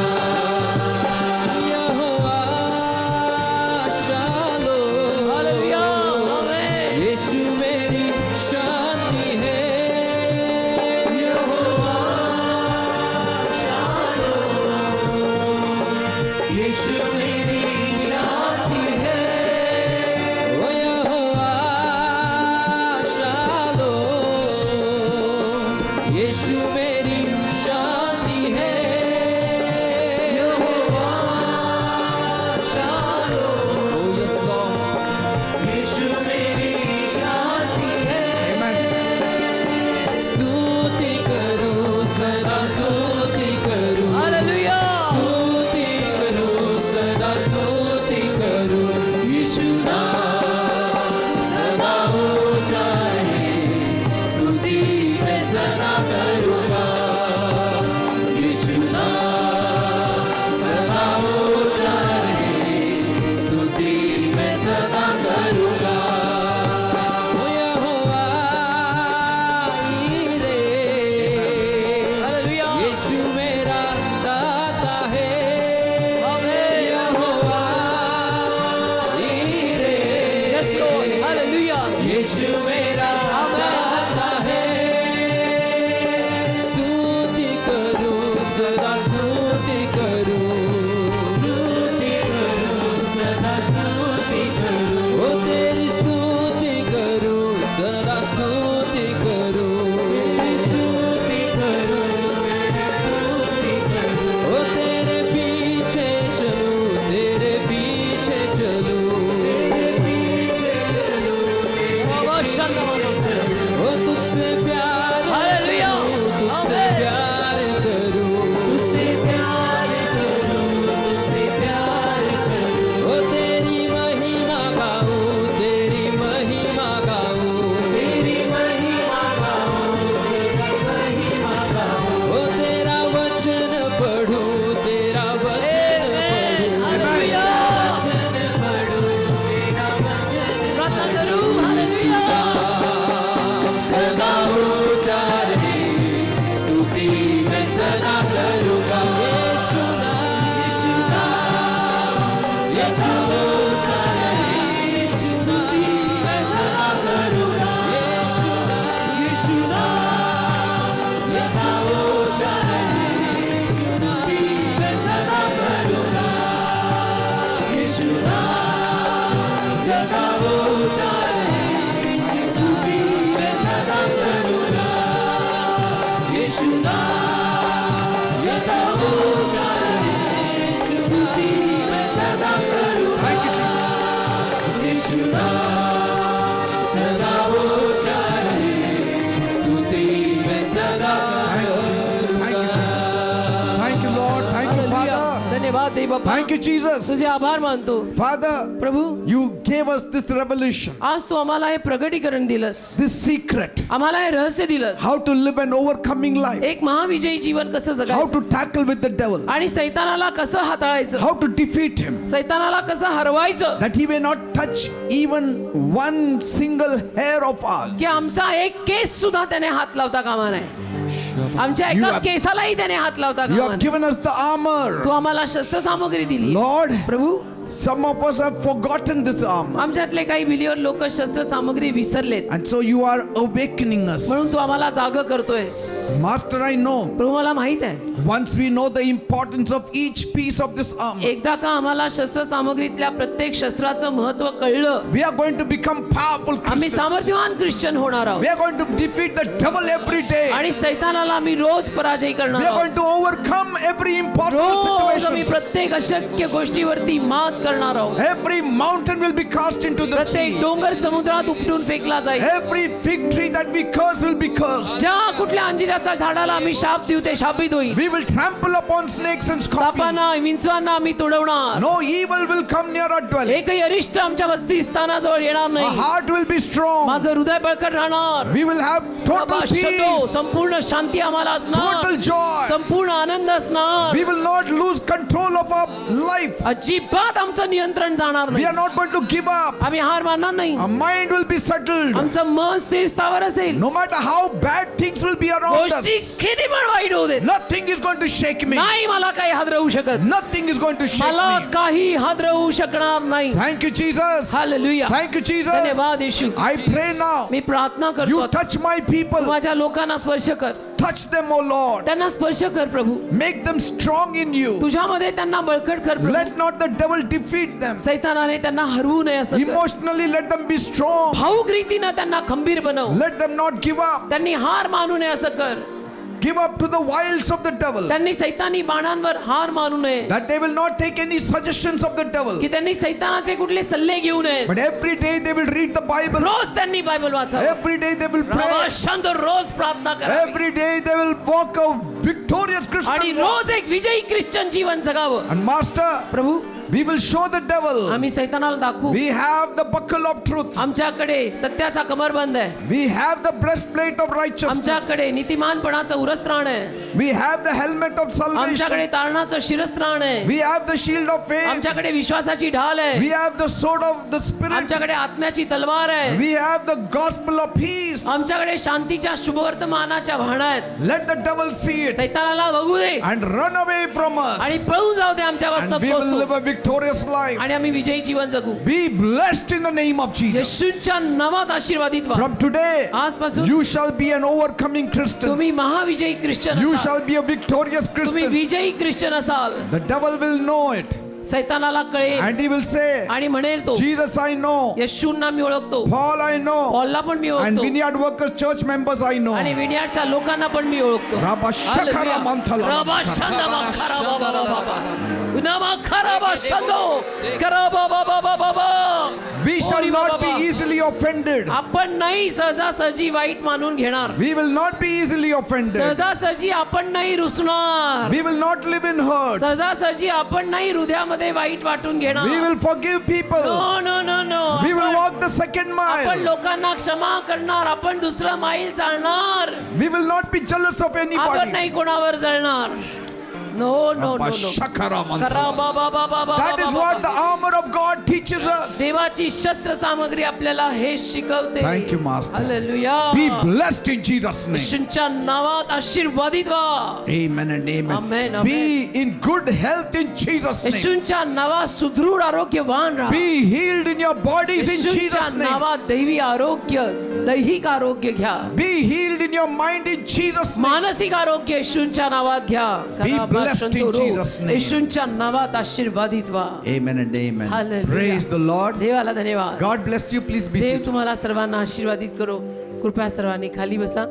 हालेलुया. Father. धन्यवाद देव बाप्पा. Thank you, Jesus. तुझे आभार मानतो Father, Prabhu. you gave us this revelation, आज तू आम्हाला हे प्रगटीकरण दिलंस, this secret, आम्हाला हे रहस्य दिलंस, how to live an overcoming life, एक महाविजयी जीवन कसं how जगायचं to tackle with the devil, आणि सैतानाला कसं हाताळायचं, how to defeat him, सैतानाला कसं हरवायचं, that he may not touch even one single hair of us. की आमचा एक केस सुद्धा त्याने हात लावता कामा नये, आमच्या You एका have- केसालाही त्याने हात लावता You कामा have नये. given us the Tu armor. आम्हाला शस्त्र सामग्री दिली Lord, Prabhu. some of us have forgotten this armor. आमच्यातले काही बिलीवर लोक शस्त्र सामग्री विसरलेत, And so you are awakening us. म्हणून तू आम्हाला जाग करतोयस. Master, I know, प्रभू मला माहित आहे, once we know the importance of each piece of this armor, एकदा का आम्हाला शस्त्र सामग्रीतल्या प्रत्येक शस्त्राचं महत्व कळलं, we are going to become powerful आम्ही Christians. सामर्थ्यवान ख्रिश्चन होणार आहोत We are going to defeat the devil every day. आणि सैतानाला आम्ही रोज पराजय करणार We are आहोत. going to overcome every impossible रोज आम्ही situation. प्रत्येक अशक्य गोष्टीवरती मात करणार आहोत. Every mountain will be cast into the प्रत्येक sea. डोंगर समुद्रात उपटून फेकला जाईल. Every fig tree that we curse will be cursed. ज्या कुठल्या अंजिराच्या झाडाला आम्ही शाप देऊ ते शापित होईल. We will trample upon snakes and scorpions. सापांना विंचवांना आम्ही तोडवणार. No evil will come near our dwelling. एकही अरिष्ट आमच्या वस्ती स्थानाजवळ येणार Our नाही. heart will be strong. माझं हृदय बळकट राहणार. We will have total peace, संपूर्ण शांती आम्हाला असणार, total joy. संपूर्ण आनंद असणार. We will not lose control of our life. अजिबात आमचं नियंत्रण जाणार We नाही. are not going to give up. आम्ही हार मानणार नाही. Our mind will be settled. आमचं मन स्थिर स्थावर असेल. No matter how bad things will be around गोष्टी us, किती पण वाईट होऊ देत, nothing is going to shake me. नाही मला काही हादरवू शकत, Nothing is going to shake मला me. काही हादरवू शकणार नाही. Thank you, Jesus. Hallelujah. Thank you, Jesus. धन्यवाद येशू. I pray now. मी प्रार्थना You करतो, touch my people. माझ्या लोकांना स्पर्श कर, Touch them, O Lord. त्यांना स्पर्श कर प्रभू. Make them strong in you. तुझ्यामध्ये त्यांना बळकट कर प्रभू. Let not the devil defeat them. सैतानाने त्यांना हरवू नये असं कर. Emotionally, let them be strong. भावुक रीतीनं त्यांना खंबीर बनव. Let them not give up. त्यांनी हार मानू नये असं कर. Give up to the wiles of the devil. त्यांनी सैतानी बाणांवर हार मानू नये, That they will not take any suggestions of the devil. की त्यांनी सैतानाचे कुठले सल्ले घेऊ नये. But every day they will read the Bible. रोज त्यांनी बायबल वाचावं. Every day they will pray. शांत रोज प्रार्थना करा Every day they will walk a victorious आणि Christian walk. रोज एक विजयी ख्रिश्चन जीवन जगावं. And Master, Prabhu, we will show the devil. आम्ही सैतानाला दाखवू, We have the buckle of truth. आमच्याकडे सत्याचा कमरबंद आहे, We have the breastplate of righteousness. आमच्याकडे नीतिमानपणाचं उरस्त्राण आहे, We have the helmet of आमच्याकडे salvation. तारणाचं शिरस्त्राण आहे, We have the shield of faith. आमच्याकडे विश्वासाची ढाल आहे, We have the sword of the Spirit. आमच्याकडे आत्म्याची तलवार आहे, We have the gospel of peace. आमच्याकडे शांतीच्या शुभवर्तमानाच्या वाहना आहेत. Let the devil see it सैतानाला बघू दे and run away from us. आणि पळून जाऊ दे आमच्यापासून. And we will live a victorious life. आणि आम्ही विजयी जीवन जगू. Be blessed in the name of Jesus. येशूच्या नावात आशीर्वादित व्हा. From today, आजपासून you shall be an overcoming Christian. तुम्ही महाविजयी ख्रिश्चन You असाल. shall be a victorious तुम्ही Christian. विजयी ख्रिश्चन असाल. The devil will know it. सैतानाला कळेल And he will say, आणि म्हणेल तो, Jesus I know. येशूंना मी ओळखतो, Paul I know. पॉलला पण मी And ओळखतो, Vineyard Workers Church members I know. आणि विनियार्डच्या लोकांना पण मी ओळखतो. Rabba Shakara Manthala. रबा शंदमा खराबा बाबा बाबा. नमा खराबा शंदो खराबा बाबा बाबा बाबा. We shall ओरी not बाबा. be easily offended. आपण नाही सहजासहजी वाईट मानून घेणार. We will not be easily offended. सहजासहजी आपण नाही रुसणार. We will not live in hurt. सहजासहजी आपण नाही हृदयामध्ये वाईट वाटून घेणार. We will forgive people. No no no no. We will walk the second आपण mile. लोकांना क्षमा करणार, आपण दुसरं माईल चालणार, We will not be jealous of आपण anybody. नाही कोणावर जळणार. No no no Rabba no. Shakara Manthala. खरा बाबा बाबा That is बाबा what the बाबा. armor of God teaches us. देवाची शस्त्र सामग्री आपल्याला हे शिकवते. Thank you, Master. Hallelujah. Be blessed in Jesus' name. येशूंच्या नावात आशीर्वादित व्हा. Amen and amen. Amen, amen. Be in good health in Jesus' name. येशूंच्या नावात सुदृढ आरोग्यवान राहा. Be healed in your bodies in येशूंच्या Jesus' name. नावात दैवी आरोग्य, दैहिक आरोग्य घ्या. Be healed in your mind in Jesus' name. मानसिक आरोग्य येशूंच्या नावात घ्या. Be blessed in Jesus' name. येशूंच्या नावात आशीर्वादित व्हा. Amen and amen. Hallelujah. Praise the Lord. देवाला धन्यवाद. God bless you. Please be Dev seated. तुम्हाला सर्वांना आशीर्वादित करो. कृपया सर्वांनी खाली बसा.